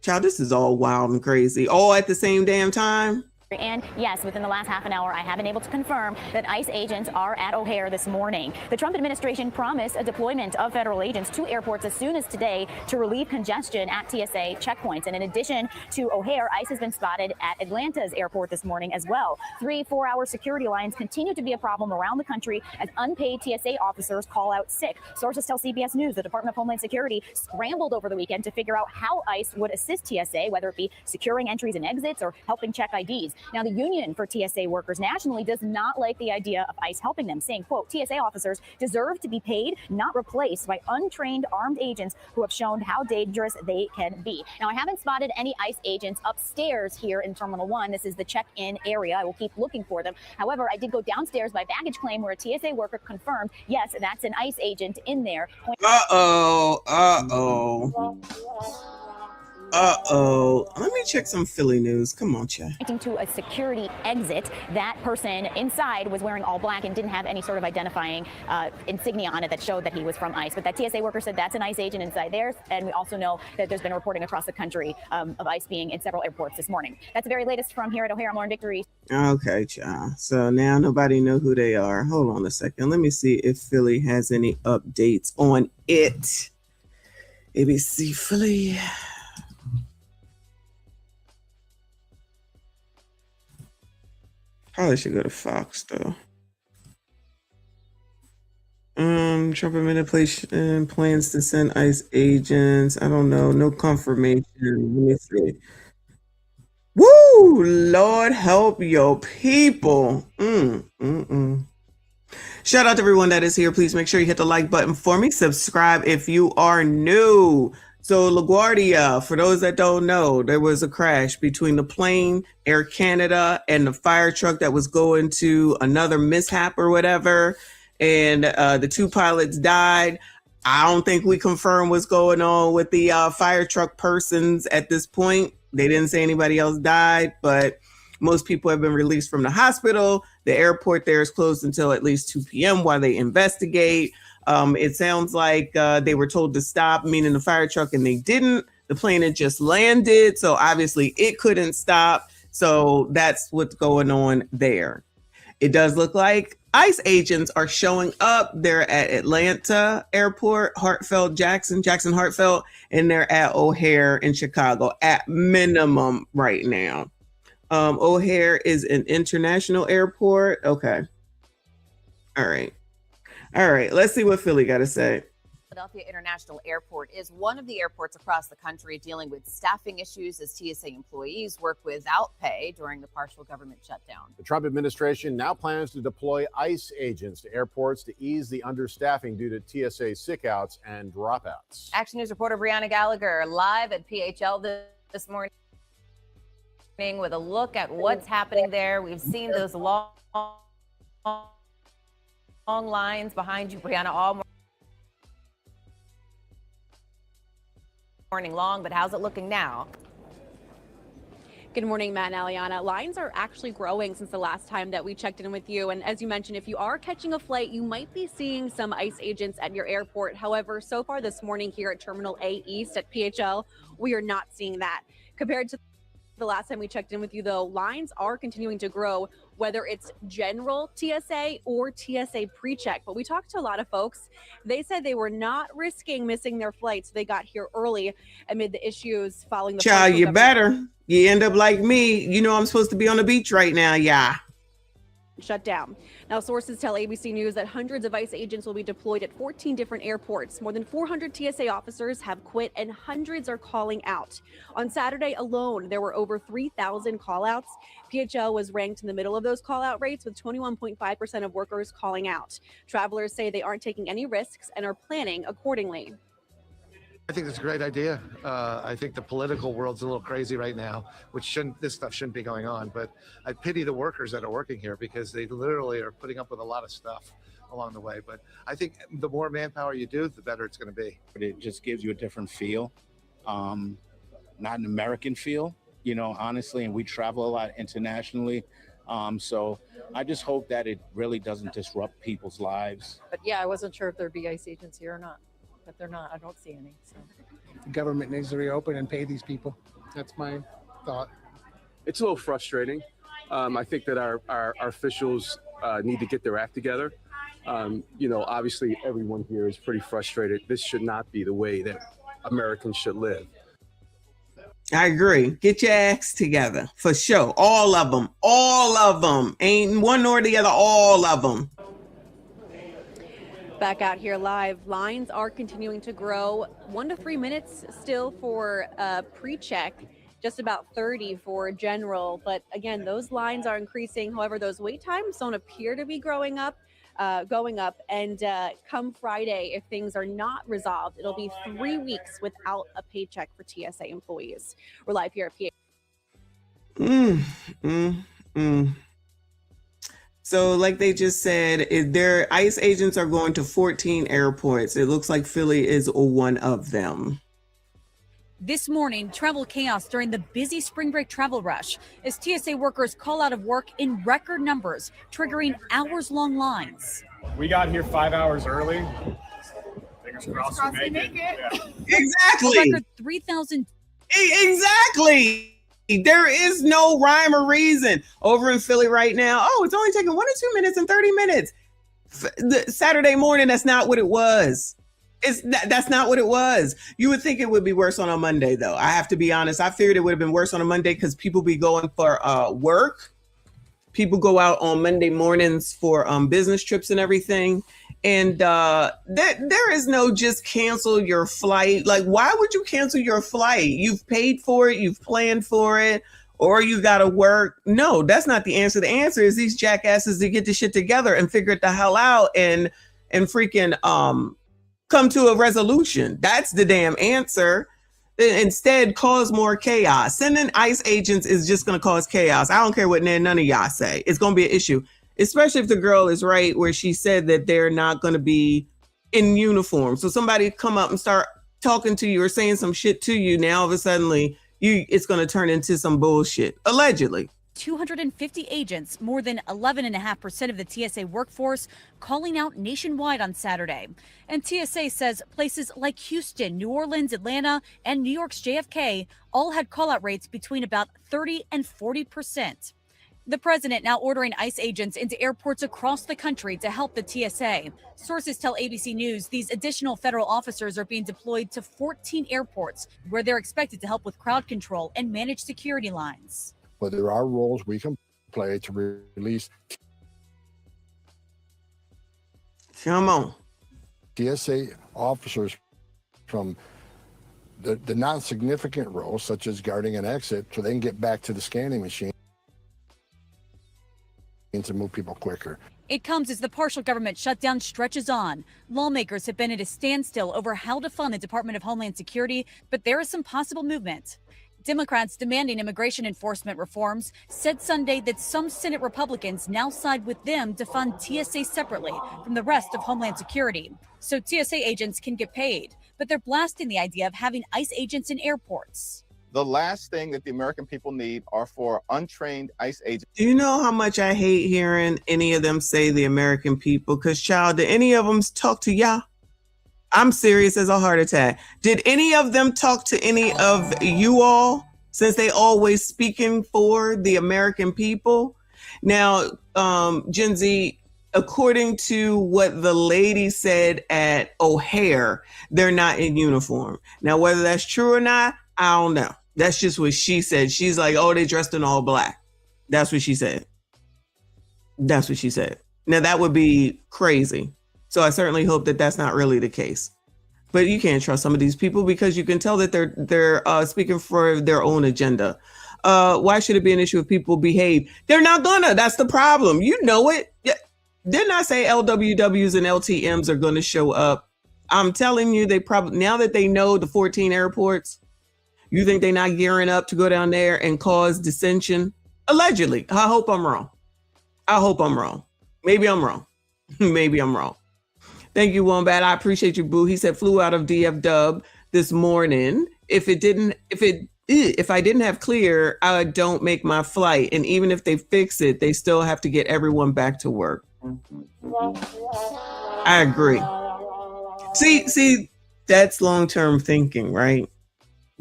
Child, this is all wild and crazy, all at the same damn time. And yes, within the last half an hour, I have been able to confirm that ICE agents are at O'Hare this morning. The Trump administration promised a deployment of federal agents to airports as soon as today to relieve congestion at TSA checkpoints. And in addition to O'Hare, ICE has been spotted at Atlanta's airport this morning as well. 3-4-hour security lines continue to be a problem around the country as unpaid TSA officers call out sick. Sources tell CBS News the Department of Homeland Security scrambled over the weekend to figure out how ICE would assist TSA, whether it be securing entries and exits or helping check IDs. Now, the union for TSA workers nationally does not like the idea of ICE helping them, saying, quote, TSA officers deserve to be paid, not replaced by untrained armed agents who have shown how dangerous they can be. Now, I haven't spotted any ICE agents upstairs here in Terminal 1. This is the check-in area. I will keep looking for them. However, I did go downstairs by baggage claim where a TSA worker confirmed, yes, that's an ICE agent in there. Let me check some Philly news. Come on, chat. Pointing to a security exit. That person inside was wearing all black and didn't have any sort of identifying insignia on it that showed that he was from ICE. But that TSA worker said that's an ICE agent inside there. And we also know that there's been reporting across the country of ICE being in several airports this morning. That's the very latest from here at O'Hare. I'm Lauren Victory. Okay, child. So now nobody know who they are. Hold on a second. Let me see if Philly has any updates on it. ABC Philly. Probably should go to Fox though. Trump administration plans to send ICE agents. I don't know. No confirmation. Let me see. Woo! Lord help your people. Shout out to everyone that is here. Please make sure you hit the like button for me. Subscribe if you are new. So LaGuardia, for those that don't know, there was a crash between the plane, Air Canada, and the fire truck that was going to another mishap or whatever. And the two pilots died. I don't think we confirmed what's going on with the fire truck persons at this point. They didn't say anybody else died, but most people have been released from the hospital. The airport there is closed until at least 2 p.m. while they investigate. It sounds like they were told to stop, meaning the fire truck, and they didn't. The plane had just landed, so obviously it couldn't stop. So that's what's going on there. It does look like ICE agents are showing up. They're at Atlanta Airport, Jackson Hartfeld, and they're at O'Hare in Chicago at minimum right now. O'Hare is an international airport. Okay. All right. Let's see what Philly got to say. Philadelphia International Airport is one of the airports across the country dealing with staffing issues as TSA employees work without pay during the partial government shutdown. The Trump administration now plans to deploy ICE agents to airports to ease the understaffing due to TSA sickouts and dropouts. Action News reporter Brianna Gallagher live at PHL this morning with a look at what's happening there. We've seen those long lines behind you, Brianna, all morning long, but how's it looking now? Good morning, Matt and Aliana. Lines are actually growing since the last time that we checked in with you. And as you mentioned, if you are catching a flight, you might be seeing some ICE agents at your airport. However, so far this morning here at Terminal A East at PHL, we are not seeing that. Compared to the last time we checked in with you, though, lines are continuing to grow, whether it's general TSA or TSA pre-check. But we talked to a lot of folks. They said they were not risking missing their flights. They got here early amid the issues following the Child, you better. You end up like me. You know I'm supposed to be on the beach right now, yeah. Shut down. Now, sources tell ABC News that hundreds of ICE agents will be deployed at 14 different airports. More than 400 TSA officers have quit and hundreds are calling out. On Saturday alone, there were over 3,000 callouts. PHL was ranked in the middle of those callout rates with 21.5% of workers calling out. Travelers say they aren't taking any risks and are planning accordingly. I think it's a great idea. I think the political world's a little crazy right now, this stuff shouldn't be going on. But I pity the workers that are working here because they literally are putting up with a lot of stuff along the way. But I think the more manpower you do, the better it's going to be. It just gives you a different feel, not an American feel, honestly. And we travel a lot internationally. So I just hope that it really doesn't disrupt people's lives. But yeah, I wasn't sure if there'd be ICE agents here or not. But they're not. I don't see any. So. The government needs to reopen and pay these people. That's my thought. It's a little frustrating. I think that our officials need to get their act together. Obviously everyone here is pretty frustrated. This should not be the way that Americans should live. I agree. Get your acts together for sure. All of them. Ain't one nor the other. All of them. Back out here live, lines are continuing to grow. 1 to 3 minutes still for pre-check, just about 30 for general. But again, those lines are increasing. However, those wait times don't appear to be going up. And come Friday, if things are not resolved, it'll be 3 weeks without a paycheck for TSA employees. We're live here at PA. So like they just said, their ICE agents are going to 14 airports. It looks like Philly is one of them. This morning, travel chaos during the busy spring break travel rush as TSA workers call out of work in record numbers, triggering hours-long lines. We got here 5 hours early. Fingers crossed we make it. Yeah. Exactly. A record 3,000. Exactly. There is no rhyme or reason over in Philly right now. Oh, it's only taking 1 or 2 minutes and 30 minutes. The Saturday morning, that's not what it was. That's not what it was. You would think it would be worse on a Monday, though. I have to be honest. I figured it would have been worse on a Monday because people be going for work. People go out on Monday mornings for business trips and everything. And there is no just cancel your flight. Like, why would you cancel your flight? You've paid for it. You've planned for it. Or you got to work. No, that's not the answer. The answer is these jackasses to get the shit together and figure it the hell out and freaking come to a resolution. That's the damn answer. Instead, cause more chaos. Sending ICE agents is just going to cause chaos. I don't care what none of y'all say. It's going to be an issue, especially if the girl is right where she said that they're not going to be in uniform. So somebody come up and start talking to you or saying some shit to you. Now, all of a sudden, it's going to turn into some bullshit, allegedly. 250 agents, more than 11.5% of the TSA workforce, calling out nationwide on Saturday. And TSA says places like Houston, New Orleans, Atlanta, and New York's JFK all had call-out rates between about 30 and 40%. The president now ordering ICE agents into airports across the country to help the TSA. Sources tell ABC News these additional federal officers are being deployed to 14 airports where they're expected to help with crowd control and manage security lines. But there are roles we can play to release. Come on. TSA officers from the non-significant roles, such as guarding an exit, so they can get back to the scanning machine to move people quicker. It comes as the partial government shutdown stretches on. Lawmakers have been at a standstill over how to fund the Department of Homeland Security, but there is some possible movement. Democrats demanding immigration enforcement reforms said Sunday that some Senate Republicans now side with them to fund TSA separately from the rest of Homeland Security, so TSA agents can get paid. But they're blasting the idea of having ICE agents in airports. The last thing that the American people need are for untrained ICE agents. Do you know how much I hate hearing any of them say the American people? Because, child, did any of them talk to y'all? I'm serious as a heart attack. Did any of them talk to any of you all, since they always speaking for the American people? Now, Gen Z, according to what the lady said at O'Hare, they're not in uniform. Now, whether that's true or not, I don't know. That's just what she said. She's like, oh, they dressed in all black. That's what she said. That's what she said. Now, that would be crazy. So I certainly hope that that's not really the case. But you can't trust some of these people because you can tell that they're speaking for their own agenda. Why should it be an issue if people behave? They're not gonna. That's the problem. You know it. Didn't I say LWWs and LTMs are going to show up? I'm telling you, they probably, now that they know the 14 airports, you think they're not gearing up to go down there and cause dissension? Allegedly. I hope I'm wrong. I hope I'm wrong. Maybe I'm wrong. Maybe I'm wrong. Thank you, Wombat. I appreciate you, boo. He said flew out of DF Dub this morning. If I didn't have clear, I don't make my flight. And even if they fix it, they still have to get everyone back to work. I agree. See, that's long-term thinking, right?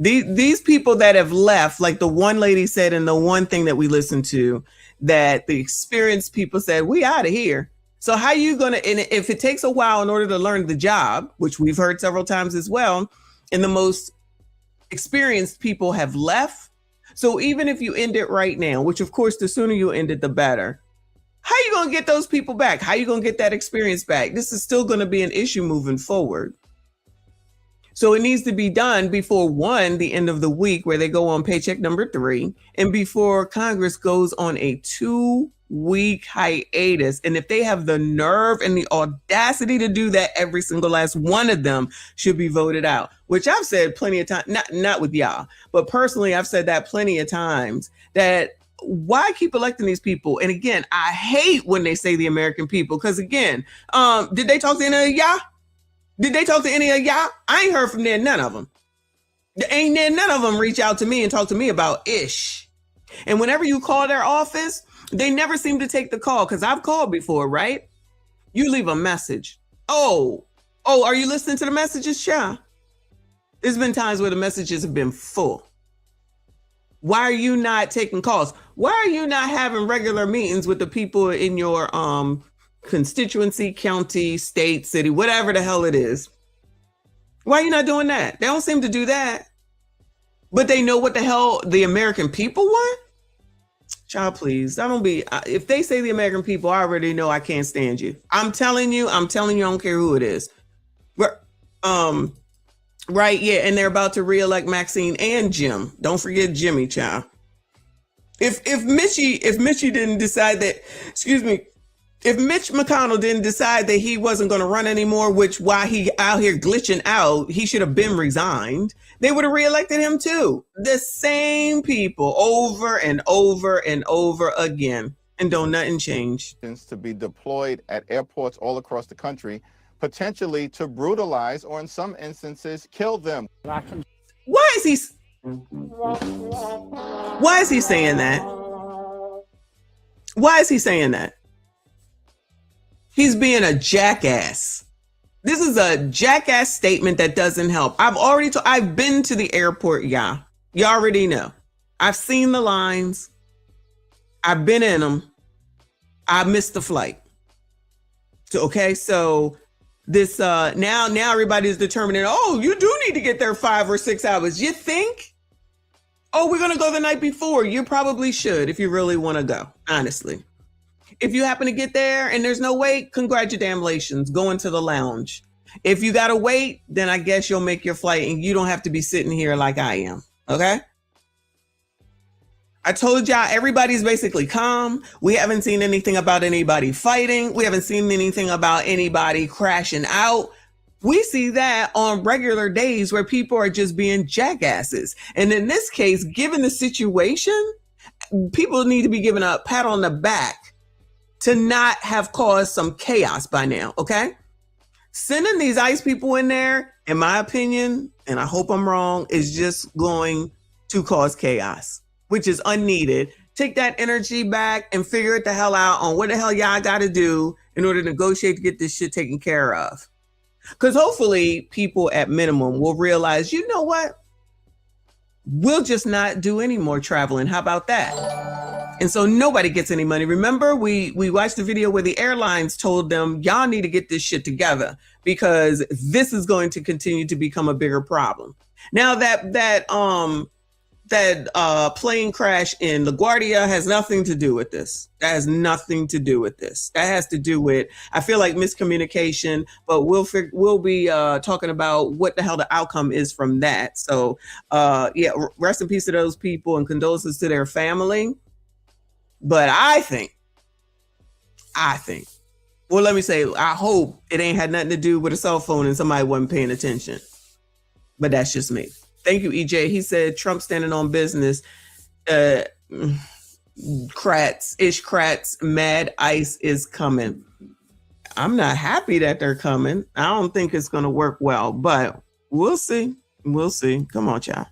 These people that have left, like the one lady said, and the one thing that we listened to, that the experienced people said, we out of here. So how you going to, and if it takes a while in order to learn the job, which we've heard several times as well, and the most experienced people have left. So even if you end it right now, which of course, the sooner you end it, the better. How you going to get those people back? How you going to get that experience back? This is still going to be an issue moving forward. So it needs to be done before the end of the week where they go on paycheck number 3, and before Congress goes on a 2-week hiatus. And if they have the nerve and the audacity to do that, every single last one of them should be voted out, which I've said plenty of times, not with y'all, but personally, I've said that plenty of times, that why keep electing these people? And again, I hate when they say the American people, because again, did they talk to any of y'all? Did they talk to any of y'all? I ain't heard from there, none of them. None of them reach out to me and talk to me about ish. And whenever you call their office, they never seem to take the call, because I've called before, right? You leave a message. Oh, are you listening to the messages, Cha? There's been times where the messages have been full. Why are you not taking calls? Why are you not having regular meetings with the people in your constituency, county, state, city, whatever the hell it is? Why are you not doing that? They don't seem to do that. But they know what the hell the American people want? Child, please. If they say the American people, I already know I can't stand you. I'm telling you, I don't care who it is. Right, yeah, and they're about to reelect Maxine and Jim. Don't forget Jimmy, child. If Mitchie didn't decide that, if Mitch McConnell didn't decide that he wasn't going to run anymore, which while he out here glitching out, he should have been resigned, they would have reelected him too. The same people over and over and over again, and don't nothing change. To be deployed at airports all across the country, potentially to brutalize or in some instances kill them. Why is he saying that? Why is he saying that? He's being a jackass. This is a jackass statement that doesn't help. I've been to the airport, y'all. You already know. I've seen the lines. I've been in them. I missed the flight. So this now everybody's determining, oh, you do need to get there 5 or 6 hours. You think? Oh, we're gonna go the night before. You probably should if you really want to go, honestly. If you happen to get there and there's no wait, congratulations, go into the lounge. If you gotta wait, then I guess you'll make your flight and you don't have to be sitting here like I am, okay? I told y'all everybody's basically calm. We haven't seen anything about anybody fighting. We haven't seen anything about anybody crashing out. We see that on regular days where people are just being jackasses. And in this case, given the situation, people need to be given a pat on the back to not have caused some chaos by now, okay? Sending these ICE people in there, in my opinion, and I hope I'm wrong, is just going to cause chaos, which is unneeded. Take that energy back and figure it the hell out on what the hell y'all got to do in order to negotiate to get this shit taken care of. Because hopefully people at minimum will realize, you know what? We'll just not do any more traveling. How about that? And so nobody gets any money. Remember, we watched the video where the airlines told them, y'all need to get this shit together because this is going to continue to become a bigger problem. Now that plane crash in LaGuardia has nothing to do with this. That has nothing to do with this. That has to do with, I feel like, miscommunication, but we'll be talking about what the hell the outcome is from that. So yeah, rest in peace to those people and condolences to their family. But I think, well, let me say, I hope it ain't had nothing to do with a cell phone and somebody wasn't paying attention. But that's just me. Thank you, EJ. He said Trump standing on business. Krats, mad ICE is coming. I'm not happy that they're coming. I don't think it's going to work well, but we'll see. We'll see. Come on, child.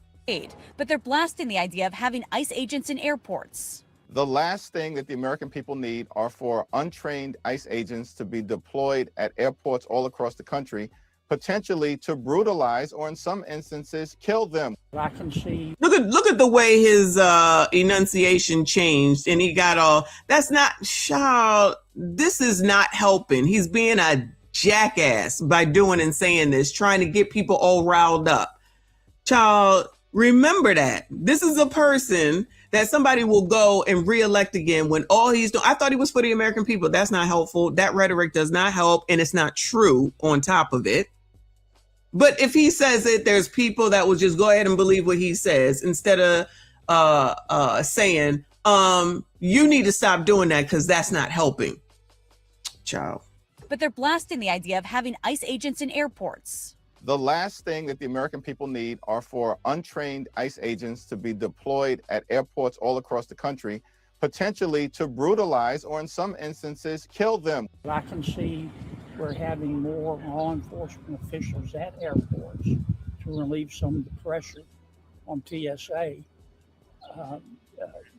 But they're blasting the idea of having ICE agents in airports. The last thing that the American people need are for untrained ICE agents to be deployed at airports all across the country, potentially to brutalize or in some instances kill them. I can see. Look at the way his enunciation changed, and he got all. That's not, child. This is not helping. He's being a jackass by doing and saying this, trying to get people all riled up. Child, remember that this is a person that somebody will go and reelect again when all he's doing. I thought he was for the American people. That's not helpful. That rhetoric does not help, and it's not true on top of it. But if he says it, there's people that will just go ahead and believe what he says instead of saying, you need to stop doing that because that's not helping. Child. But they're blasting the idea of having ICE agents in airports. The last thing that the American people need are for untrained ICE agents to be deployed at airports all across the country, potentially to brutalize or in some instances kill them. I can see we're having more law enforcement officials at airports to relieve some of the pressure on TSA.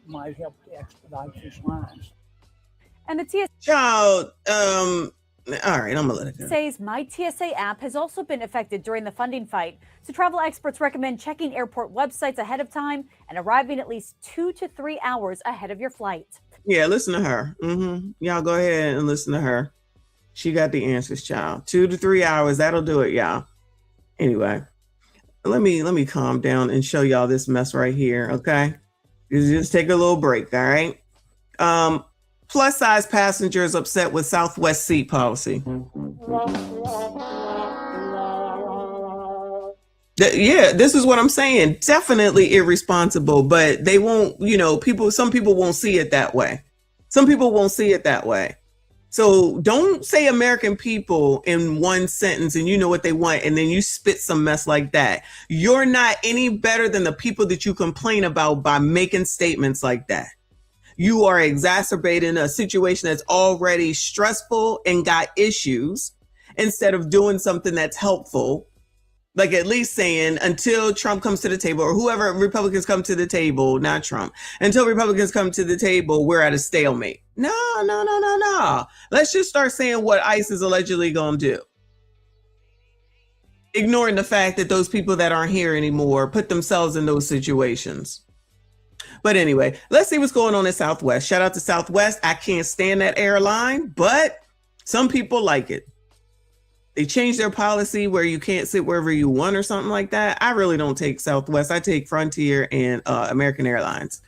Might help to expedite these lines. And the TSA. Child, all right, I'm gonna let it go. TSA's My TSA app has also been affected during the funding fight. So travel experts recommend checking airport websites ahead of time and arriving at least 2 to 3 hours ahead of your flight. Yeah, listen to her. Y'all go ahead and listen to her. She got the answers, child. 2 to 3 hours, that'll do it, y'all. Anyway, let me calm down and show y'all this mess right here, okay? Just take a little break, all right? Plus size passengers upset with Southwest seat policy. Yeah, this is what I'm saying. Definitely irresponsible, but they won't, some people won't see it that way. Some people won't see it that way. So don't say American people in one sentence and you know what they want and then you spit some mess like that. You're not any better than the people that you complain about by making statements like that. You are exacerbating a situation that's already stressful and got issues instead of doing something that's helpful. Like at least saying until Trump comes to the table or whoever Republicans come to the table, not Trump, until Republicans come to the table, we're at a stalemate. No. Let's just start saying what ICE is allegedly going to do. Ignoring the fact that those people that aren't here anymore put themselves in those situations. But anyway, let's see what's going on in Southwest. Shout out to Southwest. I can't stand that airline, but some people like it. They changed their policy where you can't sit wherever you want or something like that. I really don't take Southwest. I take Frontier and American Airlines.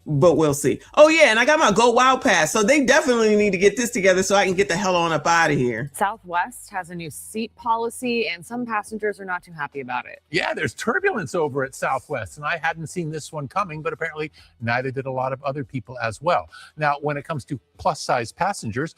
But we'll see. Oh, yeah, and I got my Go Wild Pass. So they definitely need to get this together so I can get the hell on up out of here. Southwest has a new seat policy, and some passengers are not too happy about it. Yeah, there's turbulence over at Southwest, and I hadn't seen this one coming, but apparently neither did a lot of other people as well. Now, when it comes to plus-size passengers,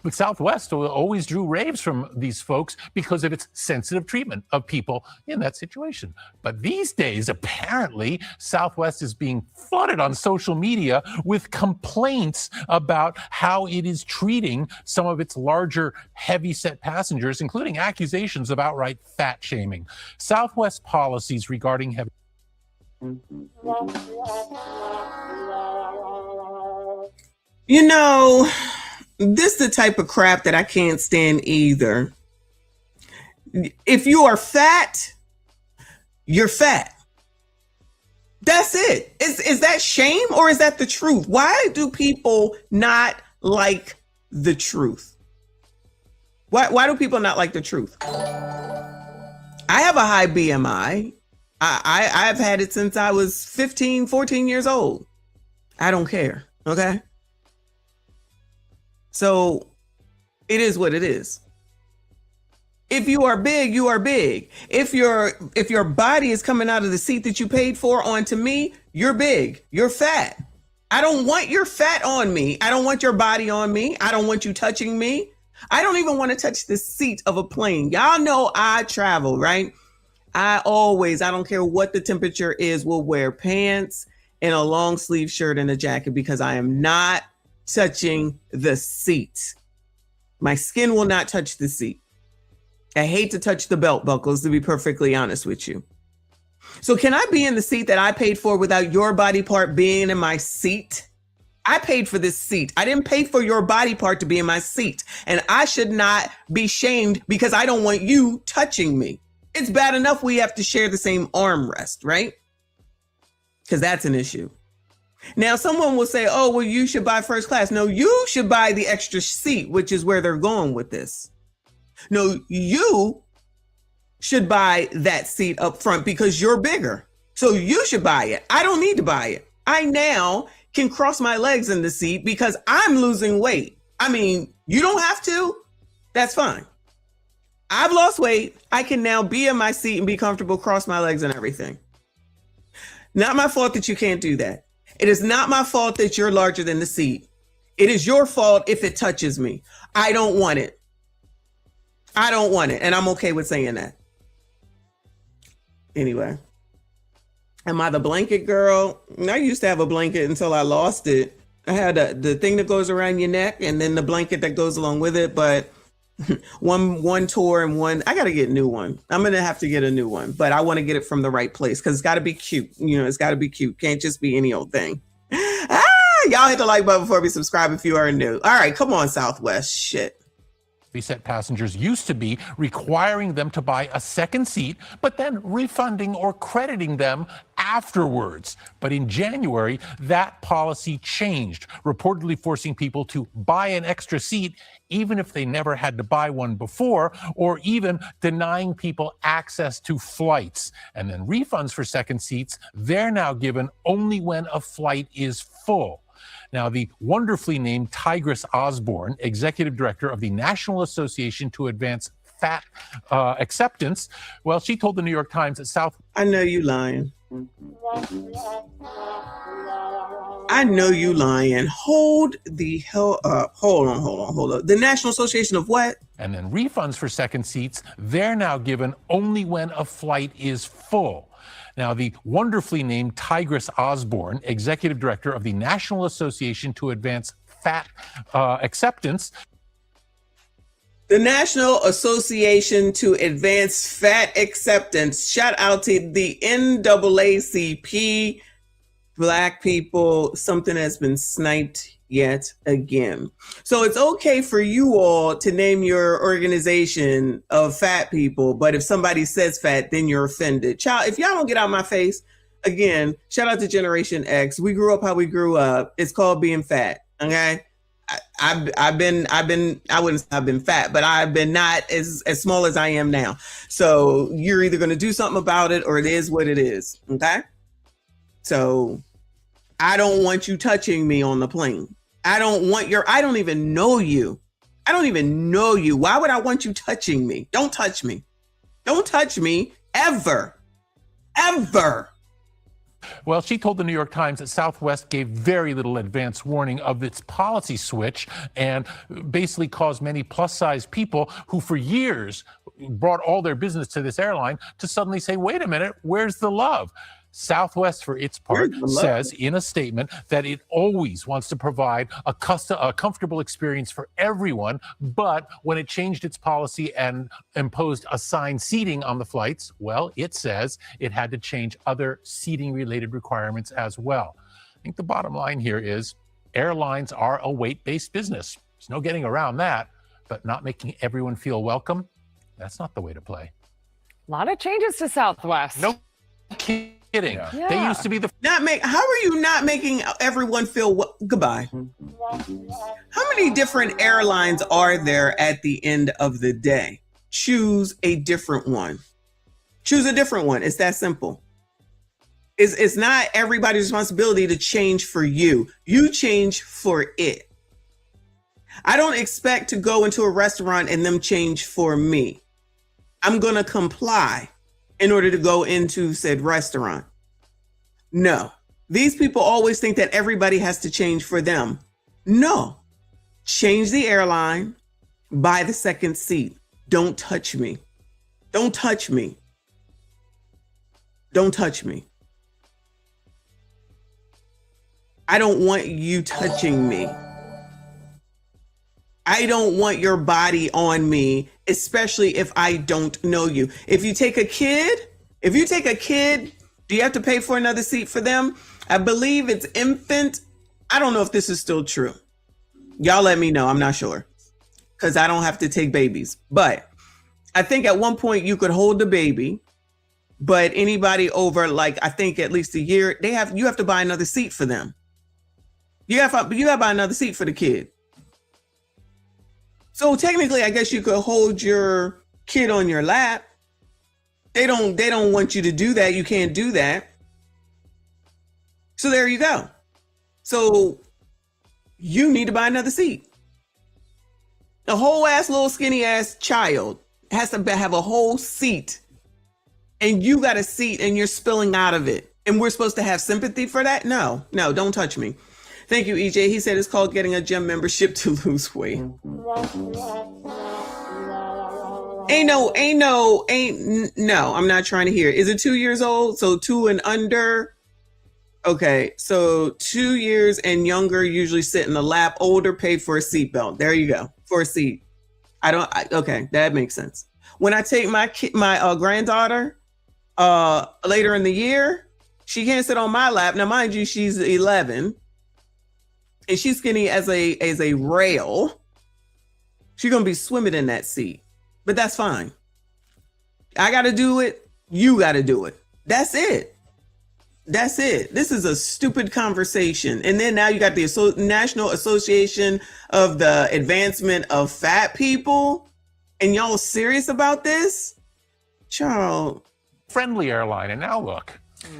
but Southwest always drew raves from these folks because of its sensitive treatment of people in that situation. But these days, apparently, Southwest is being flooded on social media with complaints about how it is treating some of its larger, heavy-set passengers, including accusations of outright fat shaming. Southwest policies regarding heavy... This is the type of crap that I can't stand either. If you are fat, you're fat. That's it. Is that shame or is that the truth? Why do people not like the truth? Why do people not like the truth? I have a high BMI. I've had it since I was 15, 14 years old. I don't care. Okay. So it is what it is. If you are big, you are big. If your body is coming out of the seat that you paid for onto me, you're big. You're fat. I don't want your fat on me. I don't want your body on me. I don't want you touching me. I don't even want to touch the seat of a plane. Y'all know I travel, right? I don't care what the temperature is, will wear pants and a long sleeve shirt and a jacket because I am not touching the seat. My skin will not touch the seat. I hate to touch the belt buckles, to be perfectly honest with you. So can I be in the seat that I paid for without your body part being in my seat? I paid for this seat. I didn't pay for your body part to be in my seat. And I should not be shamed because I don't want you touching me. It's bad enough we have to share the same armrest, right? Because that's an issue. Now, someone will say, oh, well, you should buy first class. No, you should buy the extra seat, which is where they're going with this. No, you should buy that seat up front because you're bigger. So you should buy it. I don't need to buy it. I now can cross my legs in the seat because I'm losing weight. I mean, you don't have to. That's fine. I've lost weight. I can now be in my seat and be comfortable, cross my legs and everything. Not my fault that you can't do that. It is not my fault that you're larger than the seat. It is your fault if it touches me. I don't want it. I don't want it. And I'm okay with saying that. Anyway. Am I the blanket girl? I used to have a blanket until I lost it. I had the thing that goes around your neck and then the blanket that goes along with it. But one tore and one, I got to get a new one. I'm going to have to get a new one, but I want to get it from the right place because it's got to be cute. You know, it's got to be cute. Can't just be any old thing. Y'all hit the like button before we subscribe if you are new. All right, come on, Southwest. Shit. Set passengers used to be requiring them to buy a second seat, but then refunding or crediting them afterwards. But in January, that policy changed, reportedly forcing people to buy an extra seat even if they never had to buy one before, or even denying people access to flights. And then refunds for second seats, they're now given only when a flight is full. Now, the wonderfully named Tigress Osborne, executive director of the National Association to Advance Fat Acceptance, well, she told the New York Times that South... I know you lying. I know you lying. Hold the hell up. Hold on. The National Association of what? And then refunds for second seats, they're now given only when a flight is full. Now, the wonderfully named Tigress Osborne, executive director of the National Association to Advance Fat Acceptance. The National Association to Advance Fat Acceptance. Shout out to the NAACP. Black people, something has been sniped yet again. So it's okay for you all to name your organization of fat people, but if somebody says fat, then you're offended. Child, if y'all don't get out of my face, again, shout out to Generation X. We grew up how we grew up. It's called being fat. Okay. I wouldn't say I've been fat, but I've been not as small as I am now. So you're either going to do something about it or it is what it is. Okay. So I don't want you touching me on the plane. I don't even know you. Why would I want you touching me? Don't touch me. Don't touch me ever. Ever. Well, she told the New York Times that Southwest gave very little advance warning of its policy switch and basically caused many plus-size people who for years brought all their business to this airline to suddenly say, wait a minute, where's the love? Southwest, for its part, says in a statement that it always wants to provide a comfortable experience for everyone, but when it changed its policy and imposed assigned seating on the flights, well, it says it had to change other seating-related requirements as well. I think the bottom line here is airlines are a weight-based business. There's no getting around that, but not making everyone feel welcome, that's not the way to play. A lot of changes to Southwest. No kidding. Yeah. They used to be the how are you not making everyone feel goodbye? How many different airlines are there at the end of the day? Choose a different one. Choose a different one. It's that simple. It's not everybody's responsibility to change for you. You change for it. I don't expect to go into a restaurant and them change for me. I'm going to comply in order to go into said restaurant. No, these people always think that everybody has to change for them. No, change the airline, buy the second seat. Don't touch me. Don't touch me. Don't touch me. I don't want you touching me. I don't want your body on me, especially if I don't know you. If you take a kid, do you have to pay for another seat for them? I believe it's infant I don't know if this is still true. Y'all let me know. I'm not sure because I don't have to take babies. But I think at one point you could hold the baby, but anybody over like I think at least a year, you have to buy another seat for them. You have to buy another seat for the kid. So technically, I guess you could hold your kid on your lap. They don't want you to do that. You can't do that. So there you go. So you need to buy another seat. A whole ass little skinny ass child has to have a whole seat, and you got a seat and you're spilling out of it. And we're supposed to have sympathy for that? No, don't touch me. Thank you, EJ. He said it's called getting a gym membership to lose weight. No, I'm not trying to hear. Is it 2 years old? So 2 and under. Okay, so 2 years and younger usually sit in the lap. Older pay for a seatbelt. There you go, for a seat. Okay, that makes sense. When I take my granddaughter later in the year, she can't sit on my lap. Now, mind you, she's 11, and she's skinny as a rail. She's gonna be swimming in that seat, but that's fine. I got to do it. You got to do it. That's it. That's it. This is a stupid conversation. And then now you got the National Association of the Advancement of Fat People. And y'all serious about this? Child. Friendly airline. And now look.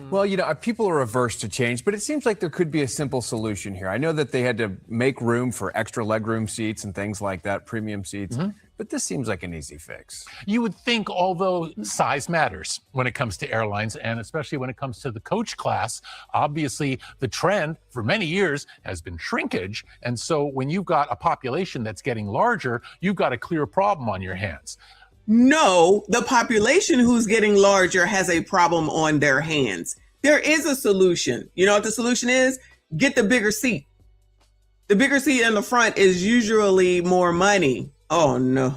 Well, people are averse to change, but it seems like there could be a simple solution here. I know that they had to make room for extra legroom seats and things like that, premium seats, but this seems like an easy fix. You would think, although size matters when it comes to airlines, and especially when it comes to the coach class, obviously the trend for many years has been shrinkage. And so when you've got a population that's getting larger, you've got a clear problem on your hands. No, the population who's getting larger has a problem on their hands. There is a solution. You know what the solution is? Get the bigger seat. The bigger seat in the front is usually more money. Oh, no.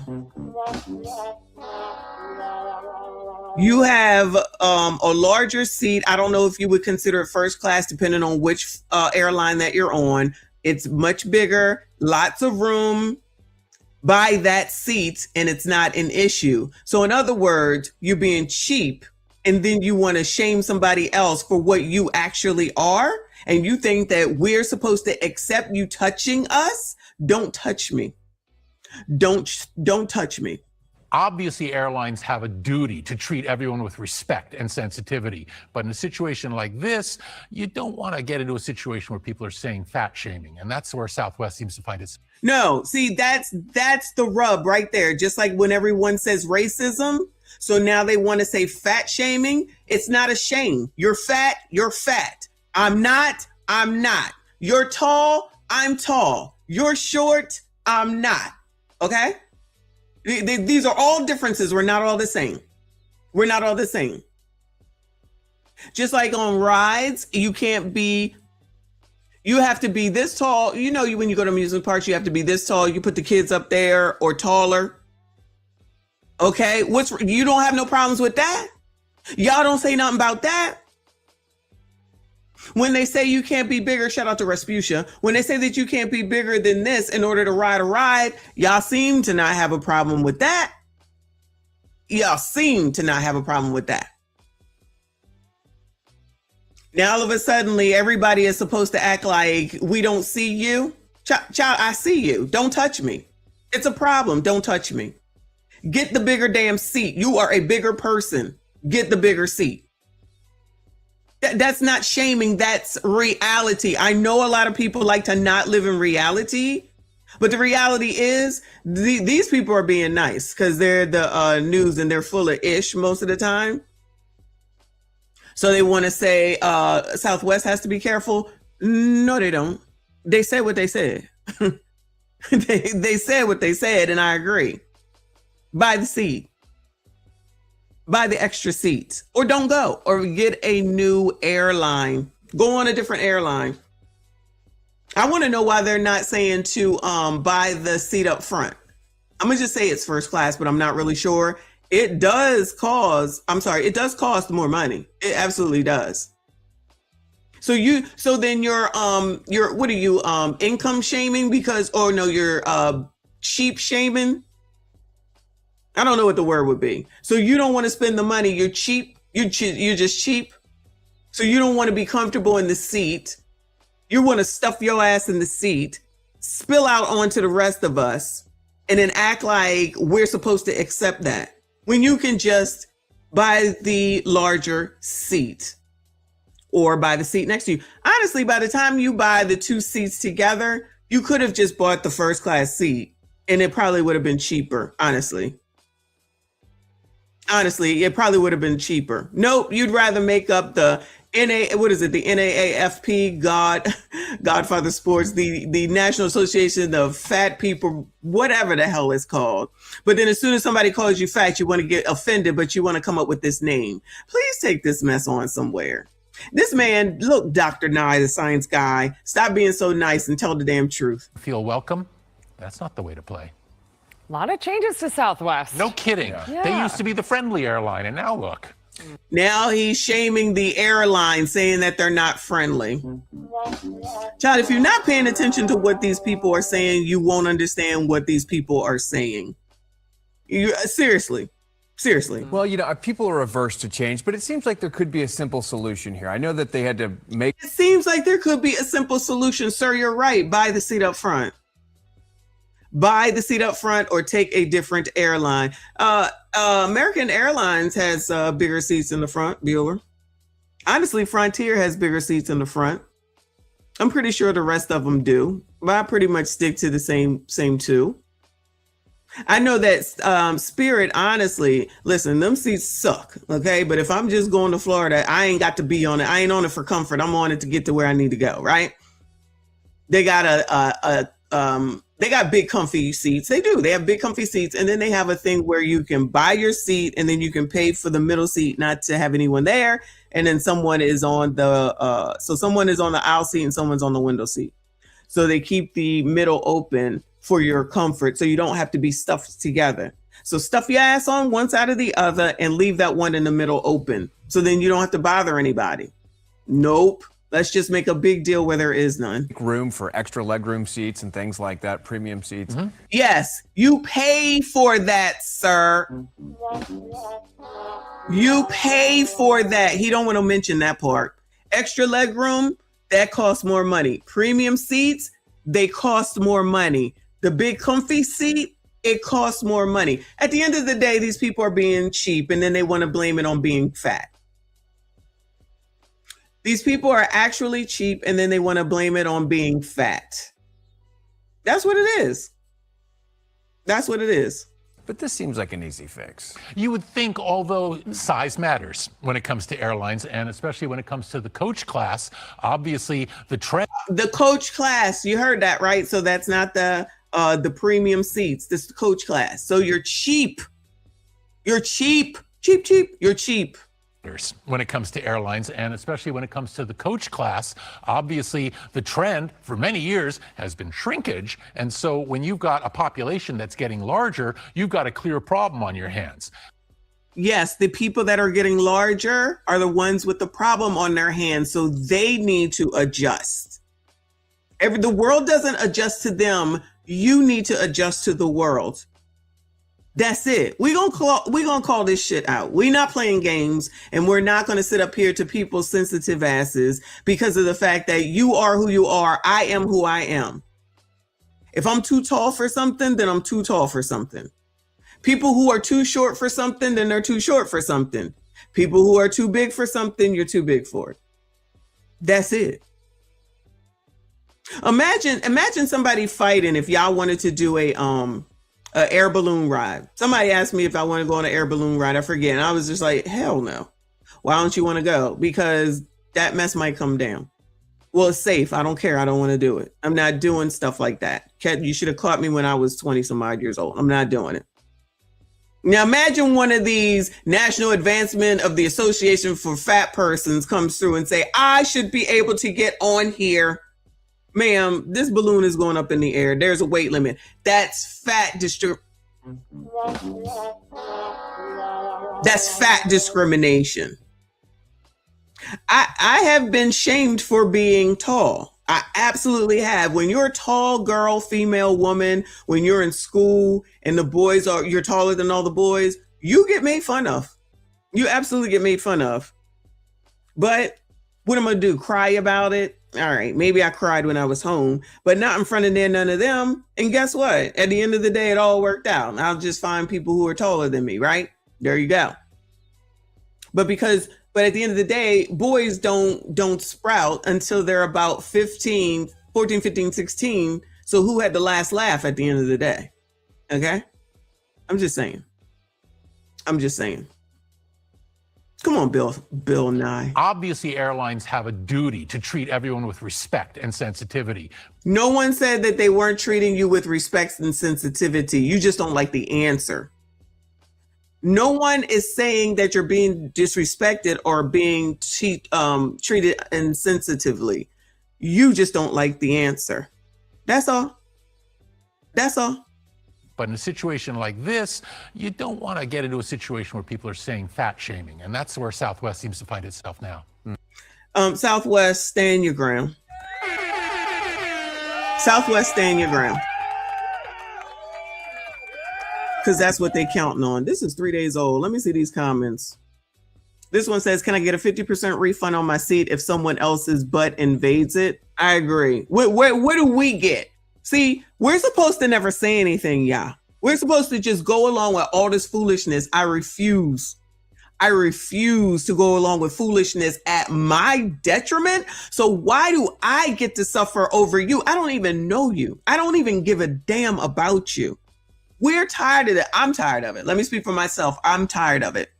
You have a larger seat. I don't know if you would consider it first class, depending on which airline that you're on. It's much bigger, lots of room. Buy that seat and it's not an issue. So in other words, you're being cheap and then you want to shame somebody else for what you actually are. And you think that we're supposed to accept you touching us? Don't touch me. Don't touch me. Obviously, airlines have a duty to treat everyone with respect and sensitivity. But in a situation like this, you don't want to get into a situation where people are saying fat shaming. And that's where Southwest seems to find its. No, see, that's the rub right there. Just like when everyone says racism. So now they want to say fat shaming. It's not a shame. You're fat. You're fat. I'm not. You're tall. I'm tall. You're short. I'm not. Okay? These are all differences. We're not all the same. We're not all the same. Just like on rides, you have to be this tall. When you go to amusement parks, you have to be this tall. You put the kids up there or taller. Okay. You don't have no problems with that. Y'all don't say nothing about that. When they say you can't be bigger, shout out to Respucia. When they say that you can't be bigger than this in order to ride a ride, y'all seem to not have a problem with that. Y'all seem to not have a problem with that. Now, all of a sudden, everybody is supposed to act like we don't see you. Child, I see you. Don't touch me. It's a problem. Don't touch me. Get the bigger damn seat. You are a bigger person. Get the bigger seat. That's not shaming. That's reality. I know a lot of people like to not live in reality, but the reality is these people are being nice because they're the news and they're full of ish most of the time. So they want to say Southwest has to be careful. No, they don't. They said what they said. they said what they said, and I agree. Buy the seat. Buy the extra seats, or don't go, or get a new airline. Go on a different airline. I want to know why they're not saying to buy the seat up front. I'm gonna just say it's first class, but I'm not really sure. It does cost more money. It absolutely does. So then you're what are you income shaming because, or no, you're cheap shaming. I don't know what the word would be. So you don't want to spend the money. You're cheap. You're just cheap. So you don't want to be comfortable in the seat. You want to stuff your ass in the seat, spill out onto the rest of us, and then act like we're supposed to accept that when you can just buy the larger seat or buy the seat next to you. Honestly, by the time you buy the two seats together, you could have just bought the first class seat and it probably would have been cheaper. Honestly, it probably would have been cheaper. Nope. You'd rather make up the the NAAFP, Godfather Sports, the National Association of Fat People, whatever the hell it's called. But then as soon as somebody calls you fat, you want to get offended, but you want to come up with this name. Please take this mess on somewhere. This man, look, Dr. Nye, the science guy, stop being so nice and tell the damn truth. Feel welcome? That's not the way to play. A lot of changes to Southwest. No kidding. Yeah. They used to be the friendly airline, and now look. Now he's shaming the airline, saying that they're not friendly. Child, if you're not paying attention to what these people are saying, you won't understand what these people are saying. Seriously. Well, people are averse to change, but it seems like there could be a simple solution here. I know that they had to make... It seems like there could be a simple solution. Sir, you're right. Buy the seat up front. Buy the seat up front or take a different airline. American Airlines has bigger seats in the front, Bueller. Honestly, Frontier has bigger seats in the front. I'm pretty sure the rest of them do, but I pretty much stick to the same two. I know that Spirit, honestly, listen, them seats suck, okay? But if I'm just going to Florida, I ain't got to be on it. I ain't on it for comfort. I'm on it to get to where I need to go, right? They got they got big comfy seats. They do. They have big comfy seats. And then they have a thing where you can buy your seat and then you can pay for the middle seat not to have anyone there. And then someone is on the someone is on the aisle seat and someone's on the window seat. So they keep the middle open for your comfort so you don't have to be stuffed together. So stuff your ass on one side or the other and leave that one in the middle open. So then you don't have to bother anybody. Nope. Let's just make a big deal where there is none. Room for extra legroom seats and things like that, premium seats. Mm-hmm. Yes, you pay for that, sir. You pay for that. He don't want to mention that part. Extra legroom, that costs more money. Premium seats, they cost more money. The big comfy seat, it costs more money. At the end of the day, these people are being cheap and then they want to blame it on being fat. These people are actually cheap and then they want to blame it on being fat. That's what it is. That's what it is. But this seems like an easy fix. You would think, although size matters when it comes to airlines, and especially when it comes to the coach class, obviously the trend. The coach class, you heard that, right? So that's not the premium seats. This is the coach class. So you're cheap. You're cheap. You're cheap. When it comes to airlines, and especially when it comes to the coach class, obviously the trend for many years has been shrinkage. And so when you've got a population that's getting larger, you've got a clear problem on your hands. Yes, the people that are getting larger are the ones with the problem on their hands. So they need to adjust. The world doesn't adjust to them. You need to adjust to the world. That's it. We're gonna call this shit out. We're not playing games, and we're not gonna sit up here to people's sensitive asses because of the fact that you are who you are. I am who I am. If I'm too tall for something, then I'm too tall for something. People who are too short for something, then they're too short for something. People who are too big for something, you're too big for it. That's it. Imagine somebody fighting if y'all wanted to do a air balloon ride. Somebody asked me if I want to go on an air balloon ride. I forget. And I was just like, hell no. Why don't you want to go? Because that mess might come down. Well, it's safe. I don't care. I don't want to do it. I'm not doing stuff like that. You should have caught me when I was 20 some odd years old. I'm not doing it. Now imagine one of these National Advancement of the Association for Fat Persons comes through and say, I should be able to get on here. Ma'am, this balloon is going up in the air. There's a weight limit. That's fat discrimination. I have been shamed for being tall. I absolutely have. When you're a tall girl, female woman, when you're in school and you're taller than all the boys, you get made fun of. You absolutely get made fun of. But what am I gonna do? Cry about it? All right, maybe I cried when I was home, but not in front of none of them. And guess what? At the end of the day, it all worked out. I'll just find people who are taller than me, right? There you go. But at the end of the day, boys don't sprout until they're about 14, 15, 16. So who had the last laugh at the end of the day? Okay? I'm just saying. Come on, Bill Nye. Obviously, airlines have a duty to treat everyone with respect and sensitivity. No one said that they weren't treating you with respect and sensitivity. You just don't like the answer. No one is saying that you're being disrespected or being treated insensitively. You just don't like the answer. That's all. That's all. But in a situation like this, you don't want to get into a situation where people are saying fat shaming. And that's where Southwest seems to find itself now. Southwest, stand your ground. Southwest, stand your ground. Because that's what they counting on. This is 3 days old. Let me see these comments. This one says, can I get a 50% refund on my seat if someone else's butt invades it? I agree. What do we get? See, we're supposed to never say anything, y'all. We're supposed to just go along with all this foolishness. I refuse to go along with foolishness at my detriment. So why do I get to suffer over you? I don't even know you. I don't even give a damn about you. We're tired of it. I'm tired of it. Let me speak for myself. I'm tired of it.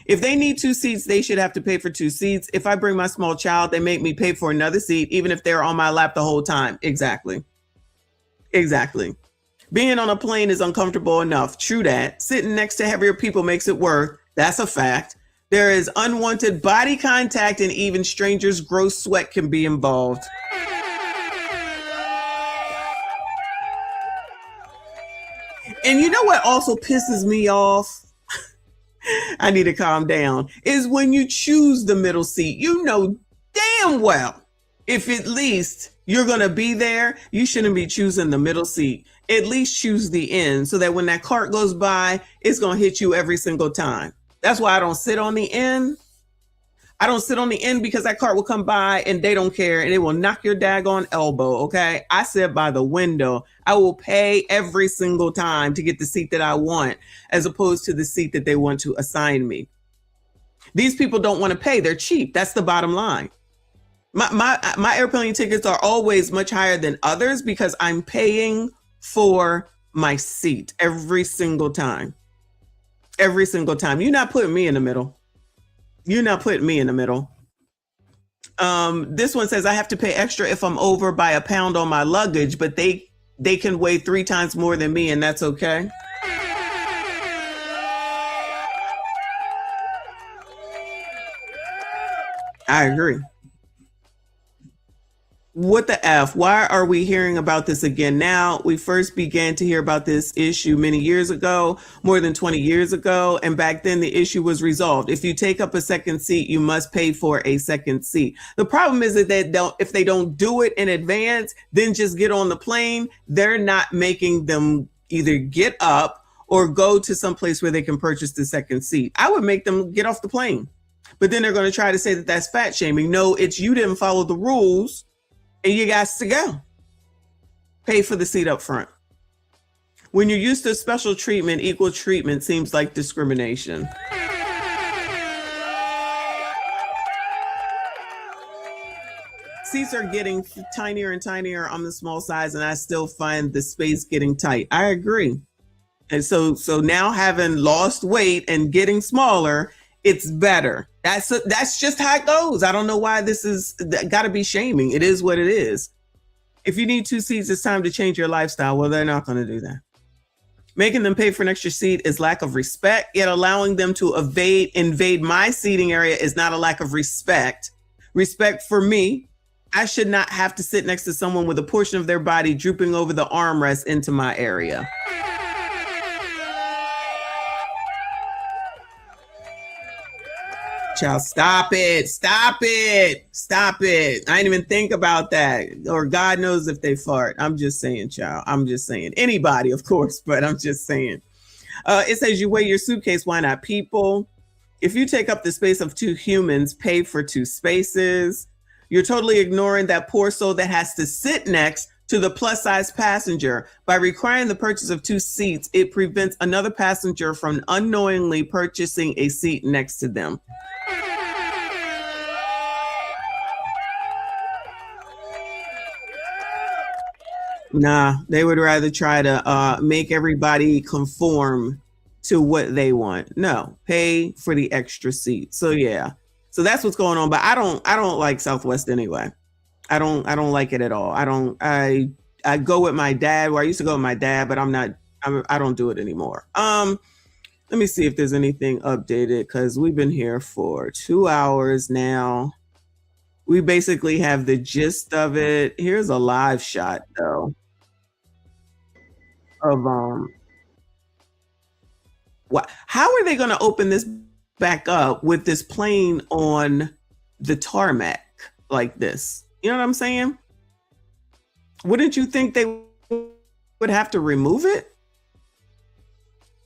If they need 2 seats, they should have to pay for 2 seats. If I bring my small child, they make me pay for another seat, even if they're on my lap the whole time. Exactly. Being on a plane is uncomfortable enough. True that. Sitting next to heavier people makes it worse. That's a fact. There is unwanted body contact and even strangers' gross sweat can be involved. And you know what also pisses me off? I need to calm down. Is when you choose the middle seat, you know damn well if at least you're going to be there, you shouldn't be choosing the middle seat. At least choose the end so that when that cart goes by, it's going to hit you every single time. That's why I don't sit on the end. I don't sit on the end because that cart will come by and they don't care and it will knock your daggone elbow, okay? I sit by the window. I will pay every single time to get the seat that I want as opposed to the seat that they want to assign me. These people don't want to pay. They're cheap. That's the bottom line. My airplane tickets are always much higher than others because I'm paying for my seat every single time. Every single time. You're not putting me in the middle. You're not putting me in the middle. This one says I have to pay extra if I'm over by a pound on my luggage, but they can weigh 3 times more than me and that's okay. I agree. What the F? Why are we hearing about this again now? We first began to hear about this issue many years ago, more than 20 years ago. And back then the issue was resolved. If you take up a second seat, you must pay for a second seat. The problem is that if they don't do it in advance, then just get on the plane. They're not making them either get up or go to some place where they can purchase the second seat. I would make them get off the plane, but then they're going to try to say that that's fat shaming. No, it's you didn't follow the rules. And you got to go. Pay for the seat up front. When you're used to special treatment, equal treatment seems like discrimination. Seats are getting tinier and tinier. I'm the small size and I still find the space getting tight. I agree. And so now having lost weight and getting smaller, it's better. That's just how it goes. I don't know why this is got to be shaming. It is what it is. If you need 2 seats, it's time to change your lifestyle. Well, they're not going to do that. Making them pay for an extra seat is lack of respect, yet allowing them to invade my seating area is not a lack of respect. Respect for me. I should not have to sit next to someone with a portion of their body drooping over the armrest into my area. Child, stop it. Stop it. Stop it. I didn't even think about that. Or God knows if they fart. I'm just saying, child. I'm just saying. Anybody, of course, but I'm just saying. It says you weigh your suitcase. Why not people? If you take up the space of two humans, pay for two spaces. You're totally ignoring that poor soul that has to sit next to the plus size passenger. By requiring the purchase of two seats, it prevents another passenger from unknowingly purchasing a seat next to them. Nah, they would rather try to make everybody conform to what they want. No, pay for the extra seat. So yeah. So that's what's going on. But I don't like Southwest anyway. I don't like it at all. I go with my dad, where I used to go with my dad, but I don't do it anymore. Let me see if there's anything updated, because we've been here for 2 hours now. We basically have the gist of it. Here's a live shot though of what, how are they going to open this back up with this plane on the tarmac like this? You know what I'm saying? Wouldn't you think they would have to remove it?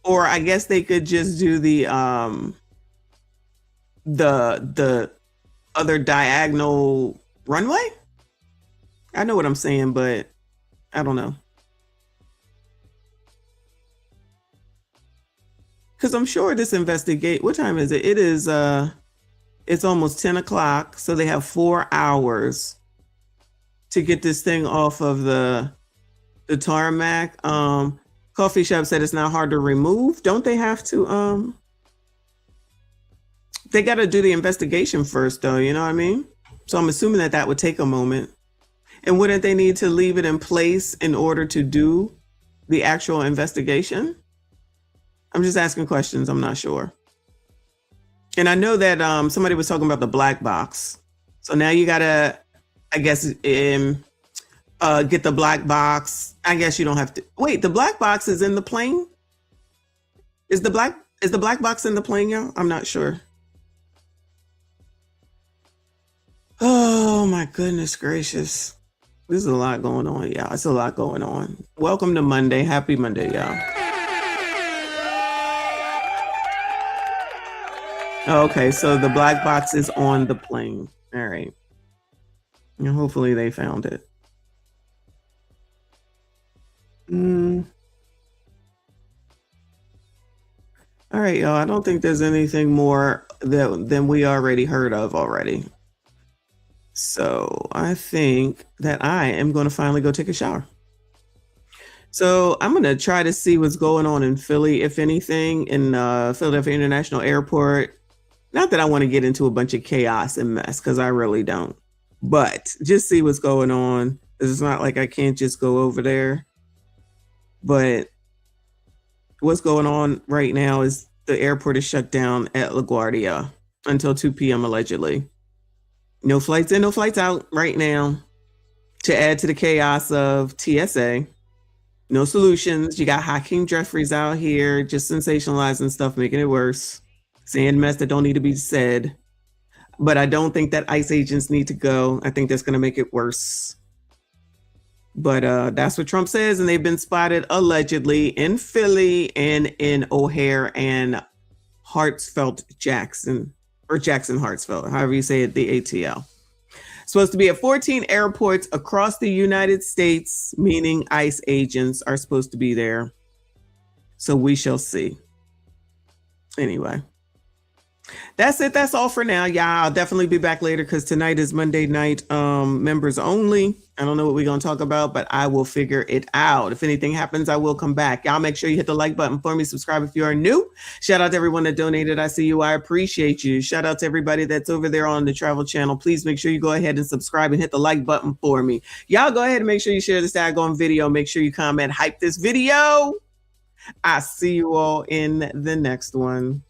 Or I guess they could just do the other diagonal runway? I know what I'm saying, but I don't know. Because I'm sure this investigate, what time is it? It is, it's almost 10 o'clock. So they have 4 hours to get this thing off of the tarmac. Coffee shop said it's not hard to remove. Don't they have to, they got to do the investigation first though, you know what I mean? So I'm assuming that would take a moment. And wouldn't they need to leave it in place in order to do the actual investigation? I'm just asking questions. I'm not sure. And I know that somebody was talking about the black box. So now you gotta, I guess, get the black box. I guess you don't have to wait. The black box is in the plane. Is the black box in the plane, y'all? I'm not sure. Oh my goodness gracious. There's a lot going on, y'all. It's a lot going on. Welcome to Monday. Happy Monday, y'all. Okay, so the black box is on the plane. All right. And hopefully they found it. All right, y'all. I don't think there's anything more than we already heard of already. So I think that I am going to finally go take a shower. So I'm going to try to see what's going on in Philly, if anything, in Philadelphia International Airport. Not that I want to get into a bunch of chaos and mess, because I really don't. But just see what's going on. It's not like I can't just go over there. But what's going on right now is the airport is shut down at LaGuardia until 2 p.m. allegedly. No flights in, no flights out right now. To add to the chaos of TSA, no solutions. You got Hakeem Jeffries out here just sensationalizing stuff, making it worse. Saying mess that don't need to be said. But I don't think that ICE agents need to go. I think that's going to make it worse. But that's what Trump says. And they've been spotted allegedly in Philly and in O'Hare and Hartsfield Jackson, or Jackson Hartsfield, however you say it, the ATL. Supposed to be at 14 airports across the United States, meaning ICE agents are supposed to be there. So we shall see. Anyway. That's it. That's all for now. Yeah, I'll definitely be back later because tonight is Monday night members only. I don't know what we're going to talk about, but I will figure it out. If anything happens, I will come back. Y'all make sure you hit the like button for me. Subscribe if you are new. Shout out to everyone that donated. I see you. I appreciate you. Shout out to everybody that's over there on the Travel Channel. Please make sure you go ahead and subscribe and hit the like button for me. Y'all go ahead and make sure you share this daggone video. Make sure you comment, hype this video. I see you all in the next one.